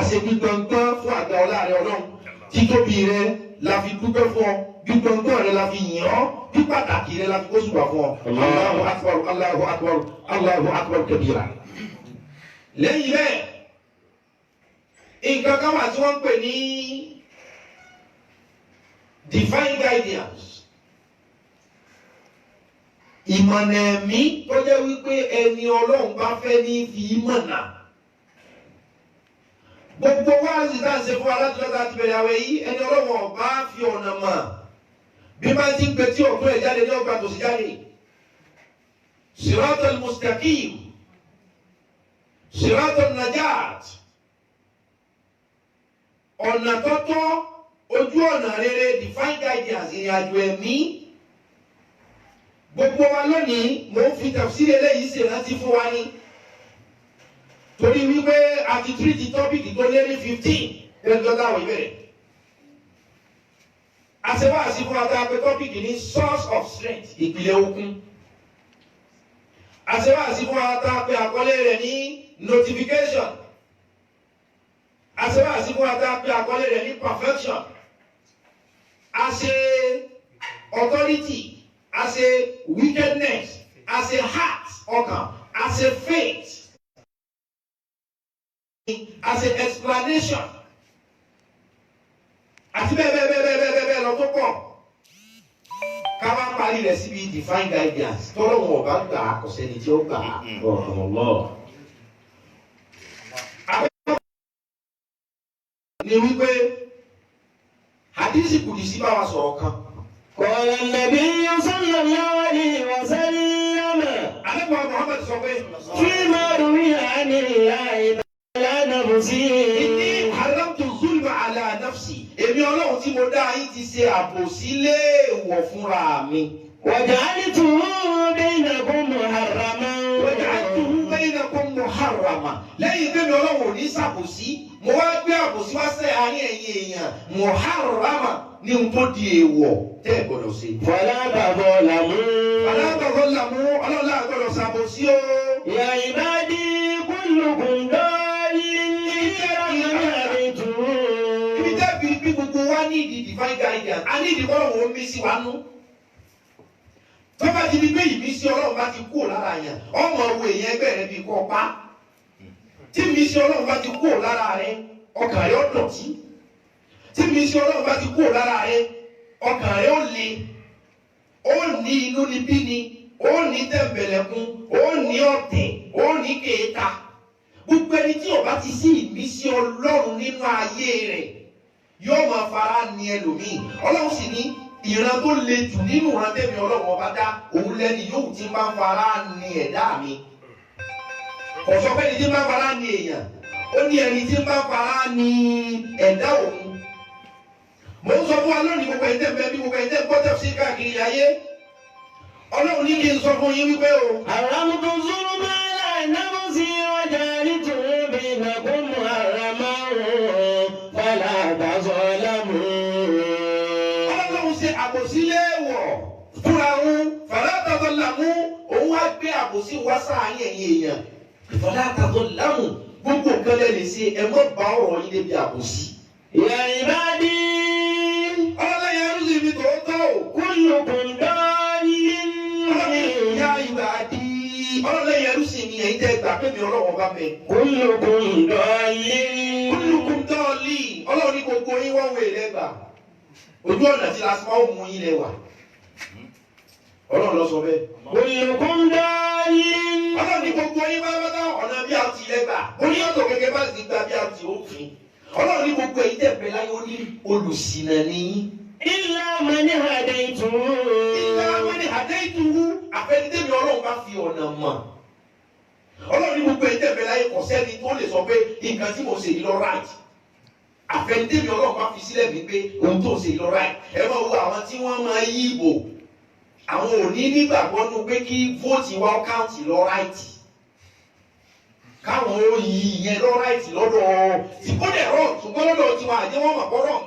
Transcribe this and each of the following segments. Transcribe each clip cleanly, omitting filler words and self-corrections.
ṣe gbígbọ̀ngbọ̀n fún àgbà ọlá rẹ Ọlọ́run títóbi rẹ la fi dúpẹ́ fún ọ gbígbọ̀ngbọ̀n rẹ la fi yìn ọ́ bí pàtàkì rẹ la fi kó ṣùgbọ́n fún ọ. Allahu akbar Allahu akbar Allahu akbar kabira. lẹ́yìn bẹ́ẹ̀ nǹkan kan wà tí wọ́n ń pè ní divine guidance. ìmọ̀nà ẹ̀mí tó jẹ́ wípé ẹni Ọlọ́run bá fẹ́ ní fi mọ̀nà. gbogbo wáàsí tá à ń ṣe fún alátìlọ́ta àti bẹ̀rẹ̀ àwẹ̀ yìí ẹni Ọlọ́run ọba fi ọ̀nà mọ̀ bí máa ti ń pe tí ọ̀tún ẹ̀ jáde ní ọgbà tó sì jáde. siratal mustaqim siratal najat ọ̀nà tọ́tọ́ ojú ọ̀nà rere divine guidance ìrìnàjò ẹ̀mí. gbogbo wa lónìí mo ń fi tafsir eléyìí ṣèrántí fún wa ní torí wípé a ti treat tọ́pìkì tó lé ní 15 ẹgbẹ́ láwọn ìbẹ̀rẹ̀. àṣewáṣí fún wa tá a pè tọ́pìkì ní source of strength ìpìlẹ̀ okun. àṣewáṣí fún wa tá a pè àkọlé rẹ̀ ní notification. àṣewáṣí fún wa tá a pè àkọlé rẹ̀ ní perfection. àṣe authority. As a wickedness, as a heart, ọkàn, as a faith, as a explanation, àti bẹ́ẹ̀ lọ tó pọ̀. Ká wá parí rẹ̀ síbi divine guidance. Tọ́lọ́ wọn ọba gbà kò sẹ́ni tí ó gbà ọ̀rọ̀. Ni wípé hadisi kùdìsí bá wa sọ̀rọ̀ kan. قال النبي صلى الله عليه وسلم فيما روي عن الله على نفسه إني حرمت الظلم على نفسي èmi Ọlọ́run tí mo dá yín ti ṣe àbòsí léèwọ̀ fúnra mi. وجعلته بينكم محرما lẹ́yìn pé mi Ọlọ́run ò ní ṣàbòsí mo wá gbé àbòsí wá sẹ́ àárín ẹ̀yin èèyàn muharrama ní ohun tó di èèwọ̀ tẹ́ ẹ̀ gbọ́dọ̀ ṣe. فلا تظلموا Ọlọ́run láà gbọ́dọ̀ ṣàbòsí o. يا عبادي كلكم ضال ibi tẹ́ fi bí gbogbo wa ní ìdí divine guidance a ní ìdí kọ́lọ̀ wọn mí sí wa nú. tó bá ti di pé ìmísí Ọlọ́run bá ti kúrò lára yẹn ọmọ owó èèyàn ẹgbẹ́ rẹ bí kò pa. tí ìmísí Ọlọ́run bá ti kúrò lára rẹ ọkàn rẹ ó dọ̀tí. tí ìmísí Ọlọ́run bá ti kúrò lára rẹ ọkàn rẹ ó le. ó ní inú níbí ni ó ní tẹ̀m̀bẹ̀lẹ̀kún ó ní ọ̀tẹ̀ ó ní kéèta. gbogbo ẹni tí ó bá ti sí ìmísí Ọlọ́run nínú ayé rẹ̀ yóò máa fara ní ẹlòmíì. Ọlọ́run sì ní ìran tó le jù nínú ìran tẹ́mi Ọlọ́run ọba dá òun lẹ́ni yóò ti máa fara ní ẹ̀dá mi. ọ̀sọ́ pẹ́ni tí máa fara ní èèyàn ó ní ẹni tí máa fara ní ẹ̀dá òun. mo ń sọ fún wa lónìí gbogbo ẹ̀ńtẹ́ mẹ́bí gbogbo ẹ̀ńtẹ́ gbọ́dọ̀ sí káàkiri ayé. Ọlọ́run ní kí n sọ fún yín wípé o. حرمت الظلم على نفسي وجعلته بينكم محرما فلا تظلموا. Ọlọ́run ṣe àbòsí léèwọ̀ fúnra òun fala tazalamu òun wá gbé àbòsí wá sáàárín ẹ̀yin èèyàn. Fala tazalamu gbogbo nǹkan lè lè ṣe ẹ mọ́ bá ọ̀rọ̀ yín débi àbòsí. يا عبادي Ọlọ́run yẹn ló sì fi tòótọ́ o. كلكم ضال Ìyá ìbàdí. Ọlọ́run yẹn ló sì ní ẹ̀yin tẹ́ gbà pé mi Ọlọ́run bá mẹ́. كلكم ضال Kullukum dọ́ọ̀lì. Ọlọ́run ní gbogbo yín wọ́n wé lẹ́gbà. Ojú ọ̀nà tí lásìkò ó mú yín lẹ́wà. Ọlọ́run lọ sọ bẹ́ẹ̀. كلكم ضال Ọlọ́run ní gbogbo yín bá wá dáhùn ọ̀nà bí a ti lẹ́gbà. Oníyàtọ̀ gẹ́gẹ́ bá ti gba bí a ti òfin. Ọlọ́run ní gbogbo ẹ̀yin tẹ́ bẹ láyé ó ní olùṣìnà ní yín. إلا من هديته Ìlànà ni àdéhùn àfẹnidẹ́mi Ọlọ́run bá fi ọ̀nà mọ̀. Ọlọ́run ní gbogbo ẹ̀yin tẹ́ bẹ láyé kò sẹ́ni tó lè sọ pé nǹkan tí mo ṣe yìí lọ right. Àfẹnidẹ́mi Ọlọ́run bá fi sílẹ̀ mi pé ohun tó ṣe yìí lọ right. Ẹ máa wo àwọn tí wọ́n máa yí ìbò. Àwọn ò ní nígbàgbọ́ nú pé kí vóòtì wa káùntì lọ right. Káwọn ó yí ìyẹn lọ right lọ́dọ̀ tí kò dẹ̀ rọ̀ ṣùgbọ́n lọ́dọ̀ tiwọn àjẹ́ wọ́n mọ̀ kọ́ rọ̀.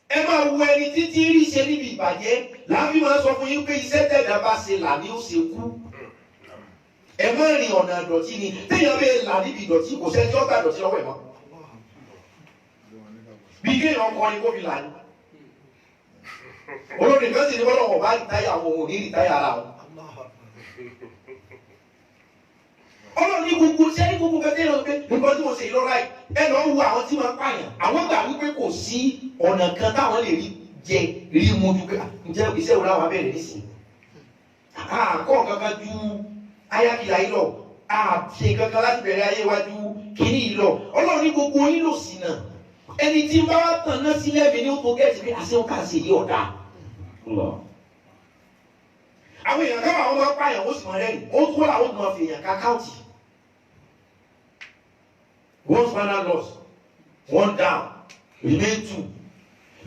Ẹ máa wo ẹni títí rí ṣe níbi ìbàjẹ́ láàbí máa sọ fún yín pé iṣẹ́ tẹ̀dá bá ṣe là ní ó ṣe kú. ẹ má rìn ọ̀nà ìdọ̀tí ni téèyàn bẹ́ẹ̀ là níbi ìdọ̀tí kò sẹ́ni tí ó gbà ìdọ̀tí lọ́wọ́ ẹ̀ mọ́ bí kéèyàn kọrin kó fi là ní olórin kan sì ní bọ́lá wọn bá rìtáyà àwọn òun ní rìtáyà ara wọn. ọlọ́run ní gbogbo sẹ́ni gbogbo fẹ́ tẹ́lẹ̀ pé nǹkan tí mo ṣe ìlọ́ra ẹ̀ ẹ̀ lọ́ wo àwọn tí wọ́n pààyàn àwọn gbà wípé kò sí ọ̀nà kan táwọn lè rí jẹ rí mu ju pé ǹjẹ́ iṣẹ́ wo láwọn abẹ́rẹ́ nísìnyí. àkọ́ kankan ju ayákìlá yìí lọ àṣe kankan láti bẹ̀rẹ̀ ayé wa ju kìíní yìí lọ ọlọ́run ní gbogbo yín lò sí náà ẹni tí bá wà tàn náà sílẹ̀ mi ní ó tó gẹ̀ẹ́sì pé àṣẹ wọn kà sí yìí ọ̀dà. àwọn èèyàn káwọn àwọn máa ń pààyàn ó sì máa rẹ́rìn ó tó làwọn tó máa fi èèyàn ká káùtì. one final loss one down remain two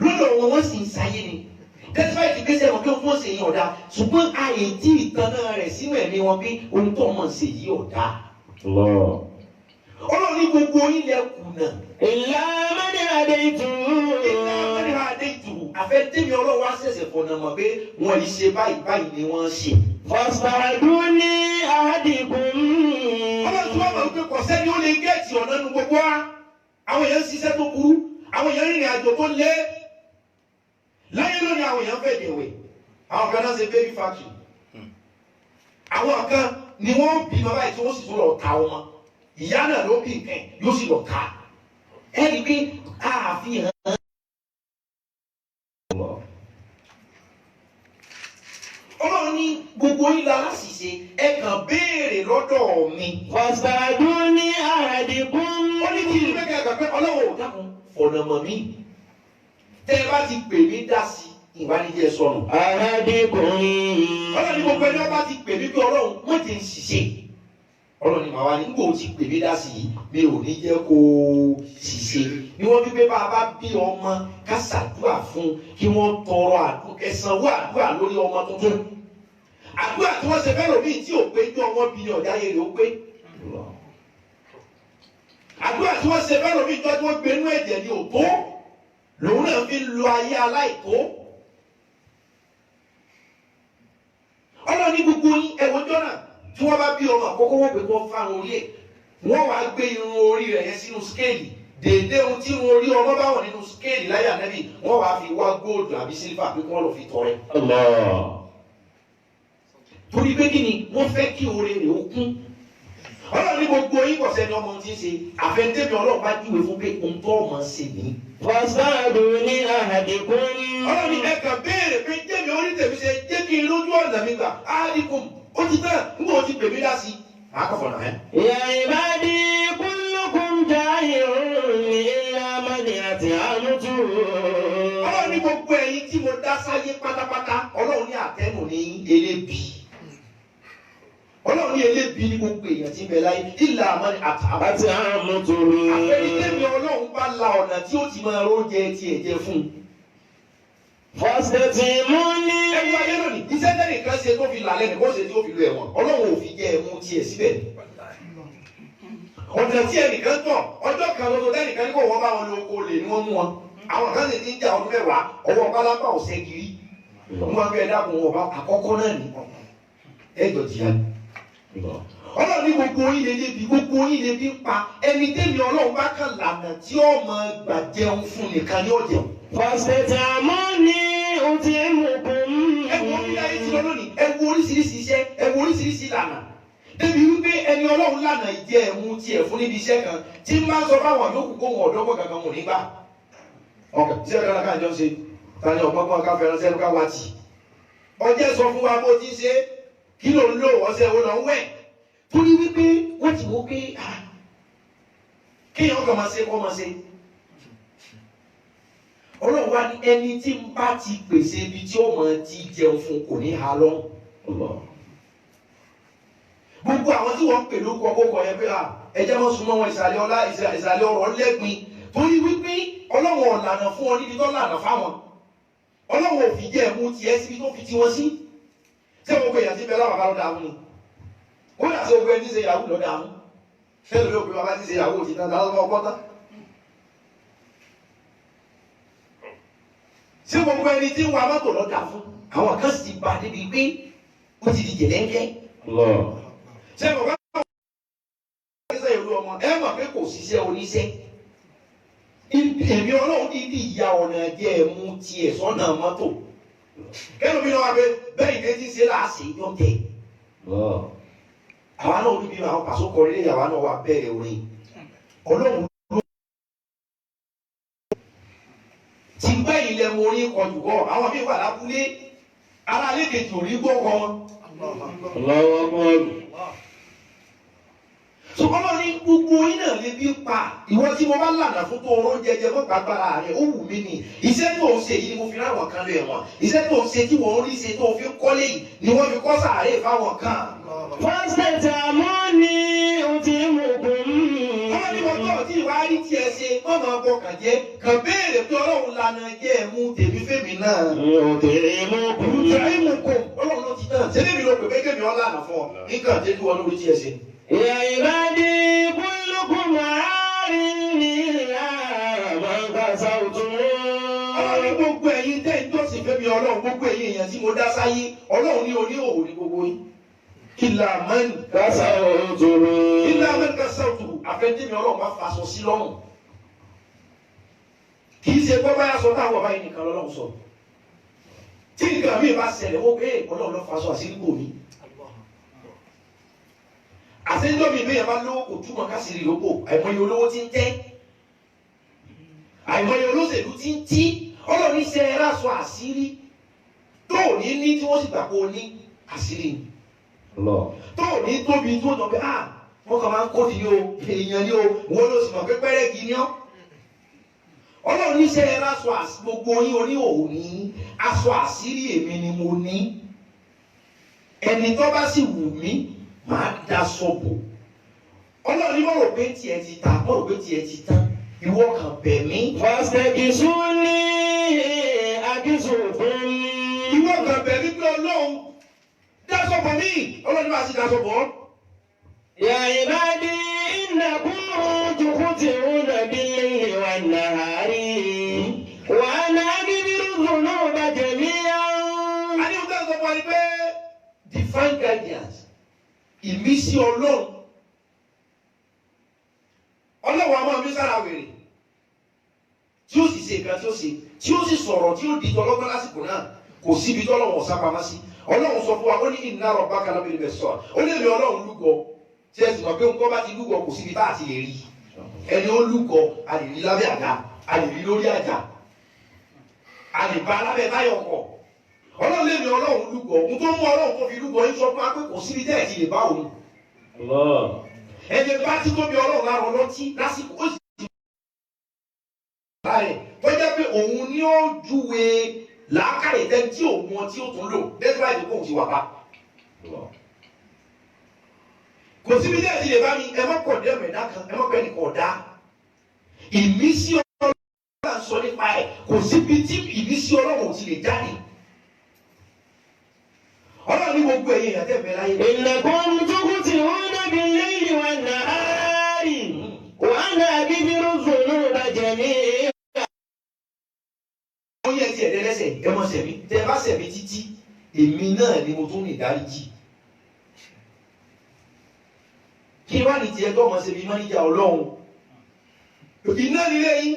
lọ́dọ̀ wọn wọ́n sì ń sáyé ni despite ìgbésẹ̀ wọn pé wọ́n ṣe yí ọ̀dà ṣùgbọ́n àyè tí ìtanná rẹ̀ sínú ẹ̀mí wọn pé ohun tó mọ̀ ṣe yí ọ̀dà. ọlọ́run ní gbogbo ilẹ̀ kùnà. ìlà mẹ́ni adé ìtùrú. ìlà mẹ́ni adé ìtùrú. àfẹ́ tẹ́mi ọlọ́run wá ṣẹ̀ṣẹ̀ fọ̀nà mọ̀ pé wọ́n yìí ṣe báyìí báyìí ni wọ́n ṣe. fọ́sàdú ní àdìgún. ọlọ́run tí wọ́n mọ̀ pé kò sẹ́ni ó lè gẹ̀ẹ́tì ọ̀nà nu gbogbo wa. àwọn èèyàn ń ṣiṣẹ́ tó burú àwọn èèyàn rìnrìn àjò tó lé láyé lónìí àwọn èèyàn fẹ́ dẹ̀wẹ̀ àwọn kan náà ṣe baby factory àwọn kan ni wọ́n bí bàbá yìí tí wọ́n sì tún lọ ta ọmọ ìyá náà ló bí nǹkan yóò sì lọ ta ẹni pé àfihàn. ọlọ́run ní gbogbo ìlà aláṣìṣe ẹ kàn béèrè lọ́dọ̀ mi. fọ́sàdú ní àdìgún. ó ní kí n fẹ́ kẹ́ ẹ gbà pé ọlọ́run ò dákun ọ̀nà mọ̀ mí tẹ́ ẹ bá ti pè mí dá sí ìwádìí sọnù. àdìgún. ọlọ́run ní gbogbo ẹni wọ́n bá ti pè mí pé ọlọ́run wọ́n ti ń ṣiṣẹ́ ọlọ́run ní màá wá ní nígbà ó ti pè mí dá sí yìí mi ò ní jẹ́ kó ṣiṣẹ́ ni wọ́n fi pé bá a bá bí ọmọ ká ṣàdúrà fún kí wọ́n tọrọ ẹ̀sánwó àdúrà lórí ọmọ tuntun àdúrà tí wọ́n ṣe fẹ́ lòmíì tí ò pé tí ọmọ bí ní ọ̀dá yẹn ló pé àdúrà tí wọ́n ṣe fẹ́ lòmíì tí wọ́n gbé inú ẹ̀jẹ̀ ní òtó lòun náà fi ń lo ayé aláìtó. ọlọ́run ní gbogbo yín ẹ̀wọ̀n jọ́nà tí wọ́n bá bí ọmọ àkọ́kọ́ wọ́n pè kó fáwọn orí ẹ̀ wọ́n wá gbé irun orí rẹ̀ yẹn sínú skéèlì dèédé ohun tí irun orí ọmọ bá wọ̀ nínú skéèlì láyé ànábì wọ́n wá fi wá góòlù àbí sílífà pé kí wọ́n lọ fi tọrẹ. torí pé kí ni wọ́n fẹ́ kí oore rẹ̀ ó kún. ọlọ́run ní gbogbo yín kọ̀ọ̀sẹ́ ni ọmọ ti ń ṣe àfẹnudẹ́mi ọlọ́run bá júwe fún pé ohun tó ọmọ ṣe ní. fọ́sàdú ní àdìgún. ọlọ́run ní ẹ̀ka béèrè pé jẹ́mi orí tèmi ṣe jẹ́ kí n lójú ọ̀nà mi gbà áàdìkùn ó ti tán nígbà ó ti pè mí dá sí i màá kọ̀ fọ̀nà ẹ̀. ya ibadi kullukum ja'irun illa man yata'amutu. ọlọ́run ní gbogbo ẹ̀yin tí mo dá sáyé pátápátá ọlọ́run ní àtẹnu ní elébi ọlọ́run ní elébi ní gbogbo èèyàn tí ń bẹ láyé illa man yata'amutu. àfẹ́yìntẹ́mi ọlọ́run bá la ọ̀nà tí ó ti máa róúnjẹ tiẹ̀ jẹ fún un. fastamuni. ẹ̀rù ayé lónìí iṣẹ́ tẹ́lẹ̀ kan ṣe tó fi là lẹ́nu kó ṣe tí ó fi lo ẹ̀wọ̀n ọlọ́run ò fi jẹ́ ẹ̀mú tiẹ̀ síbẹ̀. ọ̀nà tí ẹnìkan tọ̀ ọjọ́ kan lọ́dọ̀ tẹ́nìkan ní kò wọ́n bá wọn lo oko lè ní wọ́n mú wọn àwọn kan sì ti ń jà ọdún mẹ́wàá ọwọ́ pálápá ọ̀sẹ̀ kiri wọn bẹ dákun ọba àkọ́kọ́ náà ní ẹjọ́ jìyà. ọlọ́run ní gbogbo yín lè débi gbogbo yín lè bí ń pa ẹni tẹ́mi ọlọ́run bá kàn lànà tí ó máa gbà jẹun fún nìkan ní ọ̀jẹun. fastamuni utimukum. ẹ wo bí ayé ti lọ lónìí ẹ wo oríṣiríṣi iṣẹ́ ẹ wo oríṣiríṣi ìlànà débi wípé ẹni ọlọ́run lànà ìjẹ ẹ̀mú tiẹ̀ fún níbi iṣẹ́ kan tí ń máa ń sọ fáwọn yòókù kó wọn ọ̀dọ́gbọ̀n kankan wọn nígbà. ọkẹ iṣẹ́ kan lákàá jọ ṣe tani ọ̀pọ̀gbọ̀n ká fẹ́ràn sẹ́nu ká wá tì. ọjẹ́ sọ fún wa bó ti ṣe kí ló ń lò ọṣẹ wo lọ ń wẹ̀ torí wípé wọ́n ti wó pé kéèyàn kàn máa ṣe kọ́ máa ṣe. ọlọ́run wá ní ẹni tí ń bá ti pèsè ibi tí ó máa ti jẹun fún kò ní ha lọ́rùn. gbogbo àwọn tí wọ́n ń pè lórúkọ kókò yẹn pé ẹjẹ́ wọn súnmọ́ wọn ìsàlẹ̀ ọlá ìsàlẹ̀ ọ̀rọ̀ lẹ́gbin torí wípé ọlọ́run ọ̀lànà fún ọ níbi tó lànà fáwọn ọlọ́run ò fi jẹ́ ẹ̀mú tiẹ̀ síbi tó fi tiwọn sí ṣé gbogbo èèyàn ti bẹ láwọn bàbá lọ́dà mú ni ó yà sí gbogbo ẹni tí ṣe yahoo lọ́dà mú ṣé lórí òpin bàbá tí ṣe yahoo ti tán lọ́wọ́ ọgbọ́tán ṣé gbogbo ẹni tí ń wa mọ́tò lọ́dà fún àwọn kan sì bá débi pé ó ti di jẹ̀lẹ́ńkẹ́ ṣé bàbá ṣe ìlú ọmọ ẹ mọ̀ pé kò ṣiṣẹ́ oníṣẹ́ èmi ọlọ́run ní ìdí ìyá ọ̀nà ẹ̀jẹ̀ ẹ̀mú tiẹ̀ sọ́nà mọ́tò kẹ́nu mi náà wá pé bẹ́ẹ̀ ni ti ṣe láàṣẹ yọ̀tẹ̀ àwa náà olúbi àwọn pàṣẹ kọrin lé àwa náà wà bẹ̀rẹ̀ orin ọlọ́run ti gbẹ́ ilẹ̀ mo rí kọjú kọ́ àwọn mi wà lábúlé ara lẹ́kẹ̀jì ò rí gbọ́ kọ́ wọn. Sọ̀kọ́lọ́ ní gbogbo yín náà lè bí pa ìwọ tí mo bá lànà fún tó oró jẹjẹ mọ́ pàgbára rẹ̀ ó wù mí ni iṣẹ́ tó ń ṣe yìí ni mo fi ráwọn kan lé wọn iṣẹ́ tó ń ṣe tí wọ́n rí ṣe tó fi kọ́lé yìí ni wọ́n fi kọ́ sàárè fáwọn kan. Fọ́sẹ̀tì àmọ́ ni o ti mú kún. Ọmọ ní mo tọ́ tí ìwà rí tiẹ̀ ṣe wọ́n máa bọ kàn jẹ́ kàn béèrè pé ọlọ́run lànà jẹ́ ẹ̀mú tèmi fèmí náà. Ọlọ́run ló ti tán ṣé bébí ló pè pé kémi ọ́ lànà fún ọ nǹkan tẹ́jú wọn lórí tiẹ̀ ṣe. يا عبادي كلكم عار إلا من كسوتم. Ọlọ́run gbogbo ẹ̀yin tẹ́ ń jọ́sìn fẹ́mi ọlọ́run gbogbo ẹ̀yin èèyàn tí mo dá sáyé ọlọ́run ní oníhòòhò ní gbogbo yín. Ìlà mẹ́rin كسوتم. ìlà mẹ́rin kásẹ̀tù àfẹ́ntẹ́mi ọlọ́run bá faṣọ sí lọ́rùn. Kì í ṣe gbọ́ báyà sọ táwọn ọba yìí nìkan lọ́lọ́run sọ. Tí nǹkan mi bá ṣẹlẹ̀ ó gbé ọlọ́run lọ́ faṣọ àṣírí bò mí. Àṣejọ́ mi bẹ́ẹ̀ bá lówó kò túmọ̀ kásìrì lóko àìmọye olówó ti ń tẹ́ àìmọye olóṣèlú ti ń tí ọlọ́run ṣe é ráṣọ àṣírí tó ò ní ní tí wọ́n sì gbà pé o ní àṣírí tó ò ní tóbi tó jọ pé wọ́n kàn máa ń kó di o èèyàn ni o wọ́n ló sì mọ̀ pé pẹ́rẹ́gì ni ọ́ ọlọ́run ṣe é ráṣọ gbogbo yín oníhòòhò ní aṣọ àṣírí èmi ni mo ní ẹni tó bá sì wù mí máa da sọ́bù ọlọ́run ní mọ̀rọ̀ pé tiẹ̀ ti ta mọ̀rọ̀ pé tiẹ̀ ti tán ìwọ kan bẹ̀ mí. فاستغيثوني أغثكم. ìwọ kan bẹ̀ mí pé ọlọ́run dá sọ́bù mí ọlọ́run bá sì dá sọ́bù ọ́. يا عبادي إنكم تخطئون بالليل والنهار وأنا أغفر الذنوب جميعا. a ní ọjọ́ ìsọ̀bù ni pé divine guidance ìmísí ọlọ́run ọlọ́run a máa mí sára wèrè tí ó sì ṣe nǹkan tí ó ṣe tí ó sì sọ̀rọ̀ tí ó di tọlọ́gbọ́n lásìkò náà kò síbi tọ́lọ́run ọ̀sá pamọ́ sí ọlọ́run sọ fún wa ó ní inna rabbaka labil mirsad ó lè mi ọlọ́run lúgọ tí ẹ sì mọ̀ pé nǹkan bá ti lúgọ kò síbi tá a ti lè rí ẹni ó lúgọ a lè rí lábẹ́ àga a lè rí lórí àjà a lè bá lábẹ́ táyọ̀ kọ̀ ọlọ́run lè mi ọlọ́run lúgọ ohun tó mú ọlọ́run tó fi lúgọ yín sọ fún wa pé kò síbi tẹ́ ẹ̀ ti lè bá òun ẹni bá ti tóbi ọlọ́run lára ọlọ́tí lásìkò ó sì ti rẹ̀ tó jẹ́ pé òun ni ó júwe làákàyè tẹ́ tí òun wọn tí ó tún lò despite ìdókòwò òun ti wà bá. kò síbi tẹ́ ẹ̀ ti lè bá mi ẹ má kọ̀ dé ẹ̀mẹ̀dá kan ẹ má pẹ́ nìkan ọ̀dá ìmísí ọlọ́run náà sọ nípa ẹ̀ kò síbi tí ìmísí ọlọ́run ti lè jáde. ọlọ́run ní gbogbo ẹ̀yìn ìyàtẹ̀ bẹ̀ láyé. إنكم تخطئون بالليل والنهار وأنا أغفر الذنوب جميعا. ó yẹ ti ẹ̀dẹ́ lẹ́sẹ̀ ẹ mọ̀ sẹ̀mí tẹ́ ẹ bá sẹ̀mí títí èmi náà ni mo tún ní ìdáríjì. kí wá ní tiẹ̀ gbọ́mọ ṣe bí mọ́níjà ọlọ́run iná nílé yín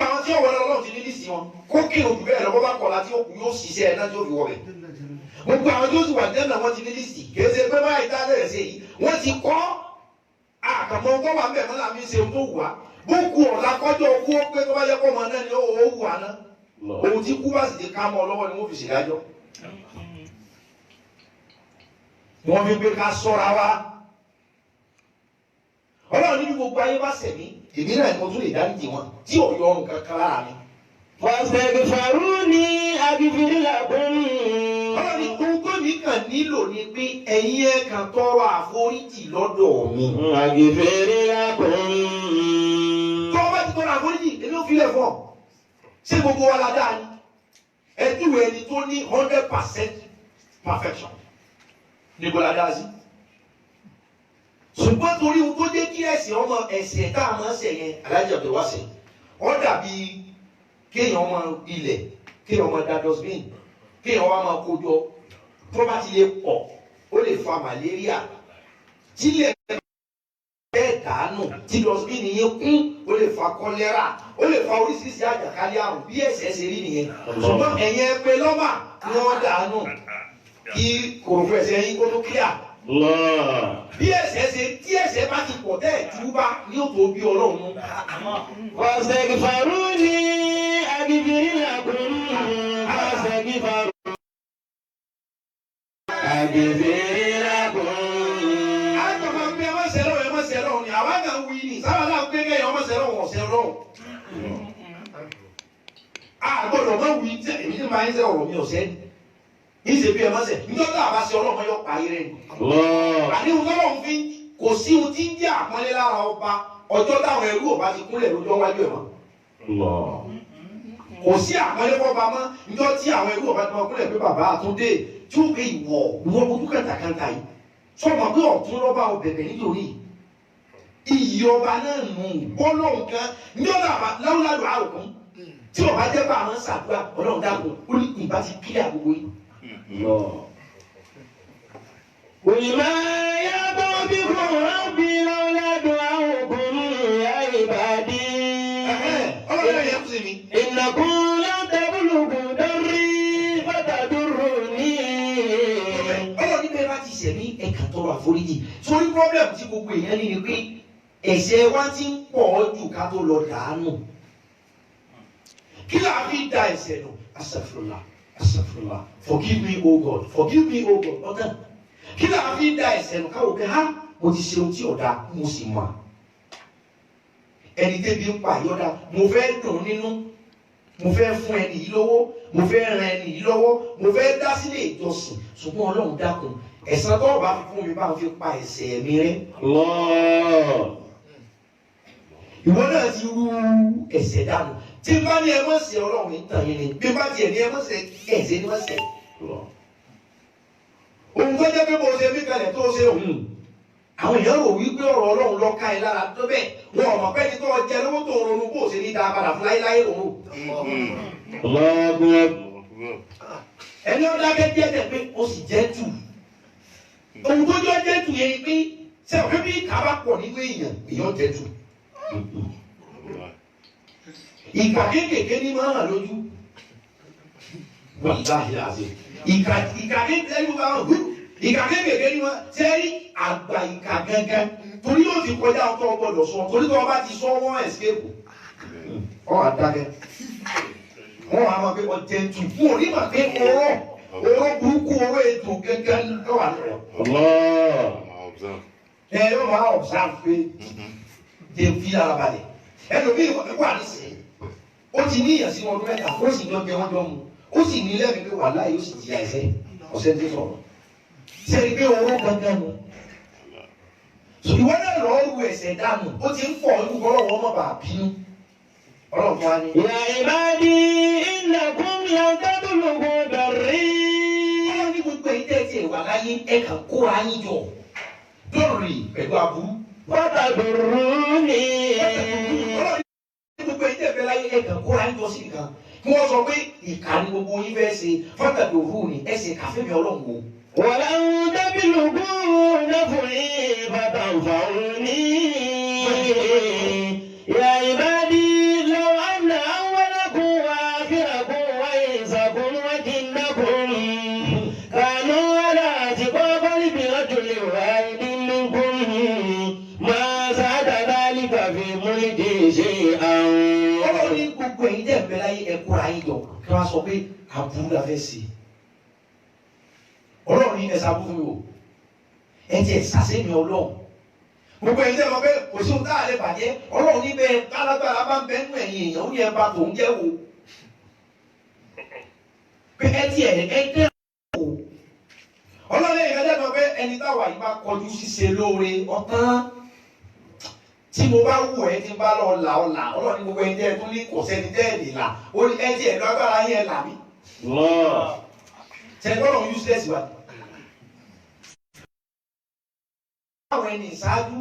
àwọn tí ọ̀wọ́ ọlọ́run ti ní lísì wọn kó kí òkú bẹ́ẹ̀ lọ́wọ́ bá kọ̀ láti òkú yóò ṣiṣẹ́ ẹ̀ náà tí ó fi wọ̀ bẹ̀. gbogbo àwọn tó sì wà jẹ́ náà wọ́n ti ní lísì kì í ṣe pé báyìí tá lẹ́rẹ̀ sí yìí wọ́n ti kọ́ àkàmọ́ tó wà bẹ̀ mọ́lá mi ṣe tó wù wá bókù ọ̀la kọjọ́ kú ó pé tó bá yẹ kó ọmọ náà ni ó wù wá ná òun tí kú bá sì ti ká mọ́ lọ́wọ́ ni wọ́n fi ṣèdájọ́. wọ́n fi gbé ká sọ́ra wa ọlọ́run níbi gbogbo ayé bá sẹ̀mí èmi náà ni mo tún lè dáríjì wọn tí ò yọ ọrùn kankan lára mi. فاستغفروني أغفر لكم. ọlọ́run ní ohun tó ní kàn nílò ni pé ẹ̀yin ẹ̀ kàn tọrọ àforíjì lọ́dọ̀ mi. أغفر لكم. tó o bá ti tọrọ àforíjì èmi ò filẹ̀ fún ọ ṣé gbogbo wa la dáa ni ẹdúwẹ̀ ẹni tó ní 100% perfection níbo la dáa sí. ṣùgbọ́n torí ohun tó dé kí ẹ̀sìn tá a máa ń ṣe yẹn alájà tó wá sí ọ dàbí kéèyàn máa ilẹ̀ kéèyàn máa da dustbin kéèyàn wá máa kójọ tó bá ti lè pọ̀ ó lè fa malaria tílẹ̀ bẹ́ẹ̀ dànù tí dọ́sbìnì yẹn kún ó lè fa kọ́lẹ́rà ó lè fa oríṣiríṣi àjàkálẹ̀ àrùn bí ẹ̀sẹ̀ ṣe rí nìyẹn ṣùgbọ́n ẹ̀yẹn pé lọ́mà ni wọ́n dànù kí kòròfò ẹ̀sẹ̀ yín kó tó kíá. bí ẹ̀sẹ̀ ṣe tí ẹ̀sẹ̀ bá ti pọ̀ tẹ́ ẹ̀ túbá ní òtò bí ọlọ́run. wastaghfiruni aghfir lakum wastaghfiru aghfir lakum. àgbà máa ń gbé ẹmọ sẹ́lọ̀ ẹmọ sẹ́lọ̀ ni àwa náà wí ni sábà náà gbé kẹ́yìn ọmọ sẹ́lọ̀ wọ̀ sẹ́lọ̀. àgbọ̀dọ̀ máa wí tí èmi ti máa ń sẹ́ ọ̀rọ̀ mi ọ̀sẹ́ ní ṣe bí ẹmọ sẹ́ níjọ́ tá a bá ṣe ọlọ́mọ yọ pa ayé rẹ̀ ni. àdéhùn tọ́lọ̀ ń fi kò sí ohun tí ń jẹ́ àpọ́nlé lára ọba ọjọ́ táwọn ẹrú ọba ti kúnlẹ̀ lójọ́ wájú ẹ̀ mọ́. kò sí àpọ́nlé fọba mọ́ níjọ́ tí àwọn ẹrú ọba ti máa kúnlẹ̀ pé bàbá àtúndé tí ó gbé ìwọ ojú kàtàkàtà yìí sọmọ pé ọ̀tún lọ́ba ọ̀bẹ̀bẹ̀ nítorí iyì ọba náà nù bọ́lọ̀ nǹkan níjọ́ náà láwùládù àròkún tí ọba jẹ́ bá àwọn ṣàdúrà ọlọ́run dàpọ̀ ó ní ìbá ti kílẹ̀ àgbogbo yìí. قل ما يأبى بكم ربي لولا دعاؤكم يا عبادي إنكم لن تبلغوا ضري فتضروني. ọlọ́run ní bẹ́ẹ̀ bá ti ṣẹ̀mí ẹ̀ka tọrọ àforíjì sórí pọ́blẹ́mù tí gbogbo èèyàn ní ni pé ẹ̀ṣẹ̀ wa ti ń pọ̀ jù ká tó lọ dànù kí ló á fi da ẹ̀ṣẹ̀ nù astaghfirullah astaghfirullah forgive me o God forgive me o God ọ̀tá kí ló á fi da ẹ̀ṣẹ̀ nù káwọ́ pé ha mo ti ṣe ohun tí ọ̀dà mo sì mọ̀ ẹni tẹ́bi ń pa àyọ́dá mo fẹ́ dùn nínú mo fẹ́ fún ẹni yìí lọ́wọ́ mo fẹ́ ran ẹni yìí lọ́wọ́ mo fẹ́ dá sílé ìjọsìn ṣùgbọ́n ọlọ́run dákun ẹ̀san tó bá fi fún mi bá ń fi pa ẹ̀ṣẹ̀ mi rẹ́. ìwọ náà ti rú ẹ̀ṣẹ̀ dànù tí n bá ní ẹ mọ̀ sí ọlọ́run ní tàn yín ni bí n bá tiẹ̀ ní ẹ mọ̀ sí ẹ̀ṣẹ̀ ní mọ̀ sí. ohun tó jẹ́ pé mo ṣe mí kalẹ̀ tó ṣe òun àwọn èèyàn rò wípé ọ̀rọ̀ ọlọ́run lọ ká ẹ lára tó bẹ́ẹ̀ wọn ò mọ̀ pé ní tó jẹ lówó tó ronú bó ṣe ní dáa padà fún láéláé òun. ẹni ó dákẹ́ díẹ̀ tẹ̀ pé ó sì jẹ́ tù ohun tó jọ jẹ́ tù yẹn pé ṣe òfin bí ìka bá pọ̀ nínú èèyàn jẹ́ tù. ìka kéékèèké ní máa hàn lójú ìka kéékèèké ní máa hàn lójú ìka kéékèèké ni wọn sẹ́rí àgbà ìka gángan torí yóò ti kọjá ọtọ́ gbọdọ̀ sọ torí tí wọn bá ti sọ wọn escape ọ àdákẹ́ wọn wà máa pé ọjẹ tù fún òní mà pé ọ̀rọ̀ burúkú ọ̀rọ̀ ètò gángan ló wà lọ́wọ́. ẹ yóò máa observe pé jẹ fi ara balẹ̀ ẹlòmíì wà nísìnyí ó ti ní ìyàsí wọn ọdún mẹ́ta ó sì ní ọjọ́ wọn jọ mu ó sì ní lẹ́mìí pé wàhálà yóò sì di àìsẹ́ ọ̀sẹ̀ tó sọ̀rọ̀ sẹ́ni pé owó gangan nu ìwọ náà lọ́ọ́ ru ẹ̀ṣẹ̀ dànù ó ti ń pọ̀ orúkọ ọlọ́wọ́ ọmọ bàá bínú ọlọ́run wa ni. Ya ibadi innakum lan tablughu darri. ọlọ́run ní gbogbo èyí tẹ́ ẹ ti wà láyé ẹ kàn kó ayé jọ dọ́rì pẹ̀lú aburú. fatadurruni. ọlọ́run ní gbogbo èyí tẹ́ ẹ fẹ́ láyé ẹ kàn kó ayé jọ sí nìkan kí wọ́n sọ pé ìkà ni gbogbo yín fẹ́ ṣe fatadurruni ẹ̀sìn kàfẹ́mi ọlọ́run wò. ولن تبلغوا نفعي فتنفعوني يا عبادي لو أن أولكم وآخركم وإنسكم وجنكم كانوا على أتقى قلب رجل واحد منكم ما زاد ذلك في ملكي شيئا. ọlọ́run ní gbogbo ẹ̀yin tẹ́ ẹ fẹ́ láyé ẹ kóra yín jọ kí wọ́n sọ pé aburú la fẹ́ ṣe. ọlọ́run ní ẹ̀sà bú fún mi o ẹ jẹ́ ìsàsẹ́mi ọlọ́run gbogbo ẹ̀yin tẹ́ lọ pé kò sí ohun tá a lè bàjẹ́ ọlọ́run níbẹ̀ alágbára bá ń bẹ nínú ẹ̀yìn èèyàn ó ní ẹ bá tòun jẹ́ wò pé ẹ tiẹ̀ ẹ dẹ́ wò ọlọ́run ẹ̀yìn ẹ̀dẹ́ lọ pé ẹni táwa yìí bá kọjú ṣíṣe lóore ọ̀tán tí mo bá wù ẹ tí n bá lọ là ọ là ọlọ́run ní gbogbo ẹ̀yin tẹ́ ẹ tún ní kò sẹ́ni tẹ́ ẹ lè là ó ní ẹ tiẹ̀ lọ́gbàrá yẹn là mí tẹ̀gbọ́n useless wa. àwọn ẹni ìṣáájú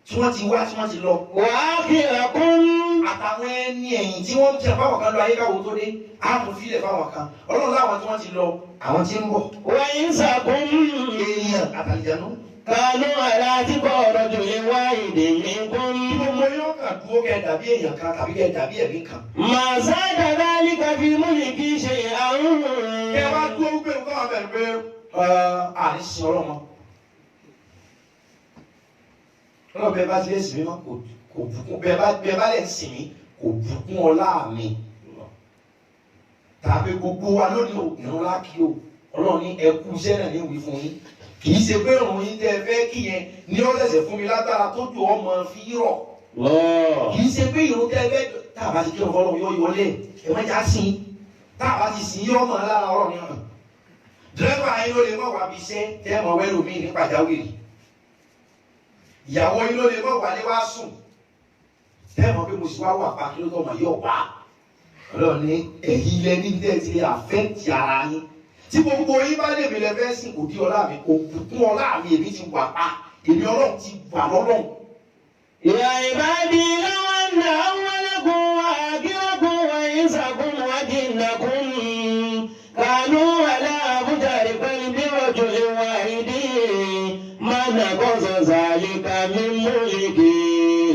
tí wọ́n ti wá tí wọ́n ti lọ. وآخركم àtàwọn ẹni ẹ̀yìn tí wọ́n ti fáwọn kan lọ ayé káwọn tó dé àmú fílẹ̀ fáwọn kan ọlọ́run láwọn tí wọ́n ti lọ àwọn tí ń bọ̀. wọ́n ń sàkún. èèyàn àtàlìjànú. kánú aláàtìkọ̀ ọ̀rọ̀ jù lè wá èdè mi kún. kí gbogbo yóò kàn dúró kẹ́ dàbí èèyàn kan tàbí kẹ́ dàbí ẹ̀mí kan. màsá dàda líka fi múlì kì í ṣe àrùn. kẹ́ wá dúró wípé nǹkan wà bẹ̀rẹ̀ pé àní sin ọlọ́mọ. ọlọ́run bẹ́ẹ̀ bá ti lé sìn mí mọ́ kò bùkún bẹ́ẹ̀ bá lẹ̀ ń sìn mí kò bùkún ọlá mi. tàbí gbogbo wa lónìí ìrún lákì o ọlọ́run ní ẹkú iṣẹ́ náà ní ìwé fún yín kì í ṣe pé òun yín tẹ́ fẹ́ kí yẹn ní ó ṣẹ̀ṣẹ̀ fún mi lágbára tó ju ọmọ fi rọ̀ kì í ṣe pé ìrún tẹ́ fẹ́ tá a bá ti kí ọ̀fọ́ lọ́wọ́ yọ yọlé ẹ̀ má já sí i tá a bá ti sìn yọ ọmọ lára ọ̀rọ̀ ni hàn dírẹ́fà yín ló lè mọ̀ wá bí iṣẹ́ tẹ́ mọ̀ wẹ́lò mí ní pàjáwìrì ìyàwó yín ló lè mọ̀ wálé wá sùn tẹ́ mọ̀ pé mo sì wá wà pa kí ló tọ́ mọ̀ yọ̀ wá ọlọ́run ní ẹ̀yìn lẹ́ni tẹ́ ti lè àfẹ́ǹtì ara yín tí gbogbo yín bá lè mi lẹ́fẹ́ sìn kò dí ọlá mi kò bùkún ọlá mi èmi ti wà pa èmi ọlọ́run ti wà lọ́lọ́run. ìyá ìbádí láwọn náà wọlékun àkíwákun àyíṣàkun wákìnnàkun kánú aláàbújá ìpẹ́lú bí ọjọ́ ìwà ìdí mọ́nà kọ́sọ̀ sàlìkà mímú ìkì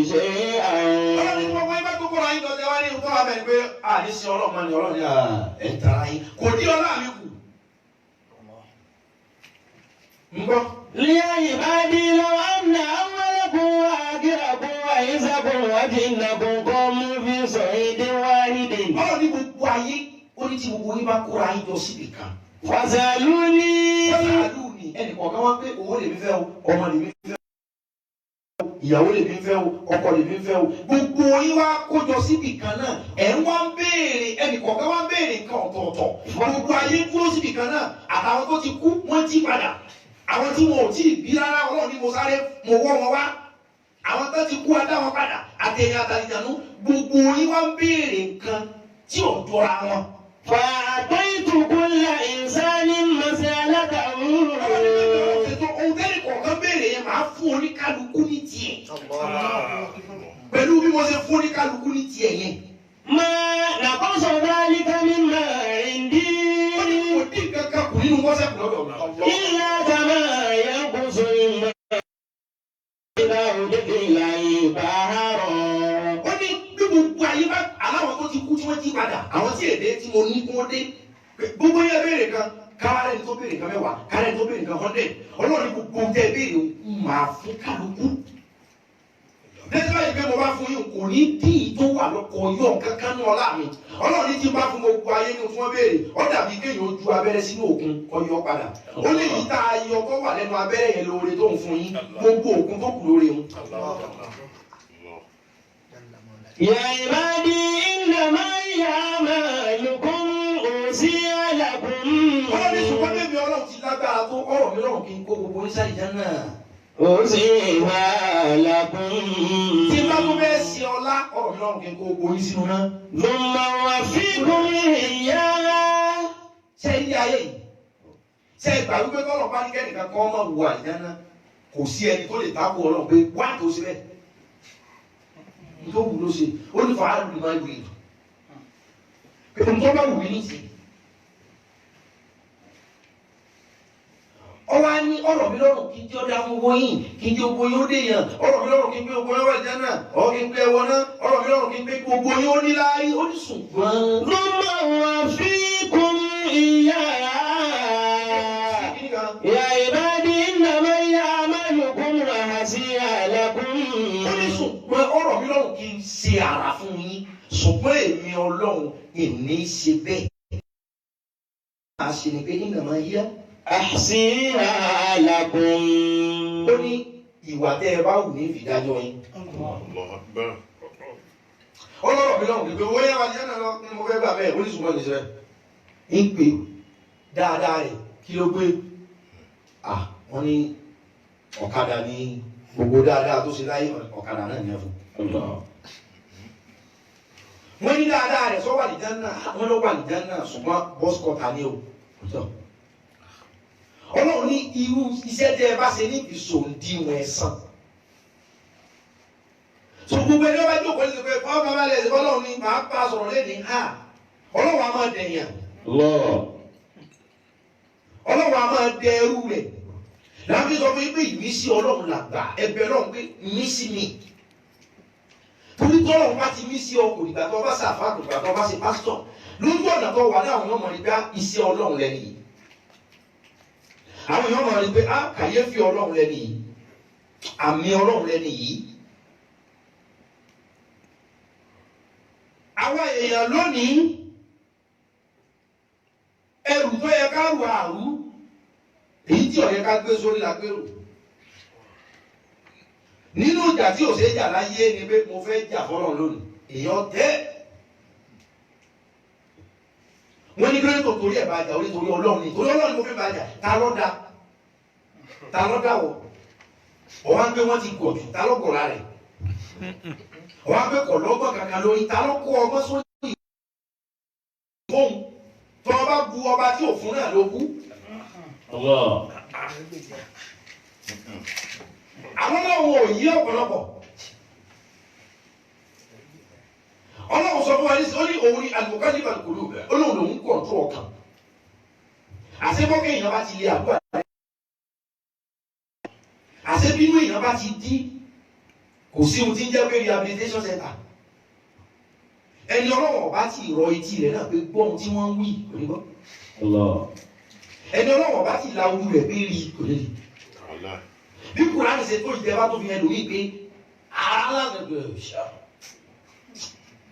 ṣe àwọn. ọlọ́run ní gbogbo yín bá gbogbo ara yín lọ́tẹ̀ wá ní nǹkan wà bẹ́ẹ̀ pé àní sin ọlọ́run máa ní ọlọ́run ní ẹ̀ ń tara yín kò dí ọlá mi kù. يا عبادي لو أن أولكم وآخركم وإنسكم وجنكم قوموا في صعيد واحد. ọlọ́run ní gbogbo ayé ó ní tí gbogbo yín bá kóra yín jọ síbì kan. fasaluni. fasaluni ẹnì kọ̀ọ̀kan wá pé owó lèmi fẹ́ o ọmọ lèmi fẹ́ o ìyàwó lèmi fẹ́ o ọkọ lèmi fẹ́ o gbogbo yín wá kójọ síbì kan náà ẹ̀ ń wá ń béèrè ẹnì kọ̀ọ̀kan wá ń béèrè nǹkan ọ̀tọ̀ọ̀tọ̀ gbogbo ayé dúró síbì kan náà àtàwọn tó ti kú wọ́n jí padà àwọn tí wọn ò tí ì bí rárá ọlọ́run ní mo sáré mo wọ́ wọn wá àwọn tó ti kú adá wọn padà àtẹ̀yìn àtàlìjànú gbogbo yín wá ń béèrè nǹkan tí ò jọra wọn. fa'ataytu kulla insanin mas'alatahu. ohun tẹ́lẹ̀ kọ̀ọ̀kan béèrè yẹn máa fún oníkálukú ní tiẹ̀. pẹ̀lú bí mo ṣe fún oníkálukú ní tiẹ̀ yẹn. ma naqasa dhalika mimma indi. ó ní kò dín kankan kù nínú wọ́sẹ̀pù lọ́dọ̀ mi. illa kama yanqusu al-ma' idha udkhila al-bahra. ó ní bí gbogbo ayé bá aláwọ̀ tó ti kú tí wọ́n jí padà àwọn tí èdè tí mo ní kó dé gbogbo yẹn béèrè kan káwárẹ̀ ní tó béèrè kan 10 kárẹ̀ ní tó béèrè kan 100 ọlọ́run gbogbo tẹ́ béèrè máa fún kálukú. lẹ́sìn báyìí pé mo bá fún yín kò ní dín tó wà lọ́kọ̀ yọ̀ kankan ní ọlá mi ọlọ́run ní tí bá fún gbogbo ayé ní fún béèrè ó dàbí kéèyàn ojú abẹ́rẹ́ sínú òkun kó yọ padà ó lè yí tá a yọ tó wà lẹ́nu abẹ́rẹ́ yẹn lóore tó ń fún yín gbogbo òkun tó kù lóore ń. يا عبادي إنما يعملكم أوصي لكم. ọlọ́run ní ṣùgbọ́n bébí ọlọ́run ti lágbára tó ọ̀rọ̀ mi lọ́rùn kí n kó gbogbo oníṣẹ́ ìjánà. أوصي لكم. tí bá tó bẹ́ẹ̀ ṣe ọlá ọ̀rọ̀ mi lọ́rùn kí n kó gbogbo oní sínú náà. ثم أوفيكم إياها. ṣé ilé ayé yìí ṣé ìgbà wípé tọ́lọ̀ bá ní kẹ́nìkan kọ́ ọmọ wù àìjáná kò sí ẹni tó lè tako ọlọ́run pé wá tó ṣe bẹ́ẹ̀. tó wù ló ṣe ó ní fàálù ní máa ń wù pé tó bá wù mí ní ti. ọwọ́ á ní ọ̀rọ̀ mi lọ́rùn kí n jẹ́ ọ̀dà gbogbo yín kí n jẹ́ gbogbo yín ó dé yàn ọ̀rọ̀ mi lọ́rùn kí n gbé gbogbo yín wà jẹ́nà ọ̀rọ̀ kí n gbé ẹwọ náà ọ̀rọ̀ mi lọ́rùn kí n gbé gbogbo yín ó ní láàyè ó ní ṣùgbọ́n. ثم أوفيكم إياها. يا عبادي إنما يعملكم أحصي لكم. ó ní ṣùgbọ́n ọ̀rọ̀ mi lọ́rùn kí n ṣe àrà fún yín ṣùgbọ́n èmi ọlọ́run ìní ṣe bẹ́ẹ̀. máa ṣe ni pé nínú àmọ́ yíyá. أحصيها لكم. ó ní ìwà tẹ́ ẹ bá wù ní ìfìdájọ́ yín. ọlọ́rọ̀ mi lọ́rùn pé owó yẹn wà ní ẹ̀nà lọ ní mo fẹ́ gbà bẹ́ẹ̀ ó ní ṣùgbọ́n ní sẹ́ ń pè dáadáa rẹ̀ kí ló gbé wọ́n ní ọ̀kadà ní gbogbo dáadáa tó ṣe láyé ọ̀kadà náà ní ẹ̀fọ́. wọ́n ní dáadáa rẹ̀ sọ wà ní Jánnà wọ́n ló wà ní Jánnà ṣùgbọ́n bọ́sikọ́ta ní o. ọlọ́run ní irú iṣẹ́ tẹ́ ẹ bá ṣe ní ìṣòǹdíwọ̀n ẹ̀san so gbogbo ẹni ọba jókòó ní pé fáwọn bàbá lẹ́sìn fọlọ́run ní màá pa sọ̀rọ̀ lẹ́ni ha ọlọ́run a máa dẹ̀yàn ọlọ́run a máa dẹ ẹrú rẹ̀ láti sọ fún yín pé ìmísí ọlọ́run làgbà ẹbẹ̀ ọlọ́run pé ìmísí mi torí tọ́lọ́run bá ti mísí ọ kò dìgbà tó bá ṣàfà kò dìgbà tó bá ṣe pásítọ̀ lójú ọ̀nà tó wà láwọn ọmọ rí pé iṣẹ́ ọlọ́run lẹ́nu yìí àwọn èèyàn máa rí pé kàyéfì ọlọ́run lẹ́nu yìí àmì ọlọ́run lẹ́nu yìí. àwọn èèyàn lónìí ẹrù tó yẹ ká rù àrú èyí tí ó yẹ ká gbé sórí la gbèrò nínú ìjà tí ò ṣe é jà láyé ni pé mo fẹ́ jà fọ́lọ́run lónìí èèyàn tẹ́ wọ́n ní kílódé tó torí ẹ̀ bá jà orí torí ọlọ́run ni torí ọlọ́run ni mo fẹ́ bá jà ta ló dá wọ̀ ọ̀wá ń pé wọ́n ti gọ̀ jù ta ló gọ̀ lára rẹ̀ ọ̀wá ń pé kọ̀ lọ́gbọ̀n kankan lórí ta ló kó ọgbọ́n sórí fóun tó ọba bu ọba tí òfun náà ló kú. àwọn náà wọ òyí ọ̀pọ̀lọpọ̀ ọlọ́run sọ fún wa ní òun ní alùpùpù ìbàlùkùlù olóhùn lòún kọ̀ọ̀tún ọkàn àṣebọ́kẹ́ èèyàn bá ti lé àbúrò àṣebínú èèyàn bá ti dí kò sí ohun tí ń jẹ́ pé rehabilitation center ẹni ọlọ́run ọba ti rọ etí rẹ̀ náà pé gbọ́ ohun tí wọ́n ń wí kò ní gbọ́ ẹni ọlọ́run ọba ti la ojú rẹ̀ pé rí kò ní rí bí kùránì ṣe tó ìjẹba tó fi hàn lórí pé alágbègbè ṣáà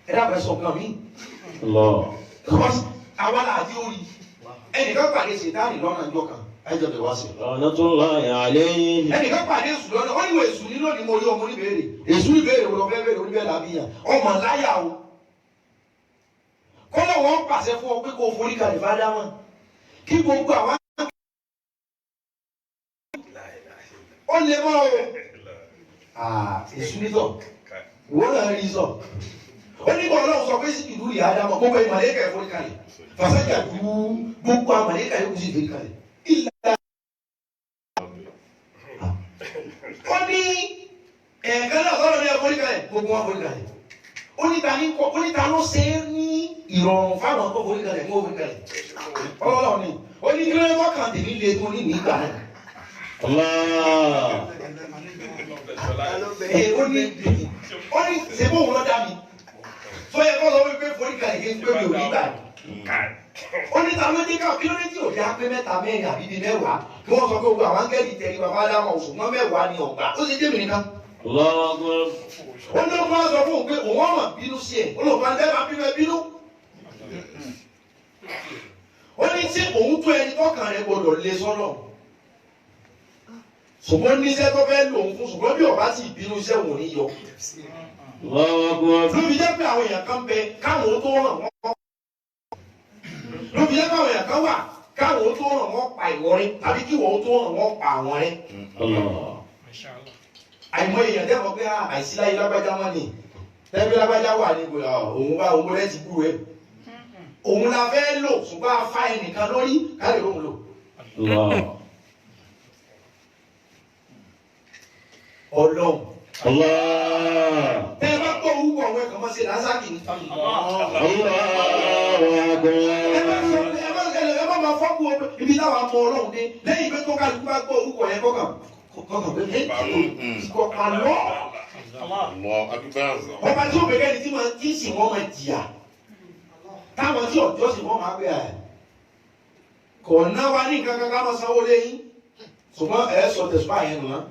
ẹ dábàá sọ kan mi. àwa là á di orí ẹnìkan pàdé ṣètánì lọ́nà ìjọ kan ẹjọ́ bẹ̀ wá sí. ọ̀nà tó ń lọ ìyàlẹ́ yìí. ẹnìkan pàdé èṣù lọ́nà ó ní wo èṣù nínú ni mo rí ọmọ oníbèrè èṣù níbèrè wo lọ fẹ́ bèrè oníbèrè làbíyàn ọmọ láyà o. kọ́lọ̀ wọn pàṣẹ fún ọ pé kó o forí kalẹ̀ bá dáwọn kí gbogbo àwa. ó lè mọ́ o èṣù nítọ̀ ìwọ náà rí sọ ó ní bọ́ọ̀lù ọ̀hún sọ pé sí ìlú ìyá Ádámọ̀ gbogbo ẹ̀ màlẹ́kà ẹ̀ forí kalẹ̀ fàṣẹjà dúró gbogbo àmàlẹ́kà yóò sì forí kalẹ̀ ìlà. ó ní ẹ̀ẹ̀kan náà sọ̀rọ̀ ní ẹ̀ forí kalẹ̀ gbogbo wọn forí kalẹ̀ ó ní ta ló ṣe é ní ìrọ̀rùn fáwọn tó forí kalẹ̀ kó forí kalẹ̀ ọlọ́run ni ó ní kí ló ń mọ́kàn tèmi lé tó ní ìgbà náà. ó ní ṣèbó òun ló dá mi tó yẹ kó lọ wípé forí kalẹ̀ kí n pé mi ò ní gbà ó ní ta ló dé ká kí ló dé tí ò dé apé mẹ́ta mẹ́rin àbí bíi mẹ́wàá kí wọ́n sọ pé gbogbo àwọn áńgẹ́lì tẹ̀lé bàbá Ádámọ̀ ṣùgbọ́n mẹ́wàá ni ọ̀gbà ó sì dé mi nìkan. ó ní wọ́n sọ fún un pé òun ọ̀mọ̀ bínú sí ẹ̀ ó lọ bá ẹ máa bínú ẹ bínú. ó ní tí òun tó ẹni tọ́kàn rẹ̀ gbọdọ̀ lé sọ́nà ṣùgbọ́n níṣẹ́ tó fẹ́ lòun fún ṣùgbọ́n bí ọba ti bínú iṣẹ́ òun ní yọ. lóbi jẹ́ pé àwọn èèyàn kan bẹ káwọn tó ràn wọ́n. lóbi jẹ́ pé àwọn èèyàn kan wà káwọn tó ràn wọ́n pa ìwọ rẹ tàbí kí wọ́n tó ràn wọ́n pa àwọn rẹ. àìmọ̀ èèyàn dẹ́kọ̀ pé àìsí láyé lágbájá wọn ni tẹ́bí lágbájá wà ní òun bá òun rẹ ti kú rẹ. òun la fẹ́ lò ṣùgbọ́n a fa ẹnìkan lórí ká lè lóhùn lò. Ọlọ́run. Tẹ́ ẹ bá gbọ́ orúkọ àwọn ẹ̀kọ́ máa ṣe lásàkì ní. Ẹ bá máa fọ́kù ibi táwọn mọ Ọlọ́run dé lẹ́yìn pé tó kálukú bá gbọ́ orúkọ yẹn kọ́kàn pé kọ̀ọ̀kan lọ. Ọba tí ó bẹ̀rẹ̀ ní tí máa ń sìn wọ́n máa jìyà. Táwọn tí ọ̀jọ́ sì wọ́n máa gbé ẹ̀. Kò ná wa ní nǹkan kankan máa sanwó lẹ́yìn. Ṣùgbọ́n ẹ̀ sọ tẹ̀síwá yẹn nù náà.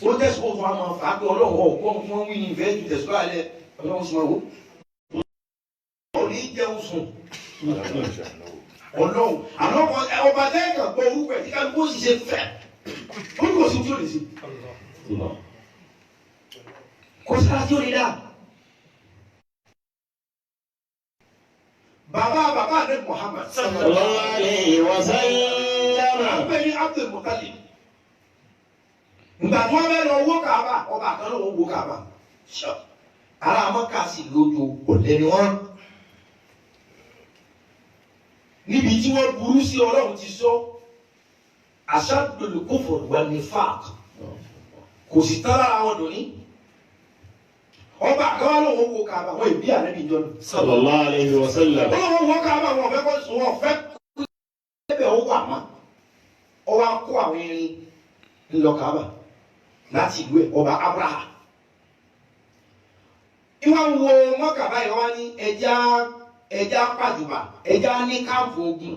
Ó tẹ̀síwò fún àwọn àgbà ọlọ́wọ́ ọ̀pọ̀ fún wí ní ìfẹ́ ju tẹ̀síwò alẹ́ ọlọ́wọ́ sọ wò. Ó ní jẹun sùn. Ọlọ́wọ́ àná ọba lẹ́ẹ̀kan gbọ́ orúkọ ẹ̀ tí kálukú sì ṣe fẹ́. Ó ní kò sí tí ó lè ṣe. Kò sí láti ó lè dá. Bàbá Adé Muhammad sallallahu alaihi wasallam. Àgbẹ̀ ní Abdul Muttalib. Ìgbà tí wọ́n bẹ lọ wó Kaaba, ọba kan ló wó Kaaba. Ará Mọ́kà sì lójú ọ̀lẹ́ ni wọ́n. Níbi tí wọ́n burú sí Ọlọ́run ti sọ, ashaddul kufr wal nifaq. kò sì tán lára wọn dùn ní. ọba àkàwá lòun wo Káàbà wọn ìbí ànábì jọ lọ. sallallahu alayhi wa sallam. olówó wọ Káàbà wọn fẹ́ kọ́ wọn fẹ́ ẹbẹ̀ ó wà má ọwọ́ akó àwọn irin ńlọ Káàbà láti ìlú ẹ̀ ọba Abraha. ìwọ̀n wo Mọ́kà báyìí wọ́n ní ẹja pàjùbà ẹja ní káàpù ogun.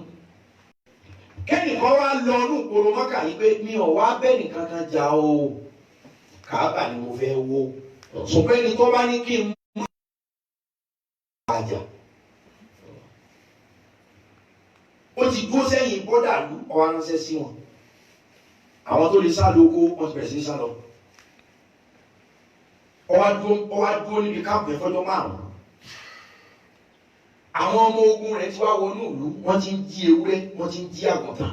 kẹ́nìkan wá lọ ní ìgboro Mọ́kà yìí pé mi ò wá bẹ́ẹ̀ nìkan kan jà o Káàbà ni mo fẹ́ wó ṣùgbọ́n ẹni tó bá ní kí n mú àjà ó ti dúró sẹ́yìn bọ́dà lú ọwọ́ ránṣẹ́ sí wọn àwọn tó lè sá lóko wọ́n ti bẹ̀rẹ̀ sí sá lọ ọwọ́ dúró níbi káàpù ẹ̀fọ́jọ́ márùn-ún àwọn ọmọ ogun rẹ̀ ti wá wọnú ìlú wọ́n ti ń jí ewúrẹ́ wọ́n ti ń jí àgùntàn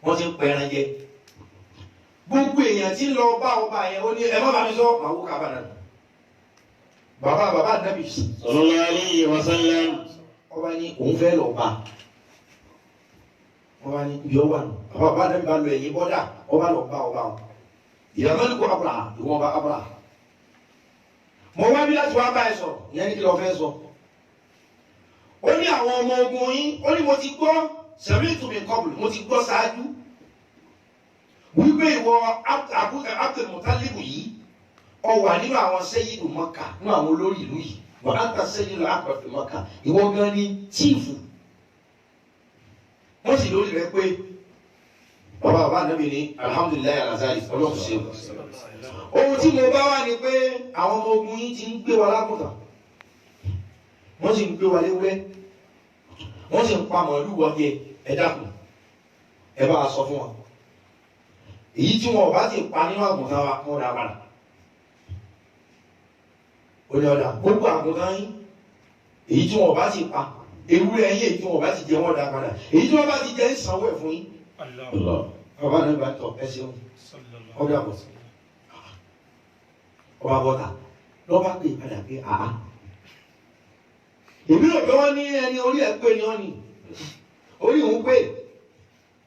wọ́n ti ń pẹran jẹ gbogbo èèyàn tí ń lọ bá ọba yẹn ó ní ẹ má bàa mi sọ màá wó Káàbà náà bàbá Ànábì sallallahu alayhi wa sallam. ọba ní òun fẹ́ lọ bá ọba ní ibi ọwà nù bàbá Ànábì bá lọ ẹ̀yìn bọ́dà ọba lọ bá ọba wọn ìyàtọ̀ ní kó Abraha ìwọ̀n bá Abraha mo wá bí láti wá bá ẹ sọ ìyẹn ní kí lọ fẹ́ sọ ó ní àwọn ọmọ ogun yín ó ní mo ti gbọ́ sami'tu min qabl mo ti gbọ́ ṣáájú wípé ìwọ Abdul Muttalib yìí ọ wà nínú àwọn sẹ́yìdù Mọ́kà nínú àwọn olórí ìlú yìí wà á ta sẹ́yìdù àpapọ̀ Mọ́kà ìwọ gan ni tíìfù wọ́n sì lórí rẹ pé bàbá Ànábì ní alhamdulilayi alazari ọlọ́run ṣe ohun tí mo bá wà ní pé àwọn ọmọ ogun yìí ti ń gbé wa lágùntàn wọ́n sì ń gbé wa léwúrẹ́ wọ́n sì ń pa màálù wọ́gẹ ẹ dákun ẹ bá a sọ fún wa èyí tí wọn ò bá ti pa nínú àgùntàn wa wọn dà padà ó ní ọ̀dà gbogbo àgùntàn yín èyí tí wọn ò bá ti pa ewúrẹ́ yín èyí tí wọn ò bá ti jẹ wọn dà padà èyí tí wọn bá ti jẹ ń sanwó ẹ̀ fún yín. bàbá náà bá tọ ẹ ṣeun ọdọ àbọ̀ ọba bọ́ta lọ́ba pè padà pé àá èmi rò pé wọ́n ní ẹni orí ẹ̀ pé ni wọ́n ní orí òun pé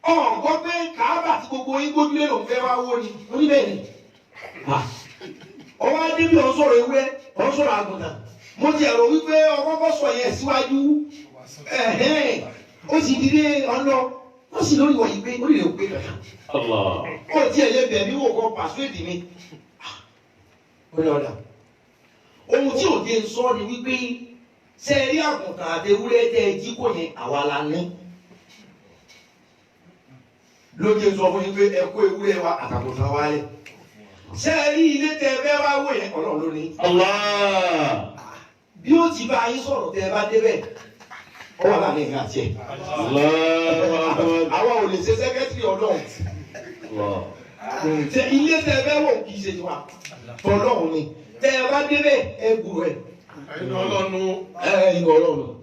ọ̀gbọ́n pé Káàbà tí gbogbo yín gbójúlé lòun fẹ́ wá wó ni oníbẹ̀ ni ọwọ́ adébí ọ̀n sọ̀rọ̀ ewúrẹ́ ọ̀n sọ̀rọ̀ àgùntàn mo ti ẹ̀rọ wípé ọkọ̀ sọ yẹn síwájú ó sì dìde ọ̀nà wọ́n sì lórí wọ̀nyí pé orí rẹ̀ ò pé kankan ó ti ẹ̀yẹ bẹ̀mí wò kọ́ pàṣẹ́dì mi ó ní ọ̀dà ohun tí òde ń sọ ni wípé sẹ́ẹ̀rí àgùntàn àti ewúrẹ́ tẹ́ ẹ jí kò yẹn àwa la ní lóde sọ fún yín pé ẹ kó ewúrẹ́ wa àtàkùntàn wa lẹ̀ sẹ́ẹ̀rí ilé tẹ́ ẹ fẹ́ wá wò yẹn Ọlọ́run ló ní. bí ó ti bá yín sọ̀rọ̀ tẹ́ ẹ bá débẹ̀ ọ wà láàrin ìgbà tiẹ̀. àwa ò lè ṣe sẹ́kẹ́tìrì Ọlọ́run ilé tẹ́ ẹ fẹ́ wò kì í ṣe tiwa tọ́lọ́run ni tẹ́ ẹ bá débẹ̀ ẹ gbúrò ẹ̀. ẹ̀yin Ọlọ́run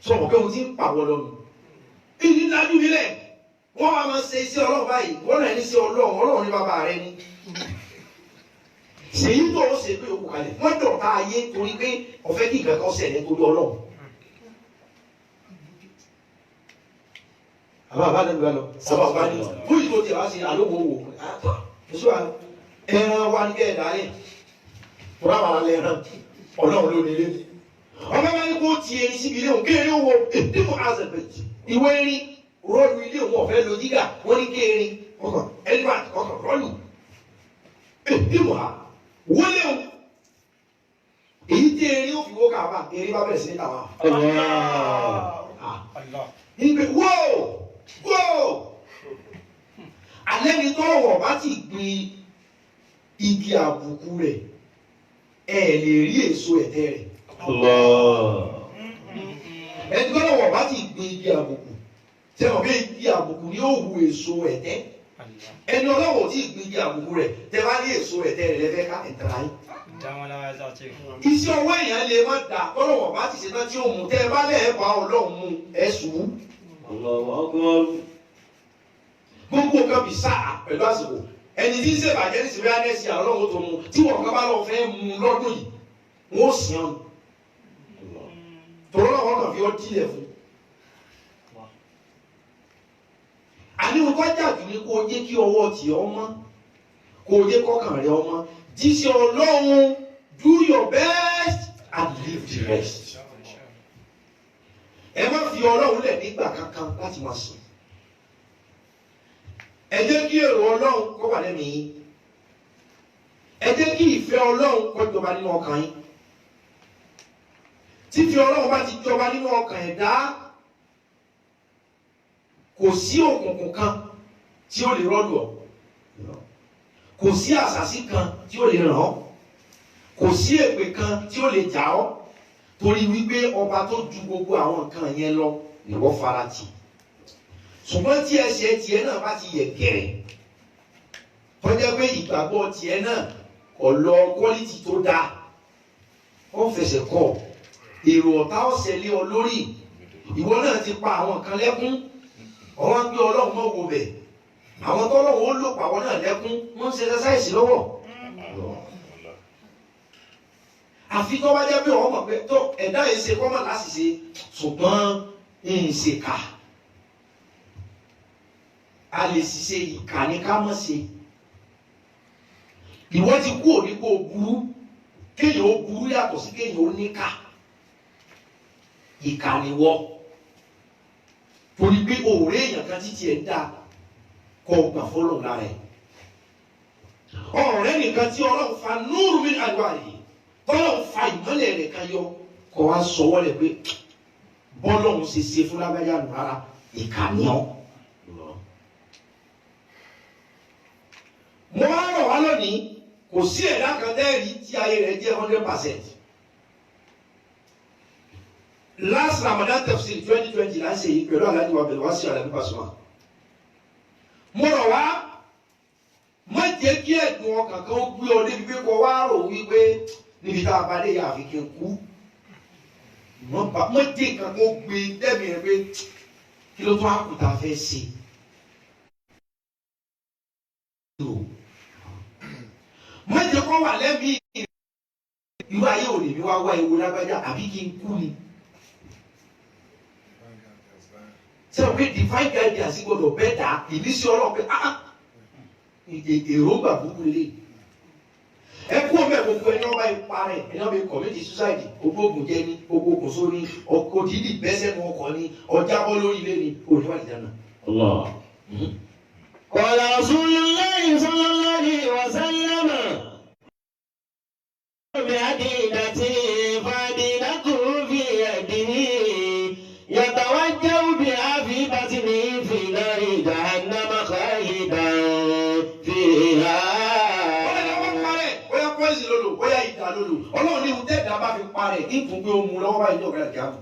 sọ̀rọ̀ pé mo ti ń pàwọ́ lọ́nu ìdí dájú nílẹ̀ wọ́n wá máa ṣe iṣẹ́ Ọlọ́run báyìí wọ́n náà ní sí Ọlọ́run ní bàbá rẹ ni ṣèyí tó o ṣe pé o kò kalẹ̀ wọ́n dọ̀ta ayé torí pé ọ̀fẹ́ kí nǹkan kan ṣẹlẹ̀ torí Ọlọ́run. àbá dẹ́nu bá lọ sábà ní bóyì tó ti wá sí àlówó wò èso ẹran wa ní kẹ́ẹ̀ dálẹ̀ tóra wà lálẹ́ ẹran Ọlọ́run ló nílé ọmọ bá ní kó tiẹ̀ síbi ilé òun kéèrè owó èdèmọ̀ azẹ̀bẹ̀tì ìwé erin rọ́ọ̀lù ilé òun ọ̀fẹ́ lo jígà wọ́n ní kéèrè ọkàn elephant ọkàn rọ́ọ̀lù èdèmọ̀ ha wọlé o èyí tí erin ó fi wó Káàbà erin bá bẹ̀rẹ̀ sí ní tàwa. ìgbè wóò alẹ́ ni tọ́wọ̀ bá ti gbin igi àbùkù rẹ̀ ẹ lè rí èso ẹ̀tẹ́ rẹ̀. ẹni tọ́wọ̀ bá ti gbin igi àbùkù tẹ́wọ̀n bí igi àbùkù ni ó hu èso ẹ̀tẹ́ ẹni ọlọ́wọ̀ tí gbin igi àbùkù rẹ̀ tẹ́ bá ní èso ẹ̀tẹ́ rẹ̀ lẹ́fẹ́ ká ẹ̀tẹ́ra yín. iṣẹ́ ọwọ́ èèyàn lè má dà tọ́wọ̀ bá ti ṣe tán tí ó mú tẹ́ bá lẹ́ẹ̀bà Ọlọ́run mú ẹ̀ sùn. gbogbo nǹkan bí sáà pẹ̀lú àsìkò ẹni tí ń ṣèbàjẹ́ ní ìsìnkú anẹ́sì Ọlọ́run tó mu tí wọ́n kan bá lọ fẹ́ mu lọ́dún yìí wọ́n sì hàn tọ́lọ́ wọn kàn fi ọ́ dílẹ̀ fún. àníwò nínú kọjá jù ní kó jẹ́ kí ọwọ́ tì ọ́ mọ́ kó jẹ́ kọ́kàn rẹ ọmọ jíṣẹ́ Ọlọ́run do your best and leave the rest. Ẹ má fi Ọlọ́run lẹ̀ nígbà kankan láti máa sùn. Ẹ jẹ́ kí èrò Ọlọ́run kó wà lẹ́nu yín. Ẹ jẹ́ kí ìfẹ́ Ọlọ́run kó jọba nínú ọkàn yín. Tí ìfẹ́ Ọlọ́run bá ti jọba nínú ọkàn ẹ̀dá, kò sí òkùnkùn kan tí ó lè rọ́lù ọ́. Kò sí àṣàsí kan tí ó lè ràn ọ́. Kò sí èpè kan tí ó lè jà ọ́. Torí wípé ọba tó ju gbogbo àwọn nǹkan yẹn lọ ìwọ farati. Ṣùgbọ́n tí ẹsẹ̀ tiẹ̀ náà bá ti yẹ̀ gẹ̀rẹ̀, tọ́jẹ́ pé ìgbàgbọ́ tiẹ̀ náà kò lọ quality tó dáa, ó fẹsẹ̀ kọ̀, èrò ọ̀tá ọ̀sẹ̀ lé ọ lórí, ìwọ náà ti pa àwọn kan lẹ́kún, ọwọ́n gbé Ọlọ́run mọ́ wo bẹ̀, àwọn tọ́lọ́run ó lò pàwọ́ náà lẹ́kún, wọ́n ń ṣe exercise lọ́wọ́. Àfi tó bá jẹ́ pé ọmọ pé tó ẹ̀dá yìí ṣe kọ́mọ̀ láṣìṣe ṣùgbọ́n ń ṣe kà. A lè ṣiṣẹ́ ìkà ní ká mọ̀ ṣe. Ìwọ ti kú òní kó o burú, kéèyàn ó burú yàtọ̀ sí kéèyàn ó níkà. Ìkà ni wọ́. Torí pé òòrè èèyàn kan títí ẹ̀ ń dá kọ́ gbà fọ́lọ̀ lára ẹ̀. Ọ̀rẹ́ nìkan tí Ọlọ́run fa núùrù min anwarihi. Ọlọ́run fa ìmọ́lẹ̀ rẹ̀ kan yọ kọ́ wá sọwọ́ rẹ̀ pé bọ́lọ́run ṣe ṣe fún lágbájá nù rárá ìkànnì ọ́. Mo wá rọ̀ wá lónìí kò sí ẹ̀dá kan dẹ́rìí tí ayé rẹ̀ jẹ́ 100%. Last Ramadan tafsir 2020 là ń ṣe yìí pẹ̀lú Alhaji wa bẹ̀rẹ̀ wá sí Alabi Pasuma. Mo rọ̀ wá má jẹ́ kí ẹ̀dùn ọkàn kan ó gbé ọ débi pé kọ́ wá rò wípé níbi tá a bá dé yà àfi kí n kú. Má jẹ́ nǹkan kó gbé dẹ́mi rẹ̀ pé kí ló tó àkùtà fẹ́ ṣe. Má jẹ́ kó wà lẹ́mìí irú ayé ò lè mi wá wá ewu lágbájá àbí kí n kú ni. Ṣé o pé divine guidance gbọdọ̀ bẹ́ẹ̀ dá ìmísí Ọlọ́run pé èròǹgbà búburú lè. Ẹ kú ọmọ ẹ̀ gbogbo ẹni ọba ipa rẹ̀ ẹni ọba commit suicide ogbógun jẹ ní ogbógun sórí ọkọ̀ dídì bẹ́sẹ̀ ní ọkọ̀ ní ọjàbọ̀ lórí ilé ní olùwà ìdáná. Qala Rasulullahi sallallahu alaihi wasallam bi adinati fadilatu fi yadihi yatawajjahu biha fi batnihi fi nari jahannama khalidan fiha. Bóyá ìdá lólo Ọlọ́run ní ìwúdẹ́ ìdá bá fi parẹ́ ìtún pé ó mú lọ́wọ́ báyìí ní ọ̀gá ìjà mú.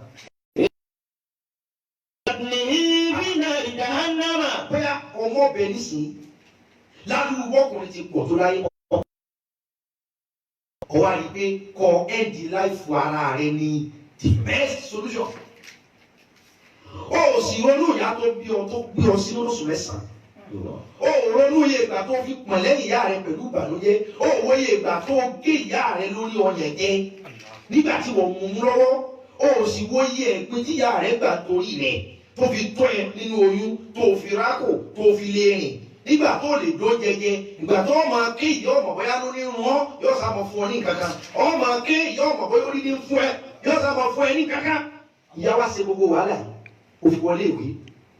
Bóyá ọmọ ọbẹ̀ nísìnyí ládùúgbò ọkùnrin ti pọ̀ tó láyé kọ́ wá rí i pé kọ́ ẹ́ndì láìfù ara rẹ ní the best solution. Ó sì ronú ìyá tó bí ọ tó gbé ọ sínú lóṣù mẹ́sàn-án. Ó ronú iye ìgbà tó fi pọ̀n lẹ́yìn ìyá rẹ pẹ̀lú ìbànújẹ́. Ó wo iye ìgbà tó gé ìyá rẹ lórí ọyàn jẹ nígbà tí wọ́n mú un lọ́wọ́. Ó sì wo iye ẹ̀gbin tí ìyá rẹ gbà torí rẹ̀ tó fi tọ́ ẹ nínú oyún tó fi rákò tó fi lè rìn nígbà tó lè dó jẹjẹ ìgbà tó máa ké ìyá ọmọ bóyá ló ní rún ọ yóò sá mọ fún ọ ní kankan ọ máa ké ìyá ọmọ bóyá ó ní fún ẹ yóò sá mọ fún ẹ ní kankan. Ìyá wa ṣe gbogbo wàhálà yìí ó fi wọlé ìwé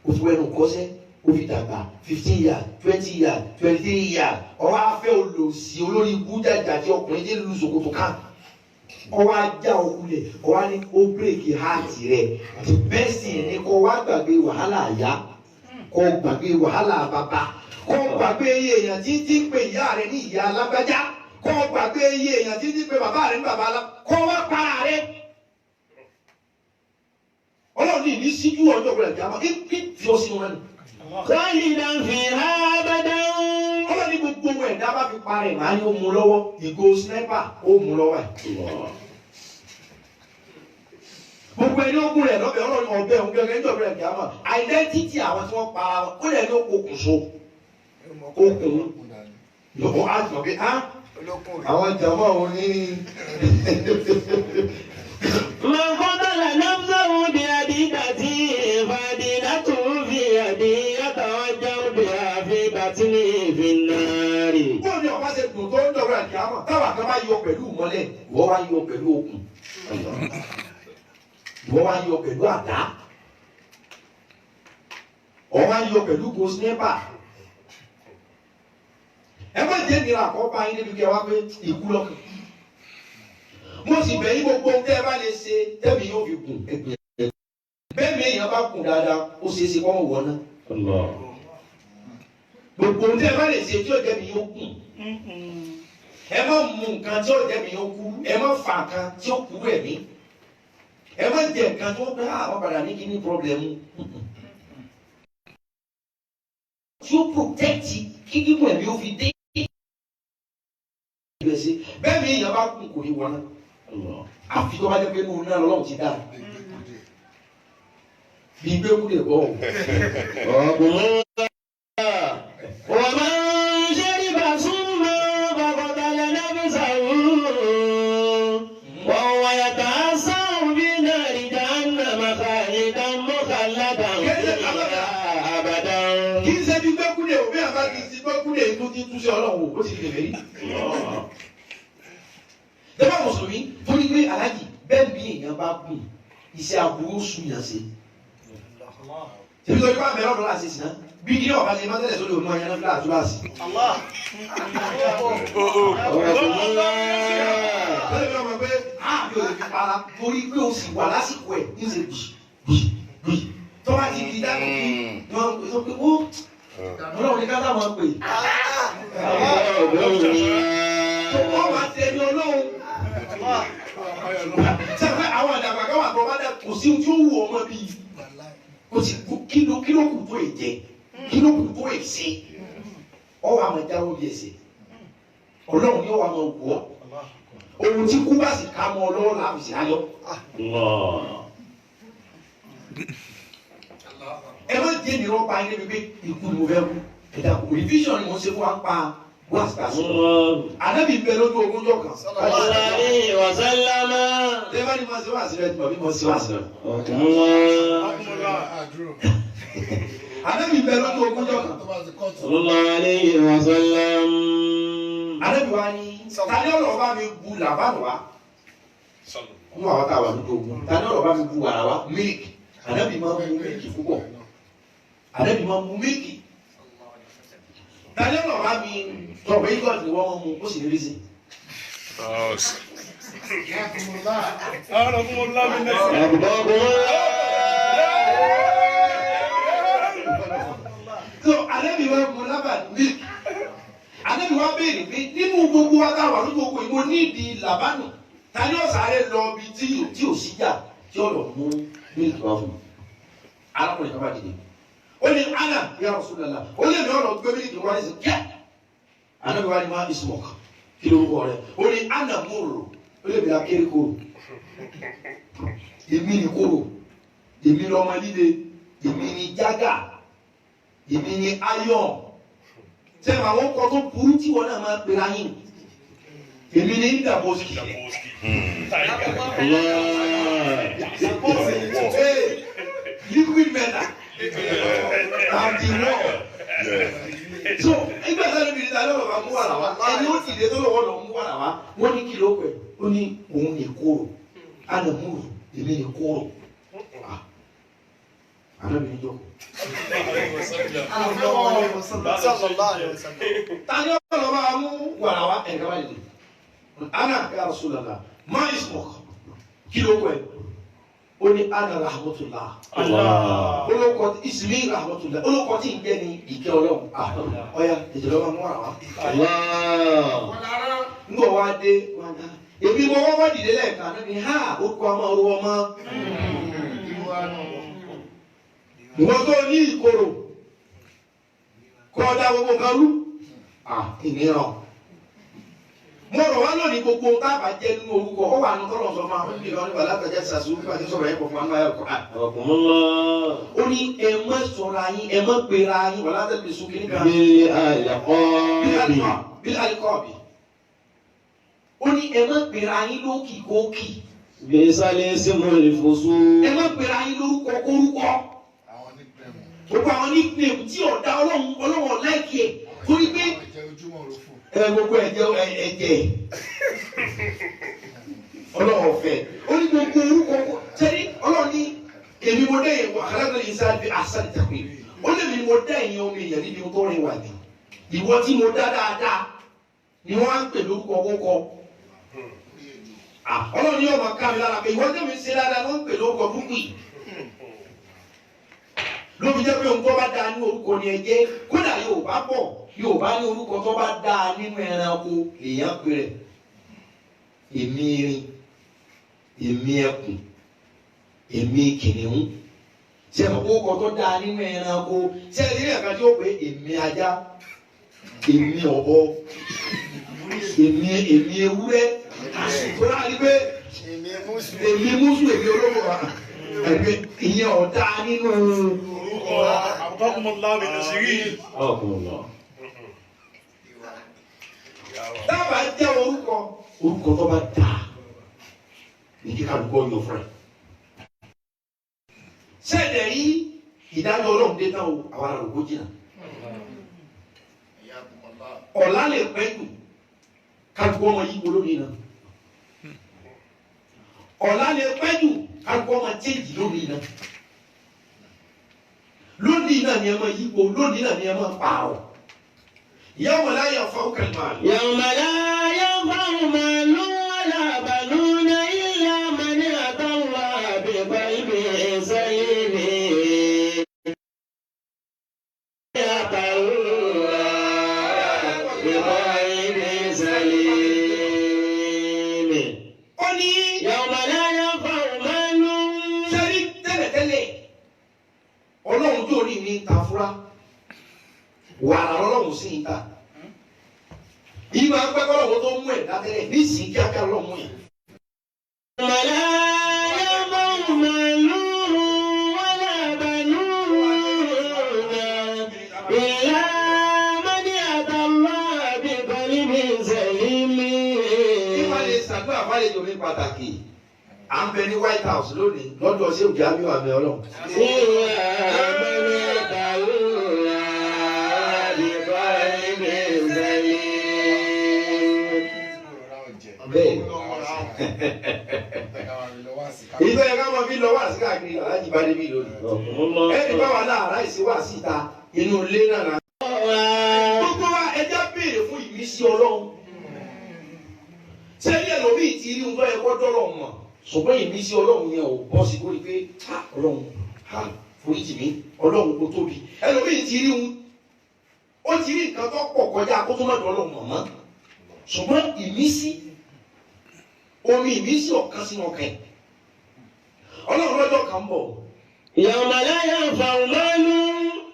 ó fi wẹnu kọ́ṣẹ́ ó fi dàgbà 15 years 20 years 23 years ọwọ́ afẹ́ olòsì olórí ikú jàjàjì ọkùnrin jẹ́ lulu ṣòkòtò kan ọwọ́ ajá ọkùnrin ọwọ́ ní ó bírèkì háàtì rẹ̀ the best thing ni kó wá gbàgbé wàhálà àyà kó gbàgbé wàhálà bàbá kó gbàgbé iye èèyàn tí tí ń pè ìyá rẹ̀ ní ìyá alágbájá kó gbàgbé iye èèyàn tí tí ń pè bàbá rẹ̀ ní bàbá alá kó wá para rẹ̀. Ọlọ́run ní ìní síjú ọjọ́ ìgbàlẹ̀ kí a máa kí fi ọ sínú rẹ̀ nù. Khalidan fiha abadan. Ọlọ́run ní gbogbo ẹ̀dá bá fi parẹ́ màá ní ó mú lọ́wọ́ ìgò sniper ó mú lọ́wọ́ ẹ̀. Gbogbo ẹni ó kú rẹ̀ lọ́bẹ̀ Ọlọ́run ọbẹ̀ òun gẹ́gẹ́ ní ọ̀bẹ̀rẹ̀ kí a máa identity àwọn tí wọ́n para wọn ó lẹ̀ ní okùn so okùn lọ́wọ́ á jọ pé àwọn jàmọ́ òun ní. Man qatala nafsahu bi adinati fadilatu fi yadihi yatawajjahu biha kan bá yọ pẹ̀lú ìmọ́lẹ̀ ìwọ wá yọ pẹ̀lú okùn ìwọ wá yọ pẹ̀lú àdá ọ wá yọ pẹ̀lú gosnepa ẹ má jẹ́ nira àkọ́bá yín níbi kí ẹ wá pé ìkú lọ́kàn mo sì bẹ̀ yín gbogbo ohun tẹ́ ẹ bá lè ṣe tẹ́mi yóò fi gùn ẹgbẹ́ bẹ́ẹ̀ mi èèyàn bá gùn dáadáa ó ṣeé ṣe kọ́ mọ̀ wọ́n náà gbogbo ohun tẹ́ ẹ bá lè ṣe tí ó jẹ́ mi yóò gùn ẹ má mú nǹkan tí ó jẹ́ mi yóò kú ẹ má fa nǹkan tí ó kú ẹ̀mí ẹ má jẹ nǹkan tí ó pẹ́ àwọn padà ní kíní pọ́blẹ́mù tí ó protect kí kíkún ẹ̀mí ó fi dé bẹ́ẹ̀ mi èèyàn bá gùn kò ní wọ́n náà àfi tó bá jẹ́ pé nínú náà lọ́wọ́ ti dá bí gbé kú lè bọ́ ọkùnrin wọ́n máa ń ṣe nípa súnmọ́ bàbọ̀tàlẹ̀ nábìsà wọ́n wáyàtà sáwọn bí náà ìjà náà màkà ìdá mọ́kànlá àbàdà. kì í ṣe bí gbé kú lè o bí àbá ti gbé kú lè inú ti túnṣe ọlọ́run ó ti di kèfèrí. dẹ́gbà mùsùlùmí torí pé aláàjì bẹ́ẹ̀ bí èèyàn bá gùn iṣẹ́ aburú sùn yàn sí. tèmi lórí bá bẹ̀rẹ̀ ọ̀dọ́ láti ṣe náà bí kí ọba lè má tẹ̀lé sórí òun ọ̀yàn náà fúlà túláàsì. lórí mi ọmọ pé mi ò lè fi para torí pé o sì wà lásìkò ẹ̀ ní ṣe bì tó bá ti di dáná kí wọ́n sọ pé ó ọlọ́run ní ká sáà máa pè. tó wọ́n máa tẹ ẹni ọlọ́run. sẹ́fẹ̀ àwọn àdàgbà kan wà tó bá dà kò sí tí ó wù ọmọ bíi kò sí kí ló kù tó èjẹ kí ló kù tó èsè ọwọ́ àmọ́ jáwọ́ bí ẹsẹ̀ ọlọ́run yóò wà máa wù ọ́ ohun tí kú bá sì ká mọ́ ọ lọ́wọ́ láàbì sí ayọ̀. ẹ má jẹ́ ní rọ́pà yín débi pé ikú ni mo fẹ́ kú ẹ̀dá kù revision ni mo ṣe fún wa pa wáṣíkà sọ. ànábì bẹ lójú ogúnjọ́ kan. Alaihi wa sallama. ṣé bá ní ma ṣe wá sílẹ̀ tí mo bí mo ṣe wá sílẹ̀. ànábì bẹ lójú ogúnjọ́ kan. Alaihi wa sallam. ànábì wa ní tani ọ̀rọ̀ bá mi bu làbánu wa. wọ́n wà wá tá a wà lójú ogun tani ọ̀rọ̀ bá mi bu wàrà wa mílíkì ànábì máa ń mu mílíkì púpọ̀ ànábì máa ń mu mílíkì. tani ọ̀rọ̀ bá mi tọ̀ pé yíkọ̀ ni wọ́n mú ó sì rí sí. so ànábì wa mu lábàánú mílíkì ànábì wa béèrè pé nínú gbogbo wa tá a wà lójú ogun ìwọ nídìí làbánù tani ọ̀sàrẹ́ lọ bí tí ò síjà tí ó lọ mú mílíkì wá fún mi. arákùnrin kan bá dìde ó ní ana ya Rasulullah ó lè ní ọ̀rọ̀ gbé mílíkì wá ní sí kíá ànábì wa ni máa ismok kí ló ń bọ̀ rẹ̀ ó ní ana múrò ó lè bí akéré kóró èmi ni kóró èmi lọ́mọ líle èmi ni jágà èmi ni ayọ̀ sẹ́yìn àwọn ọkọ̀ tó burú tí wọ́n náà máa pera yín èmi ní ìdàbọ̀sì. liquid metal and the war. so nígbà tí wọ́n bí lọ́wọ́ bá mú wàrà wá ẹni ó ti dé tó lọ́wọ́ lọ́ mú wàrà wá wọ́n ní kìlọ̀ pẹ̀ ó ní òun ní kóró ánàmúrù èmi ní kóró. Ànábì ní jókòó. Tani ọ̀rọ̀ bá mú wàrà wá ẹ̀ka wá lè. Ana ya Rasulullah ma ismuk kí ló pẹ̀ ó ní ana rahmatullah olókọ ismi rahmatullah olókọ tí ń jẹ́ ní ìkẹ́ ọlọ́run ọ̀ya ìjọba máa mú wàrà wá. ń bọ̀ wá dé èmi mo wọ́n dìde lẹ́ẹ̀kan náà ni ha ó kọ́ ọmọ orú ọmọ wọ́n tó ní ìkorò kọ́ ọ̀dà gbogbo kan rú ìnira. mo rọ̀ wá lónìí gbogbo tábà jẹ́ nínú orúkọ ó wà ní tọ́lọ̀ sọ máa ń bí kan nípa látàjẹ́ sàṣù nípa tí sọ̀rọ̀ yẹn kò fún amáyà kọ́. ó ní ẹ má sọ̀rọ̀ ayín ẹ má gbéra ayín wà látàbí sùn kìíní kan. bí alikọ́ọ̀bì. ó ní ẹ má gbéra ayín lókì kókì. bí sálẹ̀ sí mo lè fosú. ẹ má gbéra ayín lórúkọ kórúkọ. gbogbo àwọn nickname tí ọ̀dà ọlọ́run láìkí ẹ̀ torí pé gbogbo ẹ̀jẹ̀ ọlọ́run fẹ́ ó ní gbogbo orúkọ sẹ́ni ọlọ́run ní èmi mo dẹ́ yẹn wà alágbèrè ìsáàlì bí àṣà ìtàkùn yìí ó lè mi mo dá ẹ̀yìn omi èèyàn níbi tó rìn wà ní ìwọ tí mo dá dáadáa ni wọ́n á ń pè lórúkọ kókọ ọlọ́run ní ọmọ ká mi lára pé ìwọ tí mi ṣe dáadáa wọ́n ń pè lórúkọ dúkù yìí lóbi jẹ́ pé ohun tó bá dáa ní orúkọ ni ẹ jẹ́ kódà Yorùbá pọ̀ Yorùbá ní orúkọ tó bá dáa nínú ẹranko èèyàn pè rẹ̀ èmi erin èmi ẹkùn èmi kìnìún ṣe mọ̀ kó kọ́ tó dáa nínú ẹranko ṣe é nílẹ̀ kan tí ó pé èmi ajá èmi ọ̀bọ èmi ewúrẹ́ tó náà ní pé èmi mùsù èmi olóko wa ẹgbẹ́ ìyẹn ọ̀dà nínú orúkọ àbúkọ́kùnmọ́lá mi lọ sí rí. dábàá jẹ́ orúkọ tó bá dáa ní kíkà lùkọ́ yọ fún ẹ. sẹ́ẹ̀dẹ̀ yìí ìdájọ́ ọlọ́run dé náà àwọn àrùkò jìnnà. ọ̀la lè pẹ́ jù kálukú ọmọ yìí wo lónìí náà. ọ̀la lè pẹ́ jù kálukú ọmọ chéjì lónìí náà. lónìí náà ni ẹ máa yípo lónìí náà ni ẹ máa pààrọ̀. yawma la yanfa'u mal. yawma la yanfa'u malun wala banuna illa man ata Allaha bi qalbin salim. ata Allaha bi qalbin salim. ó ní yawma la yanfa'u malun. sẹ́rí tẹ́lẹ̀tẹ́lẹ̀ ọlọ́run tó rí mi ta fúra wàrà ọlọ́run sí ìta ìmọ̀ akpẹ́kọ̀ ọlọ́run tó mú ẹ̀ dátẹ́lẹ̀ ní ìsìn kíákíá ọlọ́run yẹn. ولا ينفع مال ولا بنون إلا من أتى الله بقلب سليم. ìwádìí ṣàdúrà fàlejò mi pàtàkì à ń bẹ ní White House lónìí lọ́dọ̀ ṣé òjá mi wà mí ọlọ́run. bẹ́ẹ̀ ìfẹ́ yẹn ká máa fi lọ wá sí káàkiri alájí bá débi lónìí ẹni báwa náà aláìsí wá síta inú ilé náà náà. gbogbo wa ẹja béèrè fún ìmísí ọlọ́run sẹ́yìn ẹlòmíì ti rí nǹkan ẹ̀kọ́ dọ́rọ̀ mọ̀ ṣùgbọ́n ìmísí ọlọ́run yẹn ò bọ́ sí kórìí pé ọlọ́run foríjì mi ọlọ́run kò tóbi ẹlòmíì ti rí ó ti rí nǹkan tó pọ̀ kọjá kó tó má dọ́ ọlọ́run mọ̀ mọ́ ṣùgbọ́n ìmísí omi ìmísí ọ̀kan sínú ọkàn ọlọ́run lọ́jọ́ kan bọ̀. يوم لا ينفع مال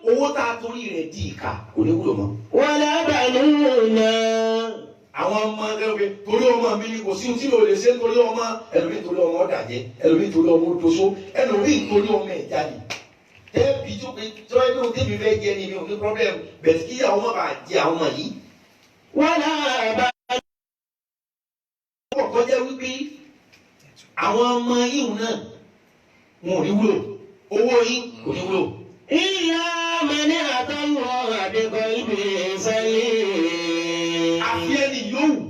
owó tá a torí rẹ̀ di ìka kò ní wúlò mọ́. ولا بنون. àwọn ọmọ ẹgbẹ́ torí ọmọ mi ni kò sí ohun tí mi ò lè ṣe nítorí ọmọ ẹlòmíì torí ọmọ ọ̀dàjẹ́ ẹlòmíì torí ọmọ odoṣó ẹlòmíì torí ọmọ ẹ̀jáde. tẹ́ẹ̀bì tó pé tí wọ́n ẹgbẹ́ tẹ́mi fẹ́ jẹ ni mi ò ní pọ́blẹ́mù bẹ̀rẹ̀ kí àwọn ọmọ bá jẹ àwọn ọmọ yìí. ولا ọ̀pọ̀ jẹ́ wípé àwọn ọmọ yìí náà wọn ò ní wúlò owó yìí kò ní wúlò. إلا من أتى الله بقلب سليم. àfi ẹni yòówù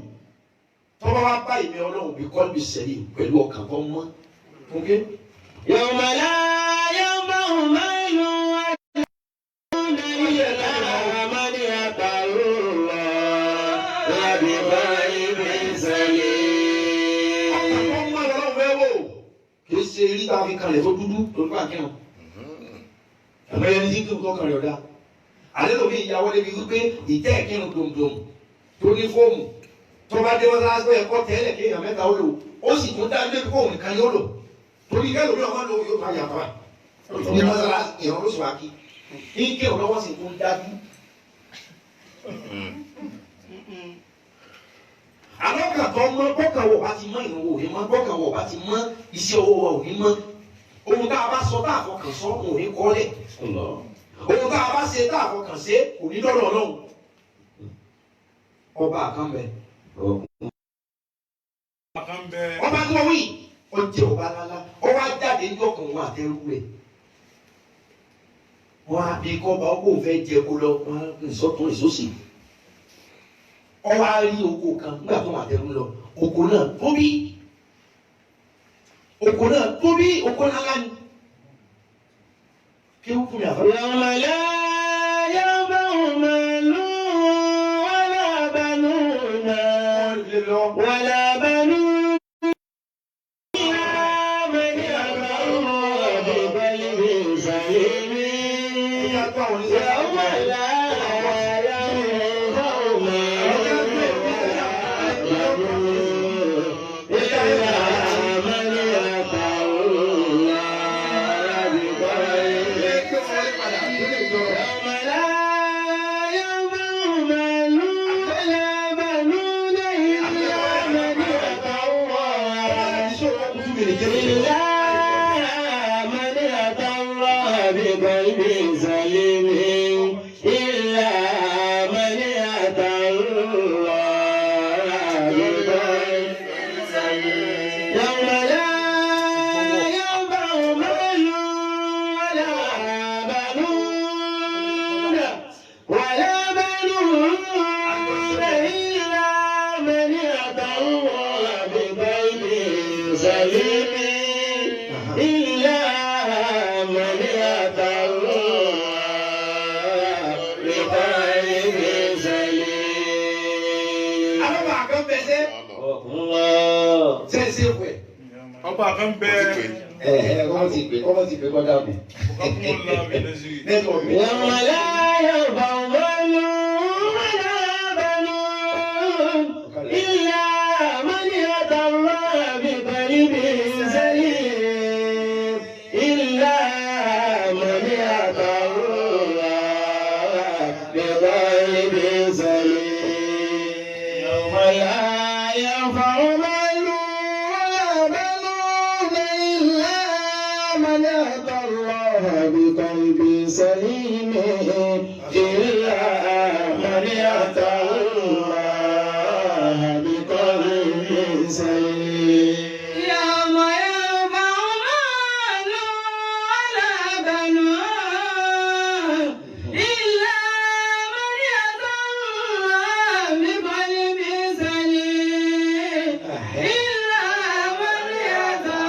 tọ́ba wá bá ìmẹ̀ ọlọ́run bí kọ́lbì sẹ́lẹ̀ pẹ̀lú ọkàn tó mọ́. يوم لا ينفع مال ولا بنون إلا من أتى الله بقلب سليم. ọkàn tó mọ́ ọlọ́run fẹ́ wò kì í ṣe eré tá a fi kalẹ̀ tó dúdú tó bá kírun. àmọ́ ẹni tí kò kàn rẹ̀ ọ̀dà alẹ́ lómi ìyàwó débi wípé ìtẹ́ ìkírun dòmdòm tó ní fóòmù tó bá dé mọ́sálásí ẹ̀kọ́ tẹ́lẹ̀ kéèyàn mẹ́ta ó lò ó sì tún dá ilé fóòmù nìkan yóò lò torí kẹ́ lómi ọmọ lò yóò máa yàtọ̀ ní mọ́sálásí ìrọ̀ ló sì wá kí ní kí ọ̀rọ̀ wọn sì tún dájú. alọ́kàtọ́ mọ́ bọ́kàwọ̀ bá ti mọ́ ìnáwó òní mọ́ bọ́kàwọ̀ bá ti mọ́ iṣẹ́ owó wa òní mọ́ ohun tá a bá sọ tá a fọkàn sọ òní kọ́lẹ̀ ohun tá a bá ṣe tá a fọkàn ṣe òní dọ́rọ̀ ọlọ́run ọba àkànbẹ ọba tó wí ọjẹ ọba lálá ọba jáde ní ọkàn wọn àtẹrù rẹ wọn á bí kọba ọkọ òfẹ jẹ kó lọ wọn ìsọtún ìsọsì ọwọ́ á rí oko kan nígbà tó wà tẹ̀rù lọ oko náà tóbi oko náà lánìí kí ó fún mi àfẹ́. yawma la yanfa'u malun wala banuna wala banun illa man ata Allah bi qalbin salim. Yawma la ọba kan bẹ ọmọ ti pè kọjá mi. yawma la yanfa'u malun wala banun illa man ata Allah bi qalbin salim. Illa man ata Allah bi qalbin salim. Yawma la yanfa'u بقلب سليم إلا من أتى الله بقلب سليم. يوم ينفع مال ولا بنون إلا من أتى الله بقلب سليم. إلا من أتى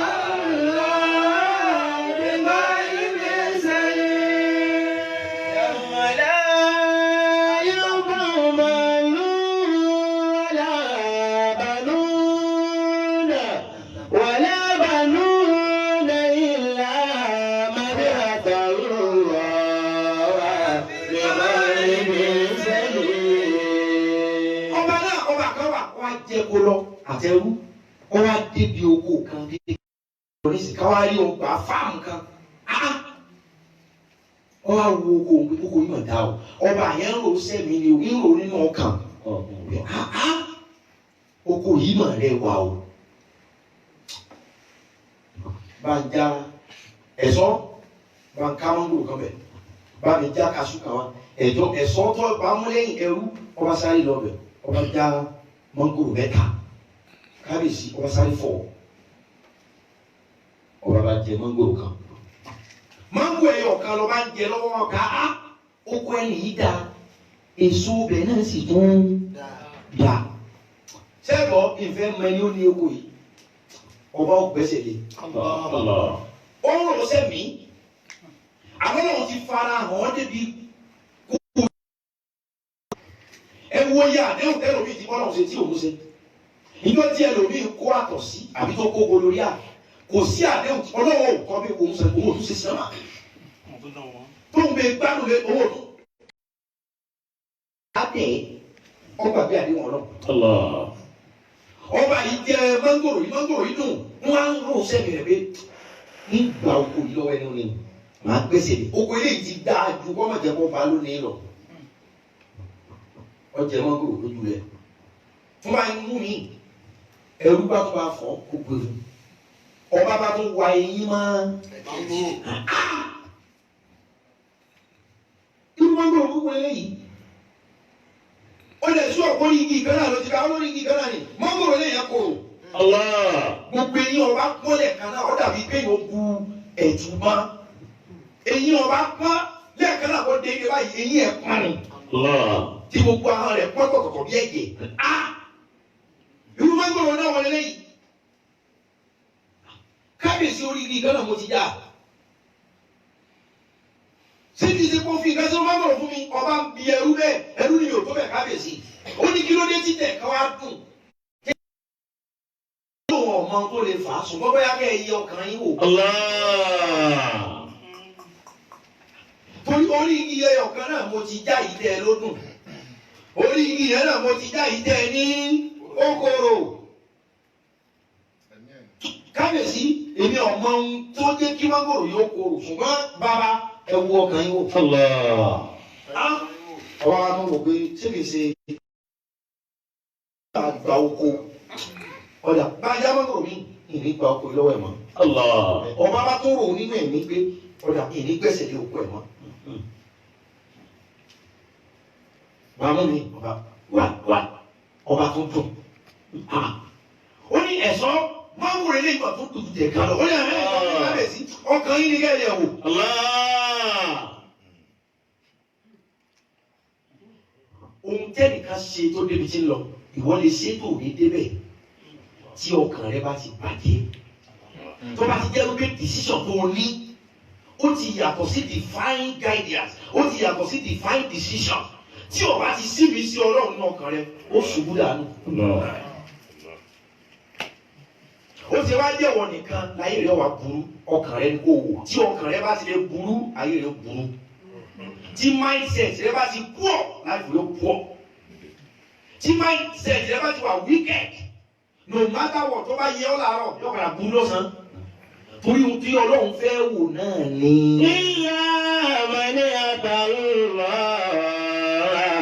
àtẹrú wọn wá débi oko kan débi oníṣìí káwá rí ọgbà fáàmù kan wọn wá wo oko yìí mà dá o ọba yẹn ń ro sẹ́mi ni o ń ro nínú ọkàn oko yìí mà rẹwà o bá ń já ẹ̀sọ́ bá ń ká mọ́ngòrò kan bẹ̀ bá mi já kaṣú kan wá ẹ̀sọ́ tó bá mú lẹ́yìn ẹrú ọba sáré lọ bẹ̀ ọba já mọ́ngòrò mẹ́ta kábíyèsí ọba sáré fọ ọba bá jẹ mọ́ngòrò kan mọ́ngòrò ẹyọ kan lọ bá ń jẹ lọ́wọ́ wọn ká á oko ẹni yìí da èso bẹ̀ náà sì tún da sẹ́gbọ́ ìfẹ́ mẹ́ni ó ní oko yìí ọba ó gbẹ́sẹ̀ lé ó ń rò sẹ́mi àwọn náà ti fara hàn ọ́ débi kókó ẹ wo ya àdéhùn tẹ́lẹ̀ omi ti bọ́ náà ṣe tí òun ṣe ìjọ tí ẹlòmíì kó àtọ̀ sí àbí tó kó golórí à kò sí àdéhùn ọlọ́wọ́ òkọ́ bí òun ṣe owó òun ṣe sẹ́wà tó ń bẹ gbádùn lé owó òun. Adé ọgbà bí àdéhùn ọlọ́run. Ọba yìí jẹ mọ́ngòrò yìí dùn wọ́n á ń rò sẹ́mi rẹ̀ pé nígbà oko yìí lọ́wọ́ ẹni ní màá gbèsè ní oko eléyìí ti dáa ju kọ́mọ̀jẹ́ kó ba lónìí lọ. Ọjẹ́ mọ́ngòrò lójú rẹ̀ tó bá ń mú mi ẹrú bá tó bá fọ́ kó gbèrú ọba bá tó wá eyín máa irú mọ́ngòrò gbogbo eléyìí ó lè sún ọ̀pọ̀ igi kan náà ló ti ká olórí igi kan náà ni mọ́ngòrò eléyìí kòrò gbogbo eyín ọba pọ́lẹ̀ kan náà ó dàbí pé yóò bu ẹ̀jú mọ́ eyín ọba pọ́n lẹ́ẹ̀kan náà kó dé ilé báyìí eyín ẹ̀ pọ́n ni. tí gbogbo ahọ́n rẹ̀ pọ́n kọ̀kọ̀kọ̀ bí ẹ̀jẹ̀ irú mángòrò náà wọlé lẹ́yìn kábíyèsí orí igi gánà mo ti já ṣé kìí ṣe kó fi nǹkan sí mángòrò fún mi ọba bí ẹrú bẹ́ẹ̀ ẹrú ni yóò tó bẹ̀ kábíyèsí ó ní kí ló dé títẹ̀ ká wá dùn ọmọ tó lè fà á ṣùgbọ́n bóyá kẹ́ ẹ yẹ ọkàn yín wò. torí orí igi ẹyọ kan náà mo ti já ìdẹ lódùn orí igi yẹn náà mo ti já ìdẹ ní okoro. kábíyèsí èmi ọmọ ohun tó jẹ́ kí mángòrò yóò korò ṣùgbọ́n bàbá ẹ wo ọkàn yín wò. ọba wa tó wò pé ṣé kìí ṣe àgbà oko ọ̀dà bá a já mángòrò mi ìní gba oko lọ́wọ́ ẹ̀ mọ́. ọba bá tó rò ó nínú ẹ̀mí pé ọ̀dà ìní gbẹ̀sẹ̀ lé oko ẹ̀ mọ́. màmú mi wà ọba tó dùn. ó ní ẹ̀sọ́ mángòrò ilé ìgbà tó dùn tẹ̀ ká lọ. ó ní àwọn ẹ̀sọ́ ní kábíyèsí ọkàn yín ní kẹ́lẹ́ wò. ohun tẹ́nìkan ṣe tó débi tí ń lọ ìwọ lè ṣe tó ní débẹ̀ tí ọkàn rẹ bá ti bàjẹ́ tó bá ti jẹ́ wípé decision tó o ní ó ti yàtọ̀ sí divine guidance ó ti yàtọ̀ sí divine decision tí o bá ti síbi sí ọlọ́run ní ọkàn rẹ ó ṣubú dànù. ó ti wá jẹ́wọ́ nìkan láyé rẹ wà burú ọkàn rẹ kò wò tí ọkàn rẹ bá ti lè burú ayé rẹ burú tí mindset rẹ bá ti poor life rẹ poor tí mindset rẹ bá ti wà wicked no matter what tó bá yẹ ọ́ làárọ̀ yóò padà burú lọ́sàn-án torí ohun tí ọlọ́run fẹ́ wò náà ni. ìyá àmàlí àtàlùmọ́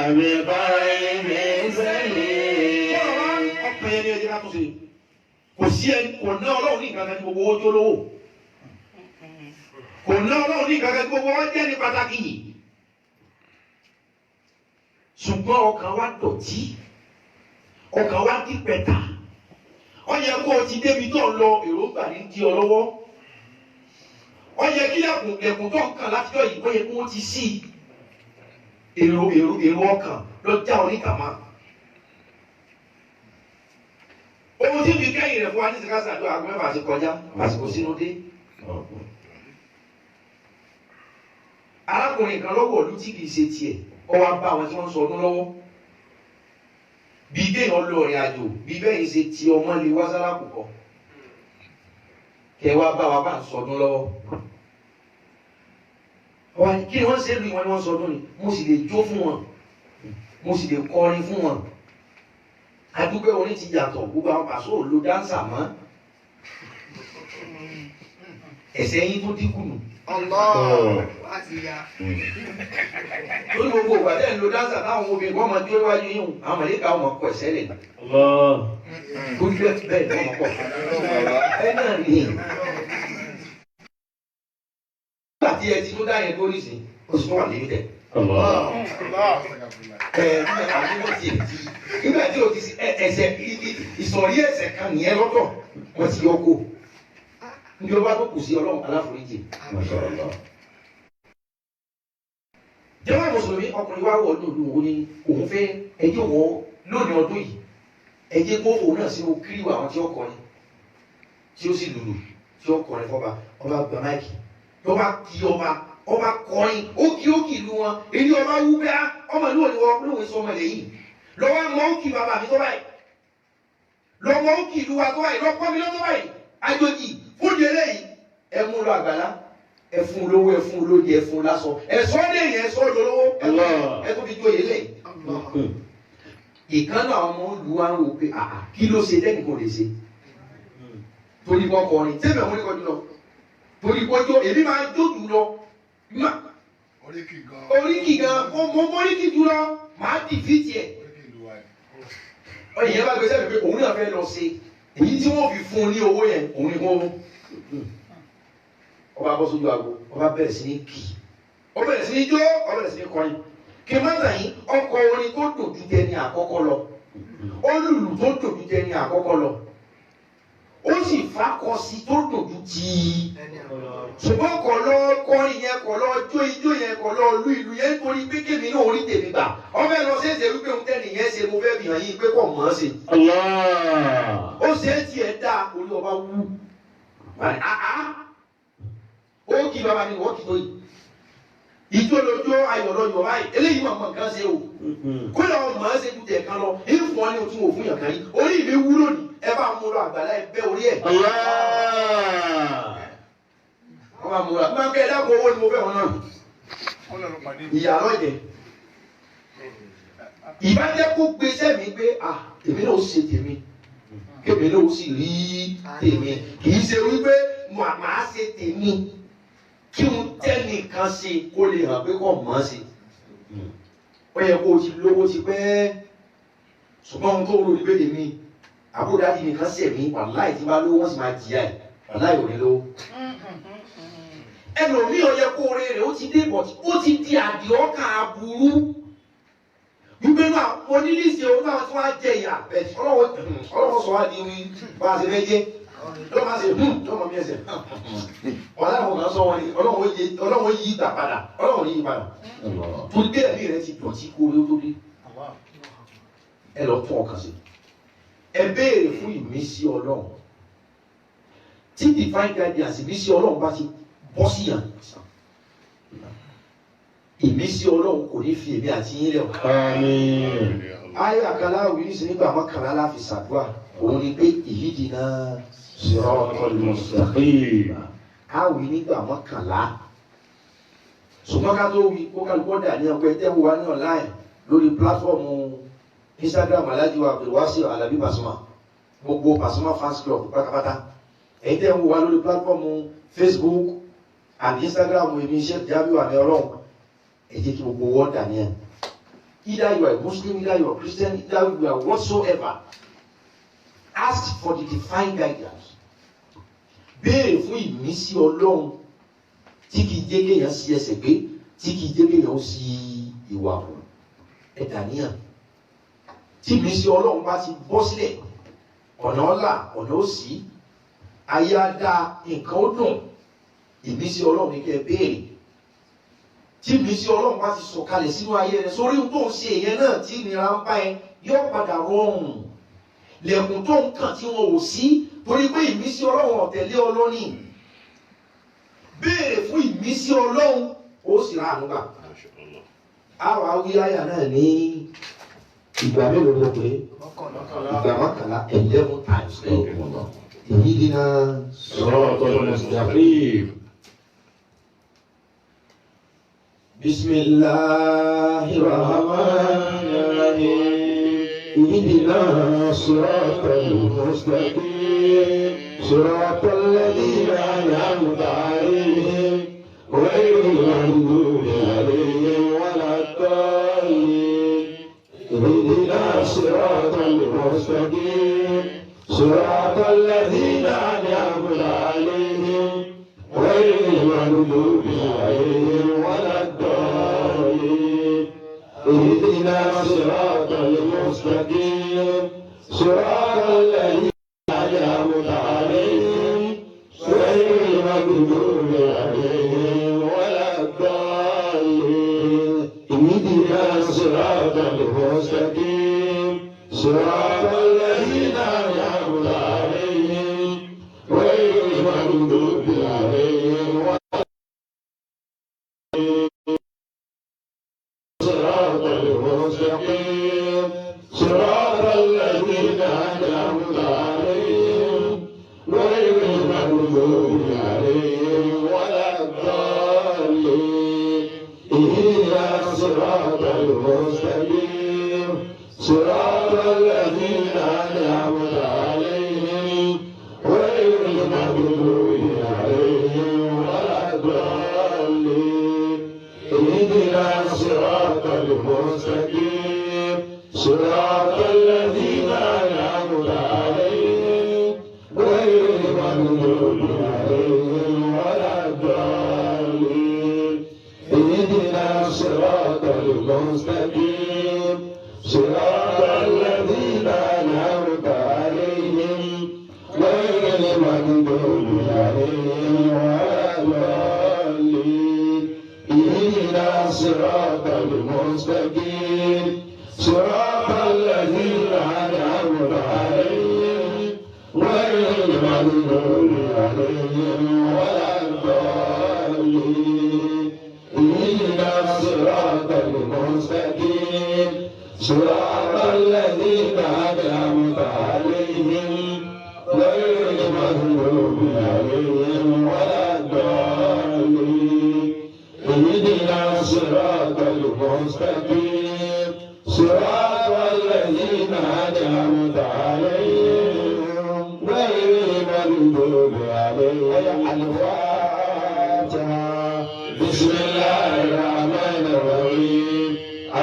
àmì báyìí ní sẹ́yìn. ọkàn yẹn ni ẹ jẹ́ ká tó ṣe kò sí ẹ kò ná ọlọ́run ní ìgbàgbọ́ ní gbogbo owó tó lówó kò ná ọlọ́run ní ìgbàgbọ́ ní gbogbo owó jẹ́ ní pàtàkì yìí ṣùgbọ́n ọkàn wa dọ̀tí ọkàn wa di pẹ̀tà ó yẹ kó o ti débi tó ń lọ èròǹgbà ní di ọ lọ́wọ́ ó yẹ kí ẹkùn tó ń kàn látijọ́ yìí ó yẹ kó o ti sí èrò ọkàn lọ́jà oníkàmá. ohun tí mi kẹ́yìn rẹ̀ fún wa ní sèkásà àdó àgọ́ mẹ́fà ti kọjá àsìkò sínú dé. arákùnrin kan lọ́wọ́ ọdún tí kìí ṣe tiẹ̀ ó wá bá àwọn tí wọ́n ń sọ ọdún lọ́wọ́ bí kéèyàn lọ ìrìn àjò bí bẹ́ẹ̀ ṣe ti ọmọ lè wá sára kùkọ kẹ wá bá wa bá ń sọdún lọ́wọ́ kí ni wọ́n ṣe lu ìwọ̀n ni wọ́n sọdún ni mo sì lè jó fún wọn mo sì lè kọrin fún wọn adúgbò orin ti yàtọ̀ gbogbo àwọn pàṣẹ òòlù dáńsà mọ́ ẹ̀sẹ̀ yín tó dínkù nù. lórí gbogbo ìgbà tẹ́ ń lo dáńsà táwọn obìnrin wọ́n máa dúró wájú yín àwọn mọ̀lẹ́ka ọmọ kọ ẹ̀sẹ̀ lẹ̀ ní. lórí bẹ́ẹ̀ ni wọ́n kọ̀ ẹ náà ní. nígbà tí ẹ ti tó dá yẹn lórí sí o sì tún wà lẹ́yìn tẹ̀. nígbà tí o ti ẹsẹ̀ ìsọ̀rí ẹsẹ̀ kan nìyẹn lọ́tọ̀ wọ́n ti yọ kó ní ọba tó kù sí ọlọ́run aláforíjì. jẹ́wọ́n mùsùlùmí ọkùnrin wa wọ̀ ní ìlú òun ni òun fẹ́ ẹjẹ́ wọn lónìí ọdún yìí ẹjẹ́ kó òun náà sí o kiri àwọn tí ó kọrin tí ó sì lùlù tí ó kọrin fọba ọba gba máìkì lọ́ba kí ọba kọrin ó kí ìlú wọn èyí ọba wú bẹ́ẹ̀ ọmọ ìlú òní wọn lóun sọ ọmọ ilẹ̀ yìí lọ́wọ́ mọ́ ó kí bàbá mi tó báyìí lọ́wọ́ ó kí ìlú wa tó báyìí lọ́pọ̀ mi lọ́tọ́ báyìí àjòjì fún ìdílé yìí ẹ mú lọ àgbàlá ẹ fún lówó ẹ fún lóúnjẹ ẹ fún lásọ ẹ sọ ọ́ lẹ́yìn ẹ sọ ọ́ lọ́wọ́ ẹ tó fi jóye lẹ́yìn. ìkànnì àwọn ọmọ olùwà ń rò pé kí ló ṣe lẹ́yìn kò lè ṣe torí bọ́ kọrin tẹ́lẹ̀ wọ́n ní kọjú lọ torí kọjú èmi máa ń jó jù lọ oríkì gan mo móríkì jù lọ máa dì fìtì ẹ̀ ọ̀yìn yẹn bá gbé sẹ́mi pé òun náà fẹ́ lọ ṣe èyí tí wọ́n fi fún un ní owó yẹn òun ni wọ́n mú ọba bọ́ sójú àgbo ọba bẹ̀rẹ̀ sí ní kì ó bẹ̀rẹ̀ sí ní jó ó bẹ̀rẹ̀ sí ní kọrin kí n má tàn yín ọkọ̀ orin tó dùn ju tẹni àkọ́kọ́ lọ ó lùlù tó dùn ju tẹni àkọ́kọ́ lọ ó ó sì fakọ sí tó dòdú tí ṣùgbọ́n kọ̀ lọ kọrin yẹn kọ̀ lọ jó ijó yẹn kọ̀ lọ lu ìlú yẹn nítorí pé kémi náà orí tèmi gbà ọbẹ̀ lọ ṣẹ̀ṣẹ̀ wípé òun tẹ́nì yẹn ṣe mo fẹ́ fi hàn yín pé kò mọ̀ ọ́n ṣe. ó ṣe é tiẹ̀ dá orí ọba wú ó kí bàbá mi wọ́n kì tó yìí ìjó lójó ayọ̀ lọ́yọ̀ báyìí eléyìí máa mọ̀ nǹkan ṣe o kó lọ́wọ́ mọ̀ ọ́n ṣe ju tẹ̀ kan lọ ìfún ọ ní o tún wò fún yàn kan yìí orí mi wú lónìí ẹ bá mú lọ àgbàlá ẹ bẹ́ orí ẹ̀. wọ́n máa múra máa ń bẹ́ẹ̀ dákun owó ni mo fẹ́ wọn náà ìyá lọ́jẹ̀ ìbájẹ́ kó gbé sẹ́mi pé èmi náà ó ṣe tèmi kébì náà ó sì rí tèmi kì í ṣe wípé màá ṣe tèmi kí n tẹ́nìkan ṣe kó lè hàn pé kò mọ̀ ọ́n ṣe ó yẹ kó o ti lówó ti pẹ́ ṣùgbọ́n ohun tó rò ní bẹ́ẹ̀ mi àbúrò dájú nìkan ṣẹ̀ mí wàláì tí bá lówó wọ́n sì máa jìyà ẹ̀ wàláì ò ní lówó. ẹlòmíì ó yẹ kó oore rẹ̀ ó ti dé bọ̀ ó ti di àdìọ́kàn aburú wípé náà mo ní lísì òun náà tí wọ́n á jẹ ìyà bẹ̀ẹ̀ ọlọ́wọ́ sọ wá di wí bá a ṣe fẹ́ jẹ́ lọ́wọ́ máa ṣe lọ́wọ́ mi ẹsẹ̀ wàhálà àwọn kan sọ wọn ni ọlọ́wọ́ yí ìgbà padà ọlọ́wọ́ yí padà torí bí ẹ̀mí rẹ ti dọ̀tí kó orí ó tó dé ẹ lọ tún ọkàn sí ẹ béèrè fún ìmísí ọlọ́run tí divine guidance ìmísí ọlọ́run bá ti bọ́ sí yàn ìmísí ọlọ́run kò ní fi èmi àti yín lẹ̀ ọ́. ayé àkàlà wíìlì sí nígbà mọ́kànlá láfi ṣàdúrà òun ni pé ìyídìí náà siratal mustaqim káwí nígbà mọ́kànlá ṣùgbọ́n ká tó wí kó kálukọ́ dà ní ọpẹ tẹ́wọ́ wa ní online lórí pílátífọ̀mù Instagram Alhaji Abdulwasiu Alabi Pasuma gbogbo Pasuma fans club pátápátá èyí tẹ́wọ́ wa lórí pílátífọ̀mù Facebook and Instagram èmi Sheikh Jamiu àmì ọlọ́run ẹ jẹ́ kí gbogbo wọ́n dà ní ẹ̀ either you are a Muslim either you are a Christian either you are whatsoever. Ask for the divine guidance. Béèrè fún ìmísí Ọlọ́run tí kìí jẹ́ kéèyàn sí ẹsẹ̀ gbé tí kìí jẹ́ kéèyàn ó sí ìwà kù. Ẹ dàníyàn. Tí ìmísí Ọlọ́run bá ti bọ́ sílẹ̀, ọ̀nà ọ̀la, ọ̀nà òsì, ayé á dá nǹkan ó dùn. Ìmísí Ọlọ́run ní kẹ́ ẹ béèrè. Tí ìmísí Ọlọ́run bá ti sọ̀kalẹ̀ sínú ayé rẹ̀ sórí ohun tó ń ṣe ìyẹn náà tí ìnira ń bá ẹ yóò padà rọrùn. Lẹ̀kùn tó ń kàn tí wọn ò sí torí pé ìmísí Ọlọ́run ọ̀tẹ̀lé ọlọ́ni béèrè fún ìmísí Ọlọ́run ó sì rà ànúgbà. àwọn awíyáyà náà ní ìgbà mélòó ló pé ìgbà mọ́kànlá 11 times èyí dínà siratal mustaqim. Bismillahir rahmanir rahim. اهدنا الصراط المستقيم صراط الذين أنعمت عليهم غير المغضوب عليهم ولا الضالين اهدنا الصراط المستقيم صراط الذين أنعمت عليهم غير المغضوب عليهم ولا الضالين اهدنا صراط المستقيم صراط الذين أنعمت عليهم غير المغضوب عليهم ولا الضالين اهدنا صراط المستقيم صراط الذين أنعمت عليهم غير المغضوب عليهم ولا صراط المستقيم صراط الذين أنعمت عليهم غير المغضوب عليهم ولا الضالين اهدنا صراط المستقيم صراط الذين أنعمت عليهم غير المغضوب عليهم ولا الضالين اهدنا صراط المستقيم صراط الذين أنعمت عليهم غير المغضوب عليهم ولا الضالين اهدنا صراط المستقيم صراط الذين أنعمت عليهم غير الضالين اهدنا الصراط المستقيم صراط الذين أنعمت عليهم غير المغضوب عليهم ولا الضالين اهدنا الصراط المستقيم صراط الذين أنعمت عليهم غير المغضوب عليهم ولا الضالين اهدنا الصراط المستقيم صراط الذين أنعمت عليهم غير المغضوب عليهم. الفاتحة. بسم الله الرحمن الرحيم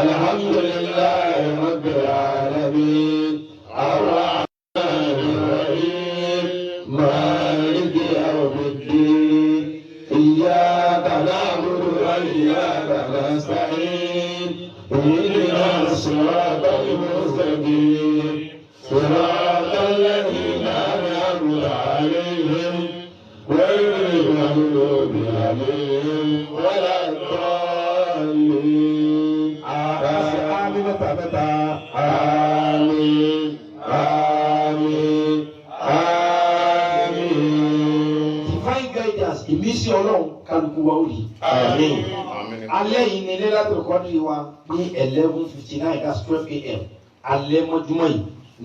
الحمد لله رب العالمين الرحمن الرحيم مالك يوم الدين إياك نعبد وإياك نستعين اهدنا الصراط المستقيم صراط الذين أنعمت عليهم غير المغضوب عليهم ولا الضالين. آمين آمين آمين آمين. Divine guidance ìmísí Ọlọ́run kálukú wa ó rí. Àmín. Alẹ́ yìí ni Lailatul Qadri wa ní 11:59 that's 12 a.m. Alẹ́ mọ́júmọ́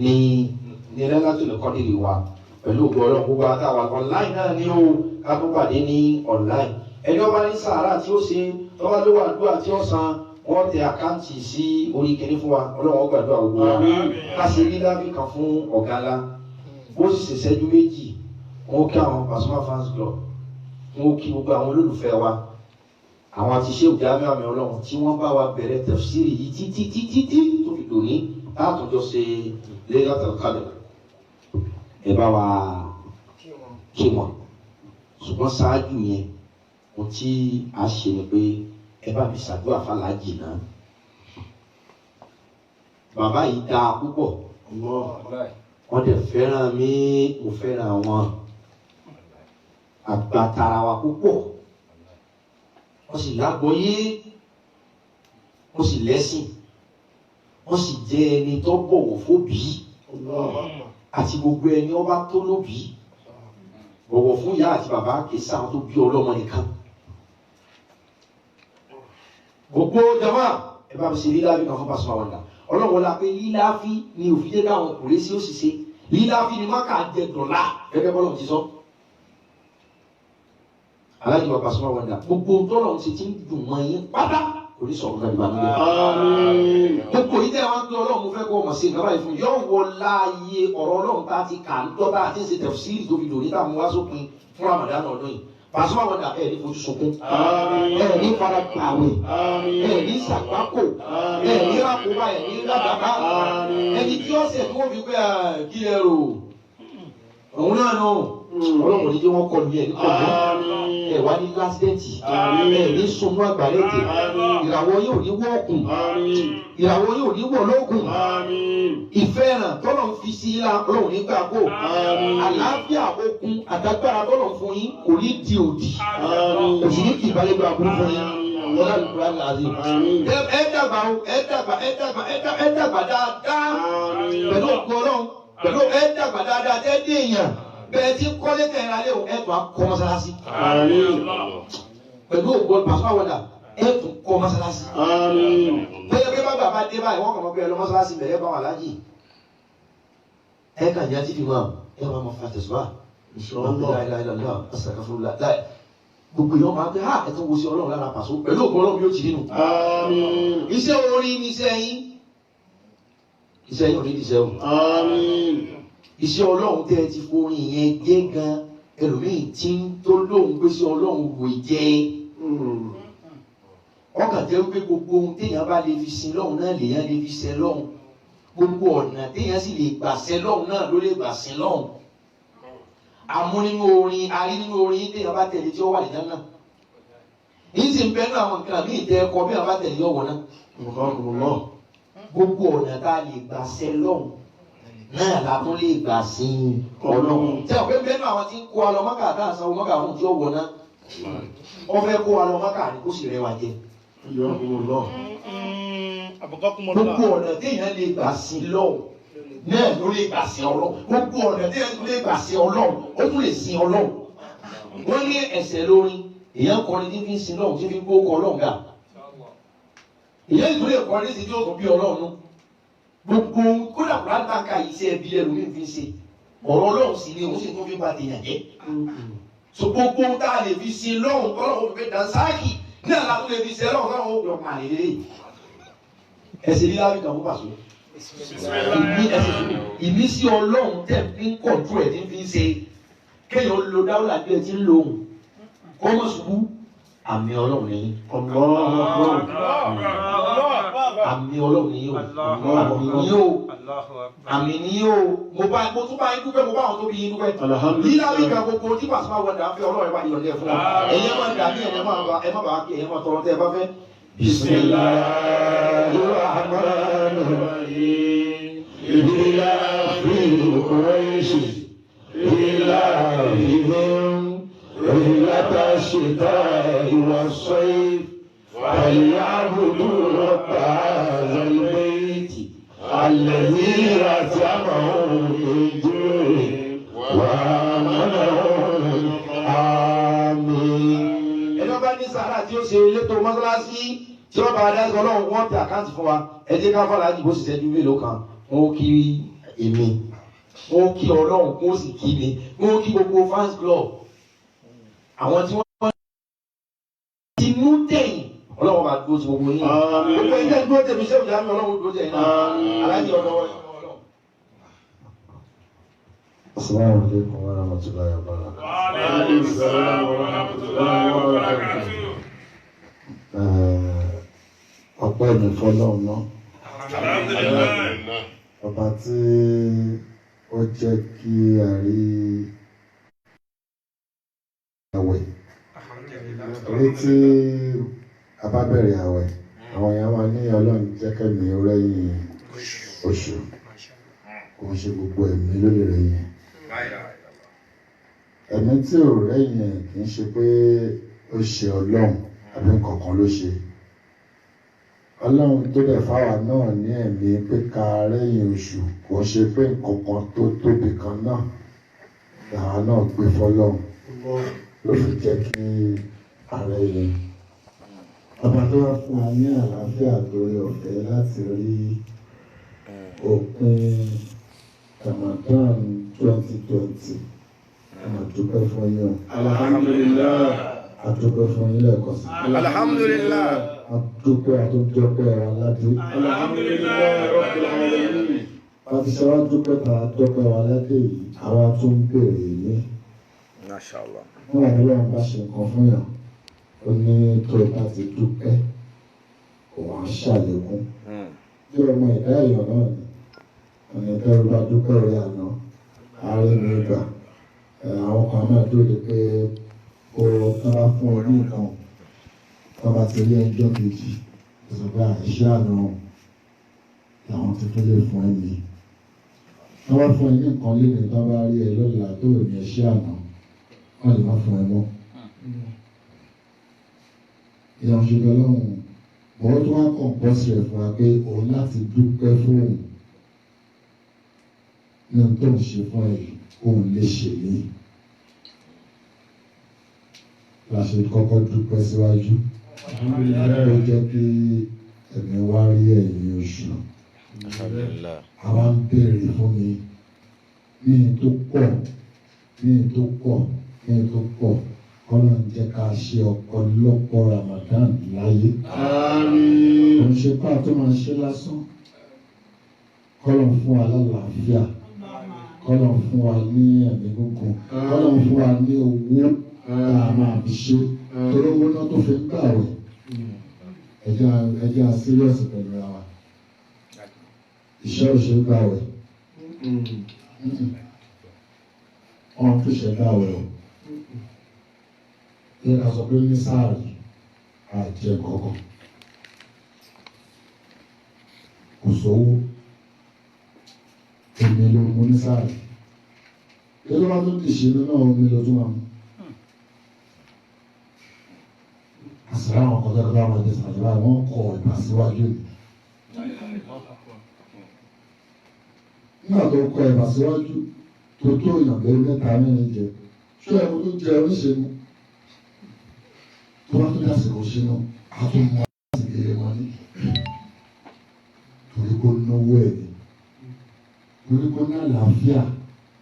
yìí ni Lailatul Qadri wa pẹ̀lú ògbó Ọlọ́run gbogbo àtàwọn online náà ní o ká tó pàdé ní online. Ẹni ọba ní sàárà tí ó ṣe tọ́wá ló wà àdúrà tí ó san wọ́n tẹ àkáǹtì sí orí kìíní fún wa Ọlọ́run ó gbàdúrà gbogbo wa. Ká ṣe rí lábì kan fún ọ̀gá ńlá bó sì ṣèṣẹ́jú méjì wọ́n kí àwọn Pasuma fans club wọ́n kí gbogbo àwọn olólùfẹ́ wa àwọn àti ṣé òjá mẹ́wàá mi Ọlọ́run tí wọ́n bá wa bẹ̀rẹ̀ tafsiri yìí títí tó fi dòní látọjọ́ ṣe Lailatul Qadr ẹ bá wa kí wọn ṣùgbọ́n ṣáájú yẹn ohun tí a ṣe ni pé ẹ bá mi ṣàdúrà fàlájì náà bàbá yìí dáa púpọ̀ wọ́n dẹ̀ fẹ́ràn mi mo fẹ́ràn wọn àgbàtara wa púpọ̀ wọ́n sì lágbọ́yé wọ́n sì lẹ́sìn wọ́n sì jẹ́ ẹni tó bọ̀wọ̀ fóbí àti gbogbo ẹni ọba tó lóbí bọ̀wọ̀ fún ìyá àti bàbá kì í sáwọn tó bí ọlọ́mọ nìkan gbogbo jama ẹ bá mi ṣe líláfi kan fún Pasuma Wonder ọlọ́wọ́ la pé líláfi ni òfin jẹ́ káwọn kùrẹ́ sí òṣìṣẹ́ líláfi ni má kà á jẹ dọ̀là gẹ́gẹ́ bọ́lọ̀ ti sọ aláàjì wa Pasuma Wonder gbogbo tọ́lọ̀ ti ń dùn mọ́ yín pátá kò ní sọ̀rọ̀ náà ìbànú yẹn. gbogbo yìí tẹ́ wá ń gbé ọlọ́run mo fẹ́ kó ọmọ sí ìgbàlá ìfún yóò wọ láàyè ọ̀rọ̀ ọlọ́run tá a ti kà ń dọ́ta àti ṣe tafsiri tó fi lòní táwọn wá sópin fún Ramadan ọdún yìí Pasuma Wonder ẹ̀ ní fojú sunkún ẹ̀ ní fara gbàwé ẹ̀ ní sàgbákò ẹ̀ ní rákòbá ẹ̀ ní rábàbá ẹni tí ó ṣẹ̀ tí wọ́n fi pé kí ẹ rò òun náà nù ọlọ́run ní jẹ́ wọ́n kọlu yẹn ní kọlu ẹ̀ wá ní lásìdẹ́ǹtì ẹ̀ ní sunú àgbàlẹ́tì ìràwọ̀ yóò ní wọ́ọ̀kùn ìràwọ̀ yóò ní wọ̀lọ́ọ̀kùn ìfẹ́ràn tọ́lọ̀ ń fi sí ilá ọlọ́run ní gbàgbó àlàáfíà okun àtàgbára tọ́lọ̀ fún yín kò ní di òdì kò sì ní kì í balẹ̀ gba àbúrò fún yín ọlọ́run àlùkùrá làzí. ẹ dàgbà dáadáa pẹ̀lú òkú ọlọ́run pẹ̀lú ẹ dàgbà dáadáa ẹ dé èèyàn bẹ́ẹ̀ tí kọ́lé tẹ̀yìn alẹ́ o ẹ̀ tún á kọ́ mọ́sálásí. pẹ̀lú ògbọ́n Pasuma Wonder ẹ̀ tún kọ́ mọ́sálásí. bẹ́ẹ̀ bí bàbá bá dé báyìí wọ́n kàn mọ́ pé ẹ lọ mọ́sálásí bẹ̀rẹ̀ bá wà lájì. ẹ kàn já títí mọ́ ẹ máa mọ fàtẹ̀sùbà. gbogbo ìyọ́n máa ń pẹ́ ẹ tún wo sí ọlọ́run lára pàṣọ pẹ̀lú ògbọ́n ọlọ́run yóò ti nínú. iṣẹ́ orin ni iṣẹ́ yín iṣẹ́ yín ò ní iṣẹ́ o. Iṣẹ́ ọlọ́run tẹ́ ẹ ti forin yẹn gé gan ẹlòmíì tí ń tó lóun gbé sí ọlọ́run wò jẹ́ ọkàn jẹ́ wípé gbogbo ohun téèyàn bá lè fi sin lọ́hùn náà lèèyàn lè fi ṣẹ lọ́hùn gbogbo ọ̀nà téèyàn sì lè gbà ṣẹ lọ́hùn náà ló lè gbà sin lọ́hùn àmú nínú orin arí nínú orin téèyàn bá tẹ̀lé tí ó wà lẹ́jọ́ náà yìí sì ń bẹ́ẹ̀ náà àwọn nǹkan míì tẹ́ ẹ̀kọ́ bí wọ́n bá tẹ̀lé ọ̀wọ́ náà gbogbo ọ̀nà tá a lè gbà ṣẹ lọ́hùn náà la tún lè gbà sin ọlọ́run. Tẹ́ ọ̀pẹ́ bẹ́ẹ̀ náà àwọn tí ń kó alọ́ mọ́kà tá à ń sanwó mọ́kà fún tí ó wọ̀ náà wọ́n fẹ́ kó wa lọ Mákà ní kó sì rẹwà jẹ. Gbogbo ọ̀nà téèyàn lè gbà sí lọ́wọ́ náà ló lè gbà sí Ọlọ́run. Gbogbo ọ̀nà téèyàn lè gbà sí Ọlọ́run ó tún lè sin Ọlọ́run. Wọ́n ní ẹsẹ̀ lórí èèyàn kọrin tí fi ń sin Ọlọ́run tí fi ń gbó kọ Ọlọ́run gà. Èèyàn ìtúlẹ̀ lè kọrin sí tí ó tún bí Ọlọ́run. Gbogbo kódà kúrò àtàkà iṣẹ́ ẹbí ẹrù ní fi ń ṣe ọ̀rọ̀ Ọlọ́run sì ni òun sì tún fi bá tèèyàn jẹ́. So gbogbo tá a lè fi sin lọ́hùn Ọlọ́run fi dànsáàkì ní àlàfo lè fi sin Ọlọ́run Ọlọ́run ó gbọ́ pàlè lélẹ̀. Ẹsẹ̀ lílá fi kàn fún pàṣẹ. Ìmísí Ọlọ́run tẹ̀ fi ń kọ̀jú ẹ̀ tí ń fi ń ṣe kéèyàn lo dáwọ́lá bí ẹ ti ń lo òun kọ́ mọ̀ ṣubú àmì Ọlọ́run ní àmì Ọlọ́run ní yóò àmì ní yóò mo tún bá yín dúpẹ́ mo bá àwọn tó bí yín dúpẹ́ lílá bí kan gbogbo tí pàṣẹ máa wọlé àfi Ọlọ́run bá yọ̀lẹ́ fún wa ẹ̀yẹ́ máa dà bí ẹ̀yẹ́ máa bá kí ẹ̀yẹ́ máa tọrọ tẹ́ ẹ bá fẹ́. Bismillahirrahmanirrahim. Ìdílé àfihàn Quraishi. إلههم رحلة الشتاء والصيف فليعبدوا رب هذا البيت الذي أطعمهم من جوع وآمنهم آمين. ẹjọ́ bá ní sàrà tí ó ṣe elétò mọ́sálásí tí wọ́n bá dá sọ lọ́wọ́ wọ́n tẹ àkáǹtì fún wa ẹ jẹ́ ká fọ́lá jìbó ṣiṣẹ́ ju mélòó kan wọ́n kí èmi. Wọ́n kí Ọlọ́run kó sì kí mi wọ́n kí gbogbo fans club àwọn tí wọ́n ti mú tẹ̀yìn Ọlọ́run bá dúró sí gbogbo yín gbogbo ẹgbẹ́ dúró tẹ̀mí sẹ́wọ̀n jáde Ọlọ́run dúró tẹ̀yìn náà aláàjì Ọlọ́run. Assalamu alaikum wa rahmatullahi wa barakatuh. Wa alaikum assalam wa rahmatullahi wa barakatuh. Ọpẹ́ mi fọ́lọ́run náà. Alhamdulillah. Ọba tí ó jẹ́ kí a rí àwẹ̀. Orí tí a bá bẹ̀rẹ̀ àwẹ̀, àwọn èèyàn máa ní Ọlọ́run jẹ́ kẹ́mi ó rẹ́yìn oṣù. Kò ń ṣe gbogbo ẹ̀mí ló lè rẹ́yìn. Ẹ̀mí tí ò rẹ́yìn kì í ṣe pé ó ṣe Ọlọ́run àbí nǹkan kan ló ṣe. Ọlọ́run tó dẹ̀ fáwa náà ní ẹ̀mí pé ká rẹ́yìn oṣù kò ṣe pé nǹkan kan tó tóbi kan náà làwa náà gbé fọ́lọ́run ló fi jẹ́ kí ààrẹ yẹn. Ọba tó wá fún wa ní àlàáfíà lórí ọ̀fẹ́ láti rí òpin Ramadan 2020. Àdúpẹ́ fún yín. Alhamdulillah. Àdúpẹ́ fún yín lẹ́ẹ̀kan sí. Alhamdulillah. Àdúpẹ́ àtúndọ́pẹ́ aládé. Alhamdulillah rabbil alamin. Àti ṣáwá dúpẹ́ ta dọ́pẹ́ aládé yìí, àwa tún ń bèrè ní. Mashallah. Wọ́n wà nílò àwọn bá ṣe nǹkan fún yàn. Ó ní tó bá ti dúpẹ́, òun á ṣàlékún. Bí ọmọ ìdá èèyàn náà ni, ọ̀nà ìtẹ́rù bá dúpẹ́ rẹ̀ àná, àárín mi gbà. Àwọn kan náà dúró pé kó tán bá fún ọ ní nǹkan. Tọ́ba ti rí ẹjọ́ kejì, ìsọ̀gbà iṣẹ́ àná làwọn ti tó lè fún ẹ̀mí. Tọ́ba fún ẹ ní nǹkan léde tọ́ba rí ẹ lọ́la tó ní iṣẹ́ àná, wọ́n lè má fún ẹ mọ́. Ìyàwó ṣùgbọ́n lọ́hùn, bọ́ọ̀ tó wá kàn pọ̀ sí ẹ̀ fún wa pé òun láti dúpẹ́ fóun ní ohun tó ń ṣe fún ẹ yìí, òun lè ṣe mí. La ṣe kọ́kọ́ dúpẹ́ síwájú. Ó jẹ́ kí ẹ̀mí wá rí ẹ̀yìn oṣù. Àwa ń béèrè fún mi ní tó pọ̀, ní tó pọ̀, ní tó pọ̀. Kọ́lọ̀ ń jẹ́ ká ṣe ọ̀pọ̀lọpọ̀ Ramadan láyé. Kò ń ṣe pá tó máa ṣe lásán. Kọ́lọ̀ fún wa lálàáfíà. Kọ́lọ̀ fún wa ní ẹ̀mí gúngùn. Kọ́lọ̀ fún wa ní owó tá a máa fi ṣe. Torí owó náà tó fi ń gbà wẹ̀. Ẹjẹ́ a serious pẹ̀lú ra wa. Iṣẹ́ òṣèlú gbà wẹ̀. Wọ́n fi ṣe gbà wẹ̀ o. Ní ká sọ pé ní sáàrì àjẹ kọ̀ọ̀kan. Kò sówó. Èmi ló mú ní sáàrì. Kí ló bá tó ti ṣe nínú omi ló tún máa mú? àṣìlá àwọn kan tó bá wọn jẹ sàdúrà wọn kọ ìgbà síwájú ni. Nígbà tó kọ ìgbà síwájú tó tó èèyàn lórí mẹ́ta mẹ́rin jẹ ṣé ẹ̀kú tó jẹ oníṣègùn tó bá tó dásìkò sínú àtúmọ̀ láti gbé wọn ní torí kó náwó ẹ̀ ní torí kó ní àlàáfíà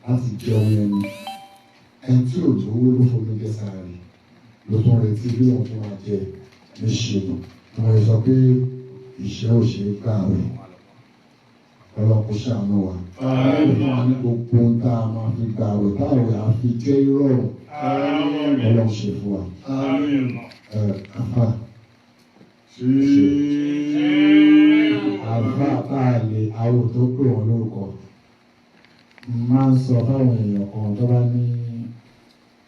láti jẹun ẹni ẹni tí ò lówó ló fomi jẹ sáré ló tún retí bí wọn tún máa jẹ ní ṣèlú wọn sọ pé ìṣẹ́ ò ṣe é gbà rẹ̀ ọlọ́kùn ṣàánú wa fún wa ní gbogbo ń tá a máa fi gbà rẹ̀ táwọn á fi jẹ́ ìrọ̀rùn ọlọ́run ṣe fún wa. Àlùfáà àtàlè àwọn tó pè wọ́n lórúkọ máa ń sọ fáwọn èèyàn kan tó bá ní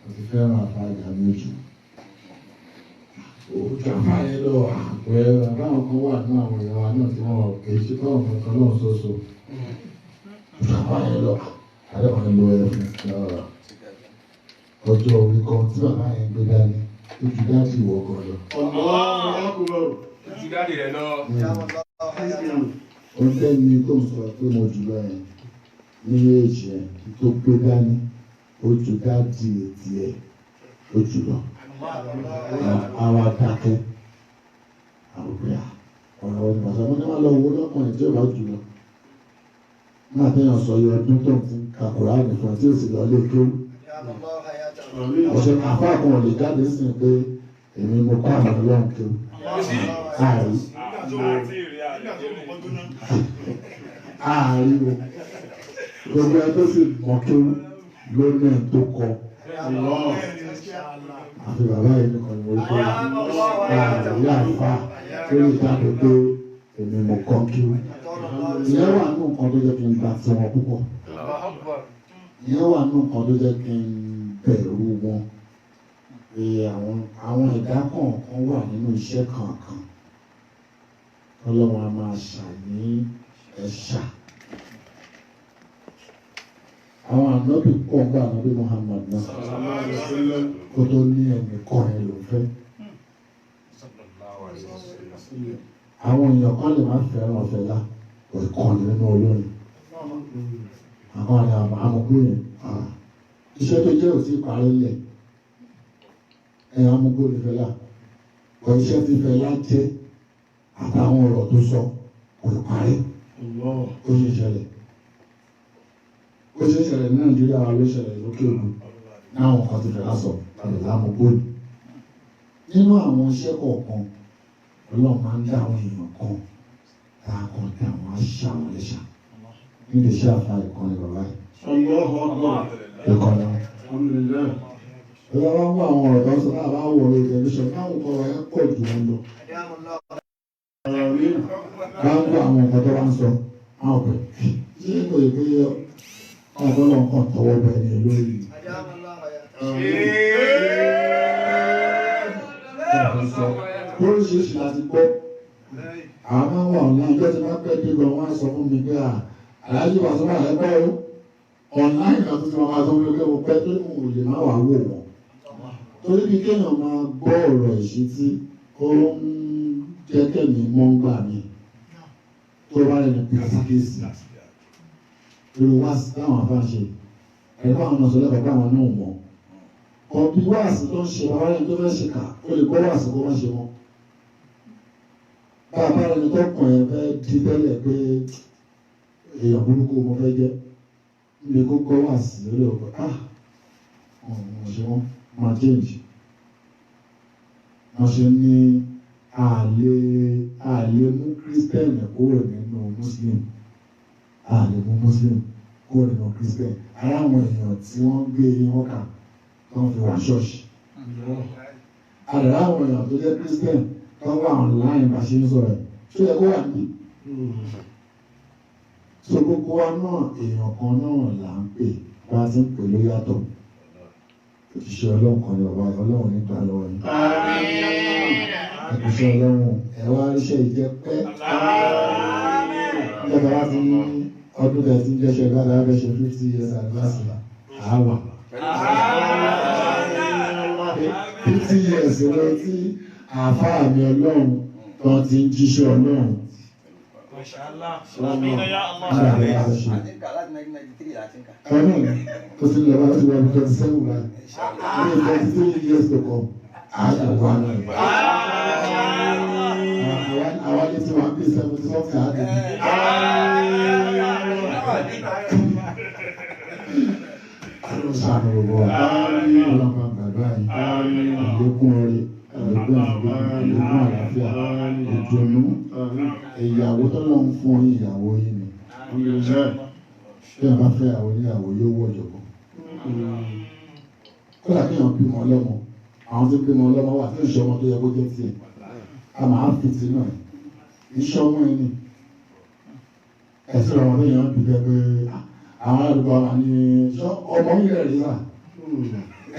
òsì fẹ́ràn àfàgà méjì. Òjò àfáyé lọ àpẹ àbáwọn kan wà ní àwọn èèyàn wa náà tí wọ́n kìí ṣe fáwọn kankan náà ṣoṣo. Òjò àfáyé lọ àdéhùn lo ẹ̀fún ọjọ́ orí kan tí bàbá yẹn gbé dání ojú dáàdì ìwọ kan lọ. Ti dáàdì rẹ̀ lọ. Ó tẹ́ni tó ń sọ pé mo jùlọ yẹn ní èjì ẹ̀ tó gbé dání ojú dáàdì ètì ẹ̀ ó jùlọ. Àwọn adákẹ́ àwọn òbí ọ̀rọ̀ ìgbàsọ̀ wọn ní wọ́n lọ owó lọ́kùnrin tí ó bá jùlọ. Nígbà tí èèyàn sọ yọ ọdún tó ń ti ka Kùránì fún ẹ tí ó sì lọ lé kéwú. Ọ̀sẹ̀ àfáà kan ò lè jáde sí pé èmi mo kọ́ àwọn ọlọ́run kéwú. Ààrí o gbogbo ẹ tó sì mọ̀ kéwú lónìí ẹ̀ tó kọ. Àfi bàbá yìí nìkan ni mo rí pé ààrí àfáà tó lè jáde pé èmi mo kọ́ kéwú. Ìyẹn wà nínú nǹkan tó jẹ́ kí n gbà tí wọn púpọ̀. Ìyẹn wà nínú nǹkan tó jẹ́ kí n bẹ̀rù wọn. Àwọn ẹ̀dá kọ̀ọ̀kan wà nínú iṣẹ́ kankan. Ọlọ́run a máa ṣàní ẹ̀ṣà. Àwọn ànábì pọ̀ gbà ànábì Muhammad náà kó tó ní ẹnìkan ẹ̀ ló fẹ́. Àwọn èèyàn kan lè má fẹ́ràn Fẹlá ìkànnì nínú olórin. Àwọn àmọ̀gbó yẹn iṣẹ́ tó jẹ́ òsì parí lẹ̀ ẹ̀yàn amúgbó ní Fẹlá ọ̀ iṣẹ́ tí Fẹlá jẹ́ àtàwọn ọ̀rọ̀ tó sọ kò parí ó ṣe ṣẹlẹ̀ ní Nàìjíríà wa ló ṣẹlẹ̀ lókè òkun náwọn kan ti Fẹlá sọ tàbí lámúgbó ni nínú àwọn iṣẹ́ kọ̀ọ̀kan Ọlọ́run máa ń dá àwọn èèyàn kan láàkàn tí àwọn aṣá àwọn ẹ̀ṣà níbi iṣẹ́ àfa ìkànnì bàbá yìí ìkànnì ìjọba mú àwọn ọ̀rọ̀ tó ń sọ náà bá wọ̀ lórí tẹlifíṣàn káwọn kọ́ ẹ pọ̀ jù wọn lọ. Bá ń gbọ́ àwọn nǹkan tó bá ń sọ àwọn ọ̀pẹ ṣé kò yẹ pé ọ̀pọ̀lọpọ̀ nǹkan tọwọ́ bẹ̀ ní lórí. Oríṣiríṣi láti gbọ́ àwọn máa ń wà ọ̀nà ìjọ tí wọ́n pẹ́ dé lọ wọ́n á sọ fún mi pé àlájú wà sọ́wọ́ àlẹ́gbọ́ online náà tó ti máa sọ wípé mo pẹ́ tó ní mo lè má wà wò wọ́n. Torí bí kéèyàn máa gbọ́ ọ̀rọ̀ ìṣítí ó ń jẹ́ kẹ́mi mọ́ ń gbà mí tó bá lẹ́nu pàṣíkèsì irú wáàsí táwọn afá ṣe ẹ̀kọ́ àwọn ọ̀nà sọ̀lẹ́ bàbá àwọn náà mọ̀ ọ̀bí wáàsí tó ń ṣe bàbá rẹ̀ tó fẹ́ ṣe kà ó lè gbọ́ wáàsí kó má ṣe mọ́ bàbá rẹ̀ tó kàn ẹ̀ fẹ́ di tẹ́lẹ̀ pé èèyàn burúkú mo fẹ́ jẹ́ níbi kó gbọ́ wáàsí lórí ọ̀pọ̀ ọ̀hún ṣe wọ́n máa change wọ́n ṣe ní àlè mú kírísítẹ́nì kúrò nínú muslim àlè mú muslim kúrò nínú kírísítẹ́nì ara àwọn èèyàn tí wọ́n gbé wọn kà tó ń fi wà ṣọ́ọ̀ṣì àdàrà àwọn èèyàn tó jẹ́ kírísítẹ́nì tó wà online bá ṣe ń sọ̀rọ̀ tó yẹ kó wà ní. So gbogbo wa náà èèyàn kan náà là ń pè bá ti ń pè ló yàtọ̀ òṣìṣẹ́ ọlọ́run kan ní bàbá ọlọ́run nígbà lọ́wọ́ yìí. Òṣìṣẹ́ ọlọ́run ẹ̀wá iṣẹ́ ìjẹ́ pẹ́. Ìjọba wa ti ní ọdún tẹ̀ tí ń jẹ́ ṣe gbádà abẹ́ ṣe 50 years anniversary àwà. 50 years lọ tí àáfàá mi ọlọ́run tó ti ń jíṣẹ́ ọlọ́run. Àmín ya Allah. Tó ti lọ bá ti wà ní 27 báyìí. Ní 23 years to come. Àjọ̀wá náà. Àwa ní tí wọ́n bí 70 something àti. Àlọ́ sàánú gbogbo wa. Ọlọ́mọ gbàgbá yìí. Àlékún orí. Àlékún àlàáfíà. Ìdùnnú. Ìyàwó tọ́lọ́ ń fún ìyàwó yìí ni. Bí a bá fẹ́ àwọn oníyàwó yóò wọ̀ jọ̀bọ̀. Kọ́lá kí èèyàn bímọ ọlọ́mọ. Àwọn tó bímọ ọlọ́mọ wà tí ìṣọ́ ọmọ tó yẹ kó jẹ́ tiẹ̀. A máa fi ti náà. Iṣẹ́ ọmọ ẹni. Ẹ̀sìn ọmọ tó yàn bí bẹ́ẹ̀ pé àwọn àdúgbò wa ní ọmọ yìí rẹ̀ rí wà.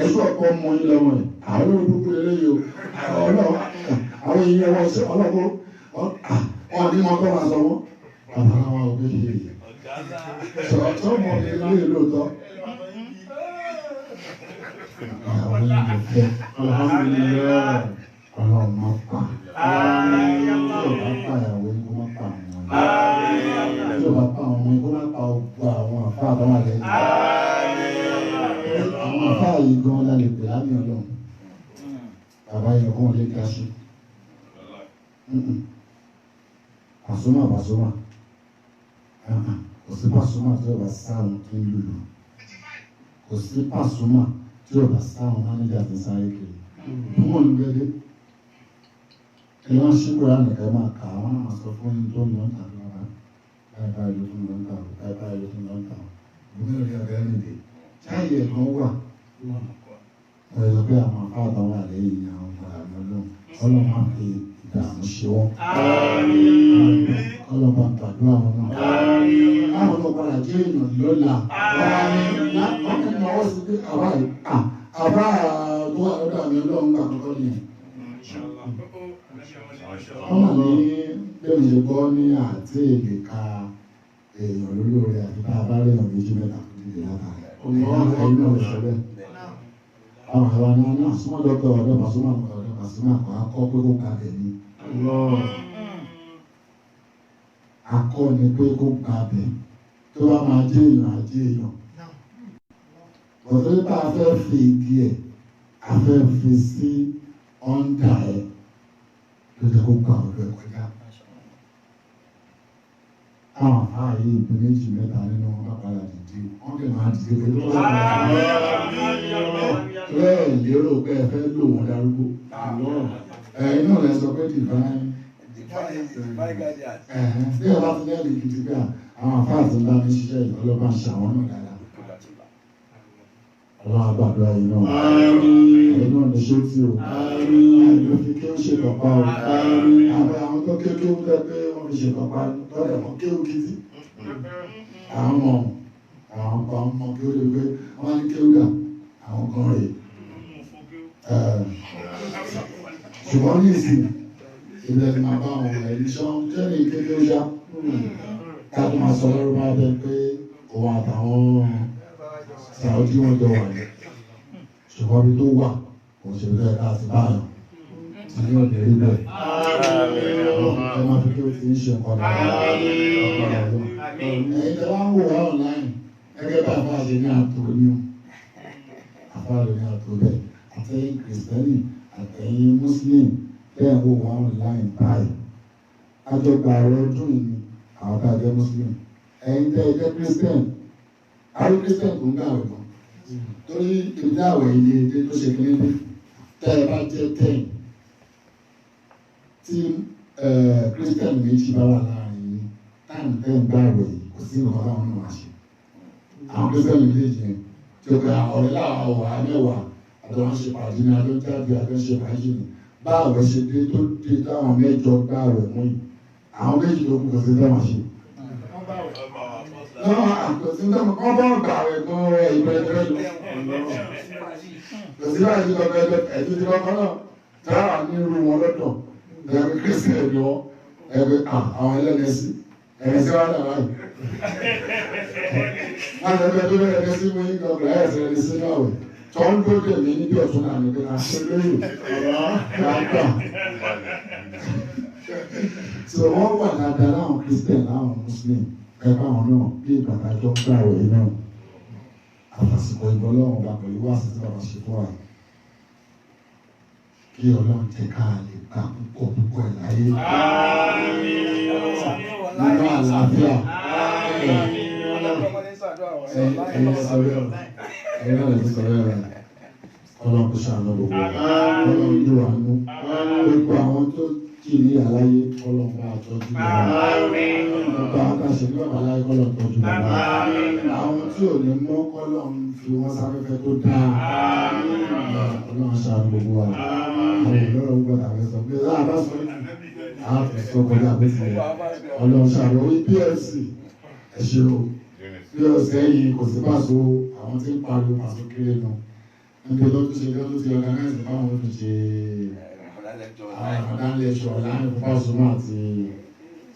Ẹ̀sùn ọ̀pọ̀ ọmọ yìí lọ́mọ ẹ̀. Àwọn olóògbé lélẹ́yìí o. Àwọn èèyàn wọn ṣe ọlọ́kọ́ wọn ní mọ́ tó máa sọ wọ́n. Bàbá wa ò gbé ṣe yìí. Sọ̀tọ̀ mọ̀ ní ilé lóòótọ́. Àwọn yìí ló fẹ́. Alhamdulillah. Ọlọ́run máa pa. Tí ò bá pa ìyàwó yìí kó má pa àwọn ọmọ yìí. Tí ò bá pa àwọn ọmọ yìí kó má pa ọgbà àwọn àfáà tó wà lẹ́yìn. Àwọn àfáà yìí gan la lè pè lámì ọlọ́run. Bàbá yẹn kó wọn lè ga sí. Pasuma. Kò sí Pasuma tí ó bá sáwọn tó ń lùlù. Kò sí Pasuma tí ó bá sáwọn mánéjà tó sáré kiri. Wọ́n ń gbẹ́dẹ́. Ẹ̀yọ́n ṣíkúrò ànìkẹ́ máa kà àwọn náà sọ fún yín tó ń lọ ń tà lọ́wọ́. Báyìí ló tún lọ ń tà ó. Báyìí ló tún lọ ń tà ó. Gómìnà rí ọ̀rẹ́ rìn dé. Táyì ẹ̀kan wà. Ọ̀rẹ́ sọ pé àwọn afáàtà wà lẹ́yìn ní àwọn ọmọ àmì ọlọ́run. Ọlọ́run máa fi ìdààmú ṣe wọ́n. Ọlọ́run máa gbàdúrà wọn náà. Àwọn ọmọ padà jẹ́ èèyàn lọ́la. Wọ́n ní ọwọ́ sí pé àbá tó wà lọ́dọ̀ àmì ọlọ́run gbà kọ́kọ́ nìyẹn. Wọ́n mà ní bẹ́ẹ̀ ṣe gbọ́ ní àti èdè ka èèyàn lólórí àti tá a bá rí ọ̀rọ̀ méjì mẹ́ta tó dìde látàrí. Ẹ̀yin náà lè sọ bẹ́ẹ̀. Àwọn àwa ni wọ́n ní àsúmọ́ dọ́kítọ̀ ọ̀dọ́ Pasuma kọ́ akọ́ pé kó ka bẹ̀ ni. Akọ́ ni pé kó ka bẹ̀ tó bá máa jẹ́ èèyàn àjẹ́ èèyàn. Bọ̀dé bá a fẹ́ fi igi ẹ̀ a fẹ́ fi sí ọ̀ǹda ẹ̀ ló jẹ́ kó gba ọ̀dọ̀ ẹ̀ kọjá. Àwọn àfáà yìí ìpín méjì mẹ́ta nínú wọn bá padà dìde wọ́n kì máa dìde pé tó wà bẹ́ẹ̀ lérò pé ẹ fẹ́ lò wọ́n darúgbó. Ẹ̀yin náà lẹ sọ pé divine guardian. Bí ẹ bá ti lẹ́ẹ̀lì gidi pé àwọn àfáà ti ń bá mi ṣiṣẹ́ ìkọlọ́ bá ń ṣàwọn náà dáadáa. Ọlọ́run àgbàdúrà yìí náà. Ẹ̀yin náà lè ṣe tí o. Àìlú fi kí ó ṣe kọ̀pá o. Àwọn tó ké ó tẹ́ pé wọ́n fi ṣe kọ̀pá lọ́dẹ̀ mọ́ kí ó gidi. Àwọn kan mọ̀ kí ó lè pé wọ́n ní kí ó dà. Àwọn kan rè. Ṣùgbọ́n ní ìsìn ilẹ̀ ti máa bá àwọn ẹ̀rí ṣọ́ jẹ́rìí kékeré ó ṣá. Ká tó máa sọ lọ́rọ̀ bá bẹ pé òun àtàwọn Sàódì wọn jọ wà ní. Ṣùgbọ́n bí tó wà kò ṣe bẹ́ẹ̀ ká ti báyọ̀. Tí ní ọ̀dẹ̀ rí bẹ́ẹ̀. Ẹ máa fi kí ó ti ń ṣe ọ̀pọ̀ ẹ̀yin tẹ wá ń wò wá online gẹ́gẹ́ bí àfáà ṣe ní àtò ní o. Àfáà lè ní àtò bẹ́ẹ̀. Àtẹ̀yìn Kìrìsìtẹ́nì àtẹ̀yìn Mùsùlùmí bẹ́ẹ̀ ń wò wá online báyìí. Àjọgbà ọ̀rọ̀ ọdún yìí ni àwọn tá a jẹ́ Mùsùlùmí. Ẹ̀yin tẹ́ ẹ jẹ́ Kìrìsìtẹ́nì. Àwọn Christian kò ń gbà wẹ̀ mọ́ torí ìdí àwẹ̀ ilé èdè tó ṣe kéré dé tẹ́ ẹ bá jẹ́ 10 tí Christian méjì bá wà láàrin yìí táìmù tẹ́ ń gbà wẹ̀ yìí kò sí nǹkan táwọn náà wá ṣe. Àwọn Christian méjì yẹn tí ó pé ọ̀rẹ́ láwọn ọ̀wà mẹ́wàá àti wọn ṣe pàdé ní adó jáde adó ṣe pàdé ní bá àwẹ̀ ṣe dé tó dé táwọn mẹ́jọ gbà wẹ̀ mọ́ yìí àwọn méjì tó kù kò sí táwọn ṣe. Àkọsílẹ̀ kọ́ bọ́ gbà rẹ̀ gan rẹ̀ ìbẹ̀rẹ̀ lọ. Kòsílẹ̀ àti ọ̀gẹ̀dẹ̀ ẹ̀jú ti lọ́kọ́ náà táwà ní irú wọn lọ́dọ̀. Ẹ̀rẹ̀ Kristi ẹ̀dọ́ ẹ̀rẹ̀ àwọn ẹlẹ́nẹ̀sí. Ẹ̀rẹ̀sí wà náà láì. Láti ẹgbẹ́ tó bẹ̀rẹ̀ sí mú yín gbọ̀gbọ̀ ẹ̀sẹ̀ rẹ̀ sí náà wẹ̀. tó ń dóde mi níbi ọ̀tún náà ní pé a ṣe lóyún gbàgbà. So wọ́n wà dáadáa láwọn Christian láwọn Muslim ẹ̀ka àwọn náà bí bàbá tó ń gbà wẹ̀ náà àfàsìkò ìbọn lọ́wọ́ bá pẹ̀lú wá sí bàbá ṣe fún wa. Kí Ọlọ́run jẹ́ ká lè gbà púpọ̀ ẹ̀ láyé. Nínú àlàáfíà. Ọlọ́run kò ṣàánú gbogbo Ọlọ́run yóò wá nú gbogbo àwọn tó kiri àláyé Ọlọ́run bá tọ́jú gbogbo àwọn kan ṣe ní bàbá láyé Ọlọ́run tọ́jú bàbá àwọn tí ò ní mọ́ Ọlọ́run fi wọ́n sáfẹ́fẹ́ tó dáa Ọlọ́run ṣàánú gbogbo wa àwọn ìlọ́rọ̀ gbogbo àwọn ẹ̀sọ́ pé láàbá sọ àtúnṣe kọjá pé ti Ọlọ́run ṣàánú orí PLC ẹ̀ṣẹ̀ o PLC ẹ̀yìn kò sí pàṣẹ àwọn tí ń pariwo pàṣẹ kéré náà níbi lọ́dún ṣe lọ́dún ti organize báwọn ó fi ṣe Ramadan lecture láàrin fún Pasuma àti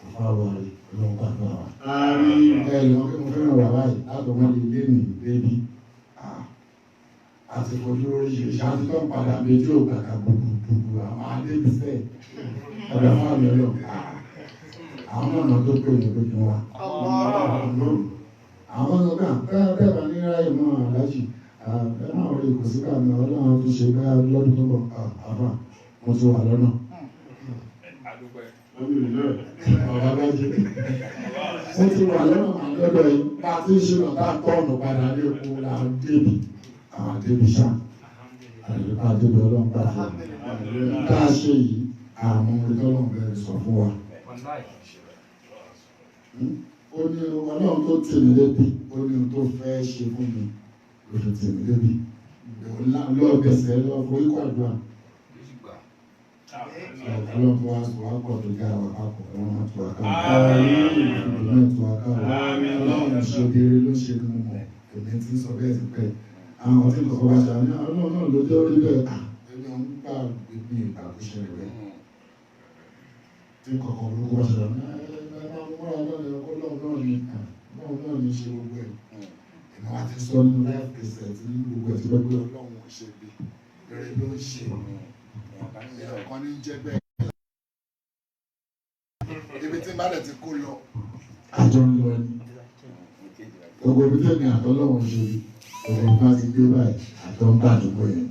àfáwárí lọ́wọ́ pàtó àwà. Ẹ lọ́wọ́ kí mo fẹ́ràn wà báyìí látọ̀ wọ́n lè lé nì débi àti fojú oríṣiríṣi àti tó ń padà méjì ògbà ká gbogbo àwọn adébísẹ́ ọ̀dà fún àmì ọlọ́ àwọn ọ̀nà tó pè ní pé kí wọ́n wá. Àwọn ọ̀nà náà bẹ́ẹ̀ bá ní ráyè mọ́ aláàjì ẹ̀rọ orí kò sí ká mi Ọlọ́run tó ṣe bá lọ́dún tó bọ̀ àbá mo ti wà lọ́nà. Ọ̀gá bá jẹ́ mo ti wà lọ́nà lọ́dọ̀ yìí bá tí ń ṣe lọ bá tọ́ọ̀nù padà ní epo làwọn débi àwọn débi ṣá àdìrípa débi Ọlọ́run bá fún un tá a ṣe yìí àmọ́ orí tọ́lọ́run bẹ̀rẹ̀ sọ fún wa. Ó ní Ọlọ́run tó tèmi lébi ó ní ohun tó fẹ́ ṣe fún mi lóṣù tèmi lébi lọ́ọ̀gẹ̀sẹ̀ lọ forí kọ̀ọ̀dúà. Ọlọ́run tó wá sọ wá pọ̀ tó gá wa papọ̀ Ọlọ́run tó wá káwọ́ Ọlọ́run tó wá káwọ́ Ọlọ́run ṣe obìnrin ló ṣe mú mọ̀ èmi ti sọ bẹ́ẹ̀ ti pẹ́ àwọn tí kọ̀ọ̀kan bá ṣe àní Ọlọ́run náà ló jẹ́ orí bẹ́ẹ̀ ẹni ọ̀hún gbà gbígbé ìgbà tó ṣe rẹ̀ tí kọ̀ọ̀kan olóko bá ṣe àní Ọlọ́run ní ṣe gbogbo ẹ̀ ìmọ̀ wá ti sọ nínú life preset ní gbogbo ẹ̀ tí wọ́n gbé Ọlọ́run ṣe bí rẹ̀ ló ń ṣe ọ̀kan ní jẹ́ bẹ́ẹ̀. Ibi tí bá dẹ̀ ti kó lọ. Àjọ ń lọ ni. Gbogbo ibi tẹ́ni àtọ́lọ́wọ̀n ṣe gbogbo ibi bá ti gbé báyìí àjọ ń bá àdúgbò yẹn.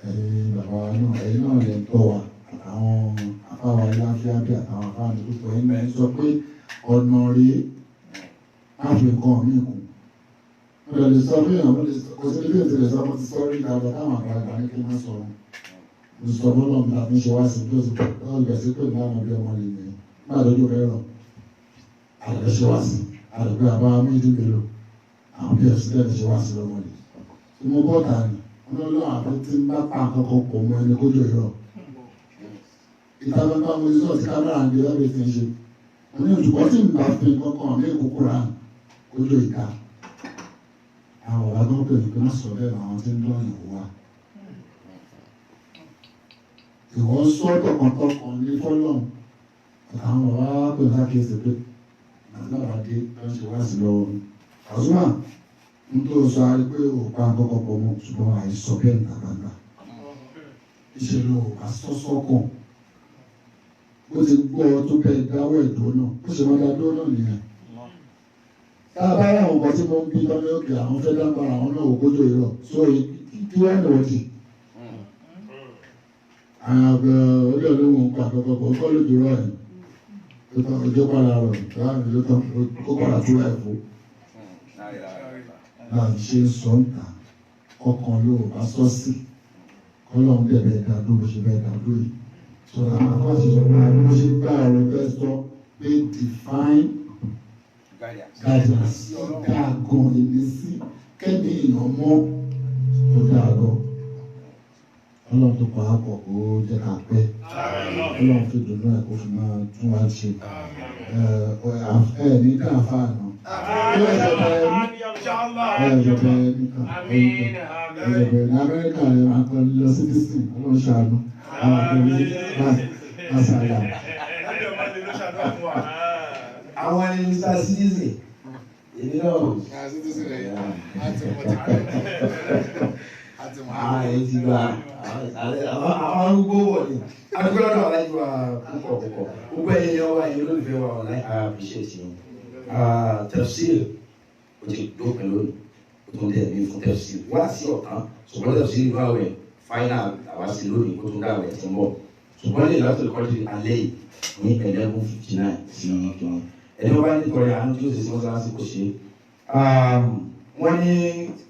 Ẹ̀yin bàbá wa náà ẹ̀yin náà lè tọ́ wa àtàwọn afáwa iláfíà bí àtàwọn afáwa ní púpọ̀ ẹ̀yin náà sọ pé ọ̀nà rèé má fi nǹkan mí kù. Mo lè sọ fún èèyàn kò sí ilé ìtìlẹ̀ sọ mo ti sọ rí dáadáa táwọn àgbàlagbà ní kí n má sọ̀rọ̀. Mo sọ fún ọlọ́run bí a fi ń ṣe wá sí bí ó ti pọ̀ lọ́wọ́ ìgbà sí pé ní àwọn ọmọdé ọmọ lè ní nígbà lójú fẹ́ rọ̀. Àlẹ́ ṣe wá sí àdùgbò àbá méjì mélòó àwọn bí ẹ̀sìn lẹ́nu ṣe wá sí lọ́mọdé. Tí mo bọ́ ta ni wọ́n lọ́wọ́ àbí tí ń bá pa àkọ́kọ́ pọ̀ mọ́ ẹni kójú ìrọ̀. Ìta bàbá mo ti sọ̀tì kámẹ́rà ń gbé lábẹ́ ti ń ṣe. Mo ní òjùkọ́ tí ń bá fi kọ́kọ́ ní ìkókó rà kójú ìta. Àwọn ọ̀gá tó ń pè ní pé má sọ bẹ́ẹ̀ àwọn tí ń dán ìwò wa. Ìwọ sọ tọkàntọkàn ní fọlọ́n àtàwọn ọ̀gá pè ní àkíyèsí pé àtàwọn dé lọ́n ṣe wá sí lọ́wọ́ mi. Àzúmà ń tó sọ àrí pé òpá àkọ́kọ́ pọ̀ mọ́ ṣùgbọ́n àìsọ bẹ́ẹ̀ níta gbangba. Ìṣèlú àsọ́sọ́kàn bó ti gbọ́ tó bẹ́ẹ̀ dáwọ́ ìdúró náà bó ṣe máa dá dúró náà nìyẹn. Tá a bá yà wọn kọ tí mo ń bí lọ́mọ òkè àwọn fẹ́ dágbára àwọn náà ògbójò ìrọ̀ so kí wọ́n ní wọ́n ti. Àwọn àgbẹ̀ orí olóhùn pa àkọ́kọ́ kọ́ kọ́ lójú rọ̀ ẹ̀ tó tán ojú padà rọ̀ láàrin ló tán kó padà tó ẹ̀ fò. Náà ṣe ń sọ ń tà ọkàn ló bá sọ sí kọ́lọ́hún dẹ̀ bẹ́ẹ̀ dá dúró ṣe bẹ́ẹ̀ dá dúró yìí. Sọ̀rọ̀ àwọn afọ́sí sọ̀rọ̀ àwọn bó ṣe gbá ọ̀rọ̀ fẹ́ sọ pé define guidance dáa gan ìmísí kẹ́mi èèyàn mọ́ ó dáa gan. Ọlọ́run tó pa á pọ̀ kó jẹ́ ká pẹ́. Ọlọ́run fi dùnú ẹ̀ kó fi máa tún wá ṣe. Ní káfá àná. Ẹ̀jọ̀bẹ̀ ní Amẹ́ríkà rẹ̀ máa pẹ́ lọ sí Disney. Ọlọ́run ṣàánú. Àwọn akẹ́lẹ́ Masaya. Àwọn ẹni Mr. Citizen èmi náà. Àti tó sì rẹ̀ yá. Àti mọ̀ ti pẹ́. Àti mọ̀. Èyí ti gba àwọn arúgbó wọ̀ ni. Adúgbò lọ́dọ̀ aláìní wa púpọ̀. Gbogbo ẹ̀yin ọwọ́ ẹ̀yin olólùfẹ́ wa ọ̀la appreciate yín. Tafsir o ti dópin lónìí. O tún tẹ̀ mí fún tafsir. Wá sí ọ̀tán. Ṣùgbọ́n tafsir ìlú àwẹ̀ final àwa sí lónìí kó tún dá àwẹ̀ tí ń bọ̀. Ṣùgbọ́n lè látò kọ́jú alẹ́ yìí ní 11:59 sí kìíní. Ẹni wọ́n bá ní tọrẹ àánú tí ó sì sí mọ́sálásí kò ṣe. Wọ́n ní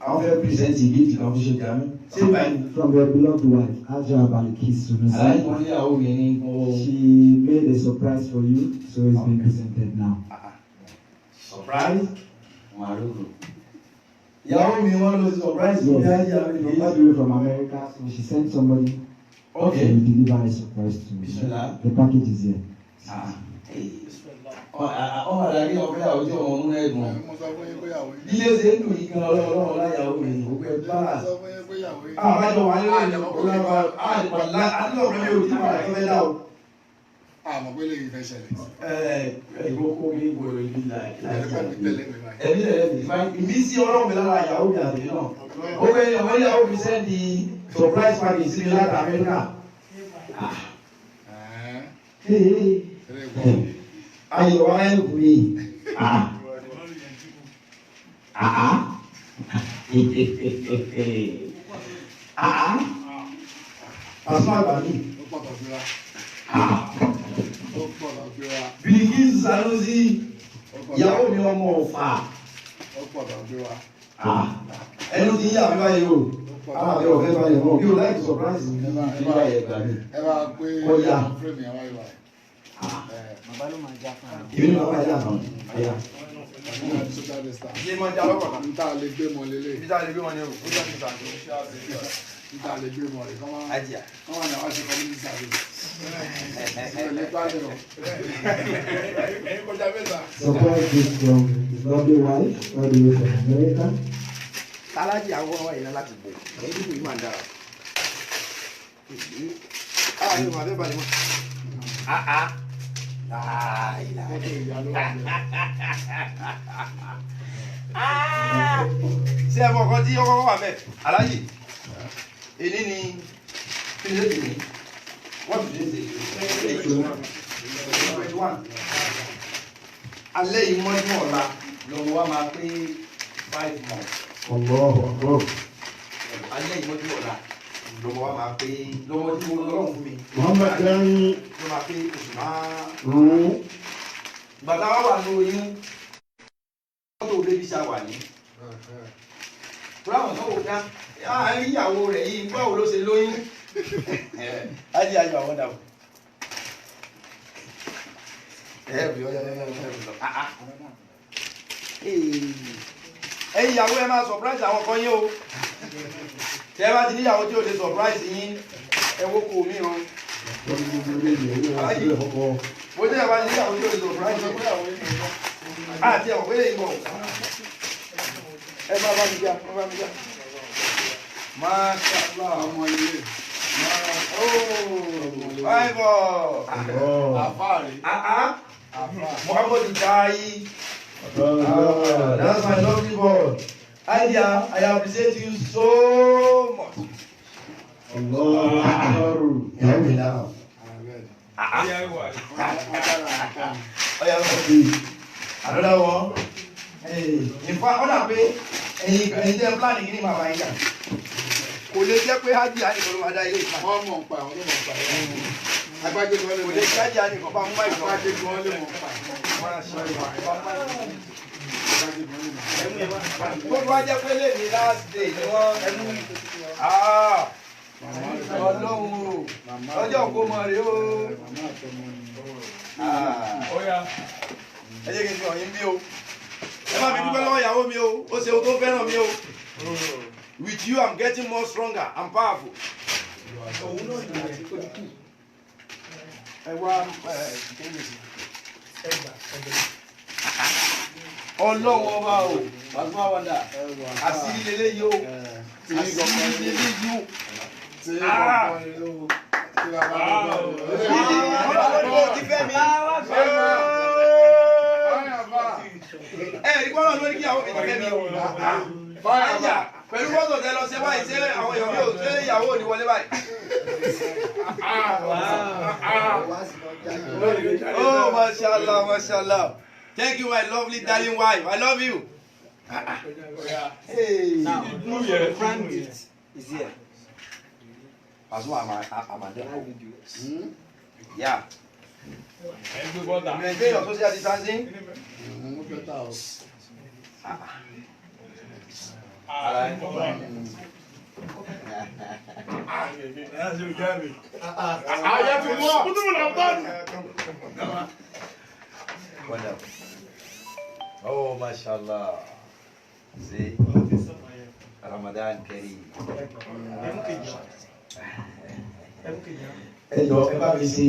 àwọn fẹ́ pírẹsẹ̀ntì gift kan fún ṣe jàmí. Ṣé báyìí? From your beloved wife, Aja Balikis Sunusi. Aláìní wọn ní àwọn obìnrin kò. She made a surprise for you, so it's been presented now. Surprise? Maruku. Ìyàwó mi wọ́n lọ sí surprise fún mi ayé àwọn From ènìyàn. all the way from America, so she sent somebody Okay. to deliver a surprise to me. Bismillah. The package is here. Àdàrí ọ̀fẹ́ àwùjọ ọmọ ọmọ ẹ̀dùn. Mo sọ fún yín pé ìyàwó yín. Ilé ṣe ń dùn yìí gan ọlọ́run láyàwó mi ní gbogbo ẹ̀ bá. Mo sọ fún yín pé ìyàwó yín. Àbájọ wà nílé ìlú ọlọ́run àdìpọ̀lá àdìlọ́run mi ò tí wà tó fẹ́ dá o. Àmọ́ pé lè fẹ́ ṣẹlẹ̀. Ìgbókò mi gbòòrò ìbí láì Tẹ̀lé mi báyìí. ẹbí rẹ̀ ìmísí ọlọ́run mi lára ìyàwó mi àti náà. Ó fẹ́ ọmọ ìyàwó mi sẹ́ndì surprise package sí mi láti Amẹ́ríkà. Tẹ̀lé gbọ́. Ayọ̀ wa ẹ̀ kú yìí. Àsùn àgbà mi. Ó pọ̀ tọ̀ gbéra. Ó pọ̀ tọ̀ gbéra. Bilikisu Sanusi, ìyàwó mi ọmọ ọ̀fà. Ó pọ̀ tọ̀ gbéra. Ẹnu ti yà mí báyìí o. Àwọn àbẹ̀ ọ̀fẹ́ báyìí mọ̀ kí o láì surprise mi ní ìgbà yẹn gbà mí. Ẹ bá pé Ó yá. fúrẹ́mì ẹ̀ wáyé wáyé. Ìbí ni bàbá yà náà. Àyà. Social distance. Iye máa ń jalọ́ kọ̀ọ̀kan. N ta lè gbé mọ lélẹ̀. Ibi tá a lè gbé wọn ni o. Ó jẹ́ kí n sàǹtó ṣé a ti ṣe N ta lè gbé mọ rẹ̀. Kọ́ máa àjíà. ní àwọn ṣe community service. Ìṣẹ̀lẹ̀ lè gbádùn lọ. Kọjá mẹ́ta. Surprise gift from his lovely wife, all the way from America. Alájì àwọn ọmọ ìlànà láti bò. Èyí kò yí máa ń dára. Àwọn yóò máa fẹ́ balẹ̀ mọ́. Fọ́tò ìyá ló wà bẹ́ẹ̀. Ṣé ẹ mọ nǹkan tí ọkọ̀ wà mẹ́? Alájì, èyí ni kí ni lóde ní? Wọ́n ti dé sí 21. Alẹ́ yìí mọ́jú ọ̀la lọ́wọ́ wa máa pé 5 months. Alẹ́ yìí mọ́jú ọ̀la lọ́wọ́ wa máa pé lọ́wọ́ tí mo lọ́rùn fún mi. Muhammad Dani Ló máa pé oṣù márùn-ún. Gbàtà wà wà lóyún. Fọ́tò bébí ṣá wà ní. Fúláwọ̀n náà wò ká. Àárín ìyàwó rẹ̀ yìí báwo ló ṣe lóyún? Ajé ayé àwọn dàbọ̀. Ẹ̀ẹ́bì ọ̀yá lọ. Ẹ̀yin ìyàwó ẹ máa surprise àwọn kan yín o. Tẹ́ ẹ bá ti níyàwó tí ò lè surprise yín, ẹ wó kò mí o. Mo tẹ́ ẹ bá ti níyàwó tí ò lè surprise yín. Àti ẹ̀wọ̀n pé lè ń bọ̀. Ẹ máa bá mi já, máa bá mi já. Masha Allah. Ọmọ ilé. Bible. Àfáàrí. Muhammadu Tayi. That's my lovely boy. Adia, I appreciate you so much. Ìyàwó mi náà. Ọ̀yà lọ sí another one. Ìfọ̀ ọ̀dà pé ẹ̀yin tẹ́ plan kí ni màá bá yín kà. Kò lè jẹ́ pé Hajj Anìkan ló máa dá ilé ìfà. Wọ́n mọ̀ ń pa àwọn tó mọ̀ ń pa ẹ̀. Agbájé gan lè Kò mọ̀ lè ń jẹ́ pa. Hajj Anìkan bá mú máa ìjọba. Agbájé gan lè mọ̀ ń pa. Agbájé gan lè mọ̀ ń pa. Tó bá jẹ́ pé lè ní last day ni wọ́n ẹnu. Ọlọ́run o, ọjọ́ kó mọ̀ rí o. Ẹ jẹ́ kí n fi hàn yín bí o. Ẹ má fi dúpẹ́ lọ́wọ́ ìyàwó mi o, ó ṣe ohun tó fẹ́ràn mi o. With you I'm getting more stronger and powerful. Ẹ wá Ọlọ́run ọba o, Pasuma Wonder, àṣírí lélẹ́yìí o, àṣírí lélẹ́yìí o. Tí bàbá rẹ̀ ló. Tí bàbá rẹ̀ ló. Ọlọ́run ló ti fẹ́ mi. Ẹ rí gbọ́dọ̀ Ọlọ́run ló ní kí ìyàwó mi ti fẹ́ mi. Fáyà pẹ̀lú fọ́tò tẹ lọ ṣe báyìí ṣé àwọn èèyàn mi ò ṣe ìyàwó ò ní wọlé báyìí. Oh, mashallah, mashallah. Thank you, my lovely darling wife. I love you. Hey. Now, your friend is here. As well, I'm yeah. Maintain your social distancing. Oh, mashallah. See, Ramadan Kareem. Ẹ jọ ẹ bá mi ṣe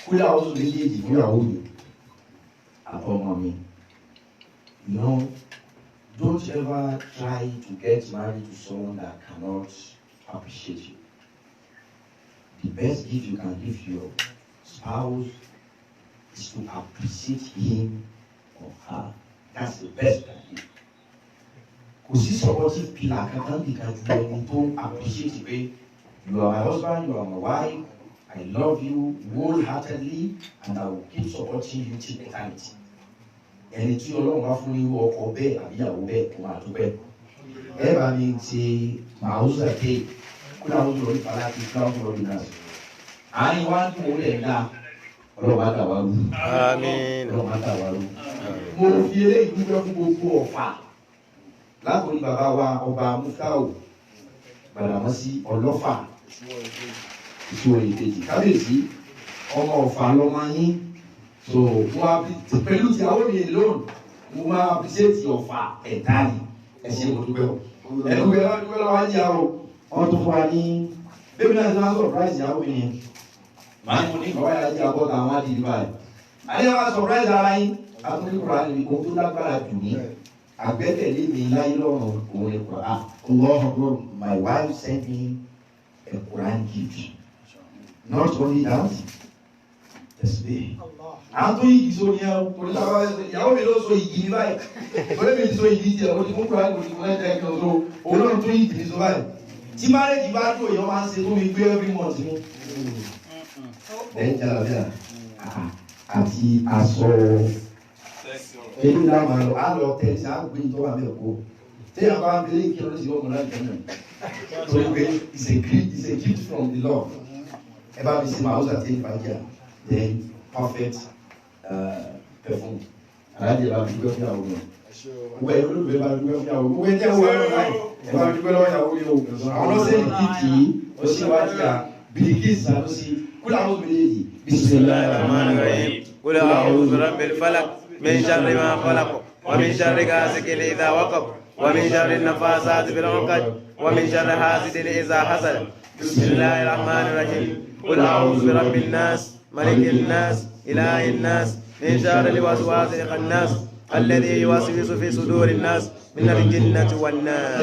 kúlẹ̀ àwọn méjèèjì fún ìyàwó mi àtọmọ mi. You know, don't ever try to get married to someone that cannot appreciate you. The best gift you can give your spouse is to appreciate him or her. That's the best you can give. Kò sí supportive pillar kankan bí kan ju ẹni tó appreciate pé you are my husband, you are my wife, I love you wholeheartedly and I will keep supporting you till eternity. Ẹni tí Ọlọ́run bá fún irú ọkọ bẹ́ẹ̀ àbí ìyàwó bẹ́ẹ̀ kó máa dúpẹ́. Ẹ bá mi ṣe màáwùsà dé kó láwọn ojú lórí fàlà àti fúláwù lórí náà. Àárín wá ń dùn ó lẹ̀ ńlá Ọlọ́run bá dà wá rú. Àmín. Ọlọ́run bá dà wá rú. Mo fi eléyìí dúpẹ́ fún gbogbo ọ̀fà látòrí bàbá wa ọba Muftáù Gbàdàmọ́sí Ọlọ́fà ìṣòro ìkejì kábíyèsí ọmọ ọ̀fà lọ́mọ yín so pẹ̀lú ìyàwó mi lónìí mo máa appreciate ọ̀fà ẹ̀dá yìí ẹ ṣé mo dúpẹ́ o ẹ̀dúpẹ́ lọ́wọ́ ajá o wọ́n tún fún wa ní bébí náà ti máa surprise ìyàwó mi yẹn màá ní mo ní ìkọ̀wé ajá bọ́ta àwọn àdìrí báyìí àdìrí wa surprise ara yín àtúndínlùkùrọ̀ àdìrí kò tó lágbára jù ní àgbẹ́tẹ̀lé mi láyé lọ́rùn òun ni Quran. My wife sent me a Quran gift. Not only that, tesbih. Àwọn tó yí ìṣó ni ìyàwó mi ló so ìyí ní báyìí. Olé mi so ìyí tiẹ̀ mo ti mú Quran mo ti mú ẹ̀jẹ̀ kí n so olóòrùn tó yí ìdí so báyìí. Tí marriage bá dùn èèyàn máa ń ṣe tó mi gbé every month mi. Lẹ́yìn jàlábíà àti aṣọ. Èyí ni àwọn àlọ́ tẹ̀lé sí àgbè ìjọba mi kó. Tí a bá ń bẹ kí ló sì wọ́n láti tẹ̀lé. So it's a gift from the Lord. Ẹ bá mi sí ma ọ̀sà tí ń fàájà then perfect perfume. Aláàjì bá mi dúpẹ́ fún ìyàwó mi. Wọ́n ẹ̀ olóògbé bá mi dúpẹ́ fún ìyàwó mi. Wọ́n ẹ̀ jẹ́ wọ́n ẹ̀rọ láì. Ẹ bá mi dúpẹ́ lọ́wọ́ ìyàwó mi o. Àwọn ọlọ́sẹ̀ ìdíjì ó sì wá jà Bilikis Sanusi kúlẹ̀ àwọn méjèèjì. Bismillahirrahmanirrahim. Qul a'udhu birabbil falaq. من شر ما خلق ومن شر غاسق إذا وقب ومن شر النفاثات في العقد ومن شر حاسد إذا حسد بسم الله الرحمن الرحيم قل أعوذ برب الناس ملك الناس إله الناس من شر الوسواس الخناس الذي يوسوس في صدور الناس من الجنة والناس.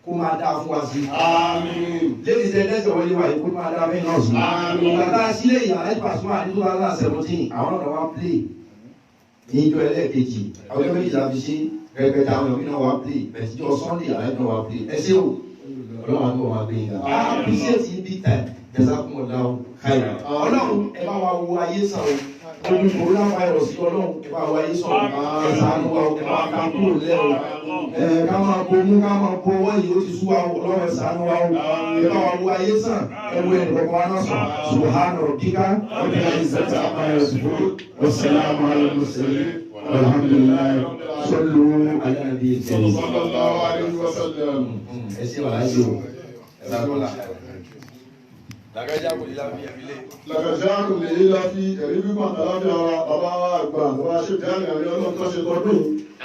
Kó máa dáa fún wa sí. Àmín. Lẹ́yìn tẹ́ lẹ́sẹ̀ wọlé wa yìí kó máa dáa fún náà sí. Àmín. Bàtà sílé ìyàrá ìpàṣẹ àti 2017 àwọn ọ̀dọ́ wa play ní ìjọ ẹlẹ́ẹ̀kejì àwọn ọjọ́ méjìlá fi ṣe rẹpẹtẹ àwọn ọ̀gbìn náà wa play bẹ̀tíjọ́ Sunday àrẹ náà wa play ẹ ṣé o ọlọ́run àti ọmọ àgbẹ̀ yìí ká. Appreciate you big time jazakumullahu khairan. Ọlọ́run ẹ bá wa wo ayé sàn o. Ogun coronavirus yìí ọlọ́run ẹ bá wa ayé sàn o. Ẹ ṣàánú wa o ẹ bá wa ká kúrò lẹ́ o. Ká máa bomú ká máa bo wọ́n yìí ó ti sú wa o ọlọ́run ẹ ṣàánú wa o. Ẹ bá wa wo ayé sàn ẹ wo ẹnì kọ̀ọ̀kan wa náà sàn. Subhana rabbika rabbil izzati amma yasifun wa salamun ala al-mursalin walhamdulillahi sallu ala nabiyil karim. Sallallahu alaihi wasallam. Ẹ ṣé wàhálà yìí o. Ẹ bá tó la. Làgájá kò ní láfi ẹ̀mí lé. Làgájá kò ní láfi ẹ̀rí gbígbọ̀n tàbí ara bàbá àgbà bàbá ṣèjá ní àmì ọlọ́run tó ṣe tọdún.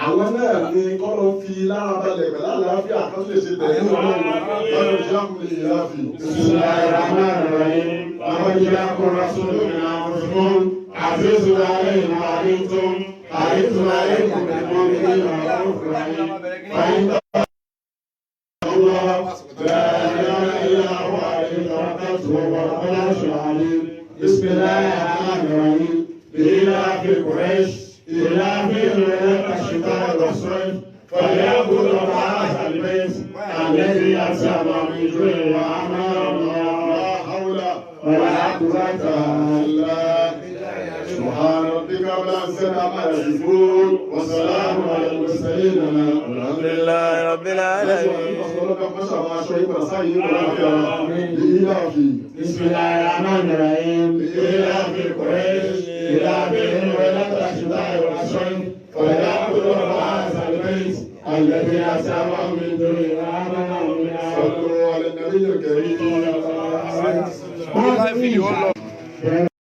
Àwọn náà ní kọ́lọ̀ fi lára balẹ̀ pẹ̀lú àlàáfíà kan tó lè ṣe tẹ̀lé ọlọ́run. Làgájá kò ní láfi. Bismillahirrahmanirrahim. Làgájá kò rásùlù ní àwọn fún àfẹ́sù ayé ìmọ̀ àríntún. Àríntún ayé kò ní mọ́ mi ní ọ̀rọ̀ òfin. بسم الله الرحمن الرحيم لإيلاف قريش إيلافهم رحلة الشتاء والصيف فليعبدوا رب هذا البيت الذي أسمى من جوع وآمنهم لا حول ولا قوة إلا بالله سبحان ربك رب العزة عما يصفون وسلام على المرسلين الحمد لله رب العالمين. بسم الله الرحمن الرحيم. لإيلاف قريش إيلافهم رحلة الشتاء والصيف فليعبدوا رب هذا البيت الذي أسمى من جوع وآمنهم صلوا على النبي الكريم.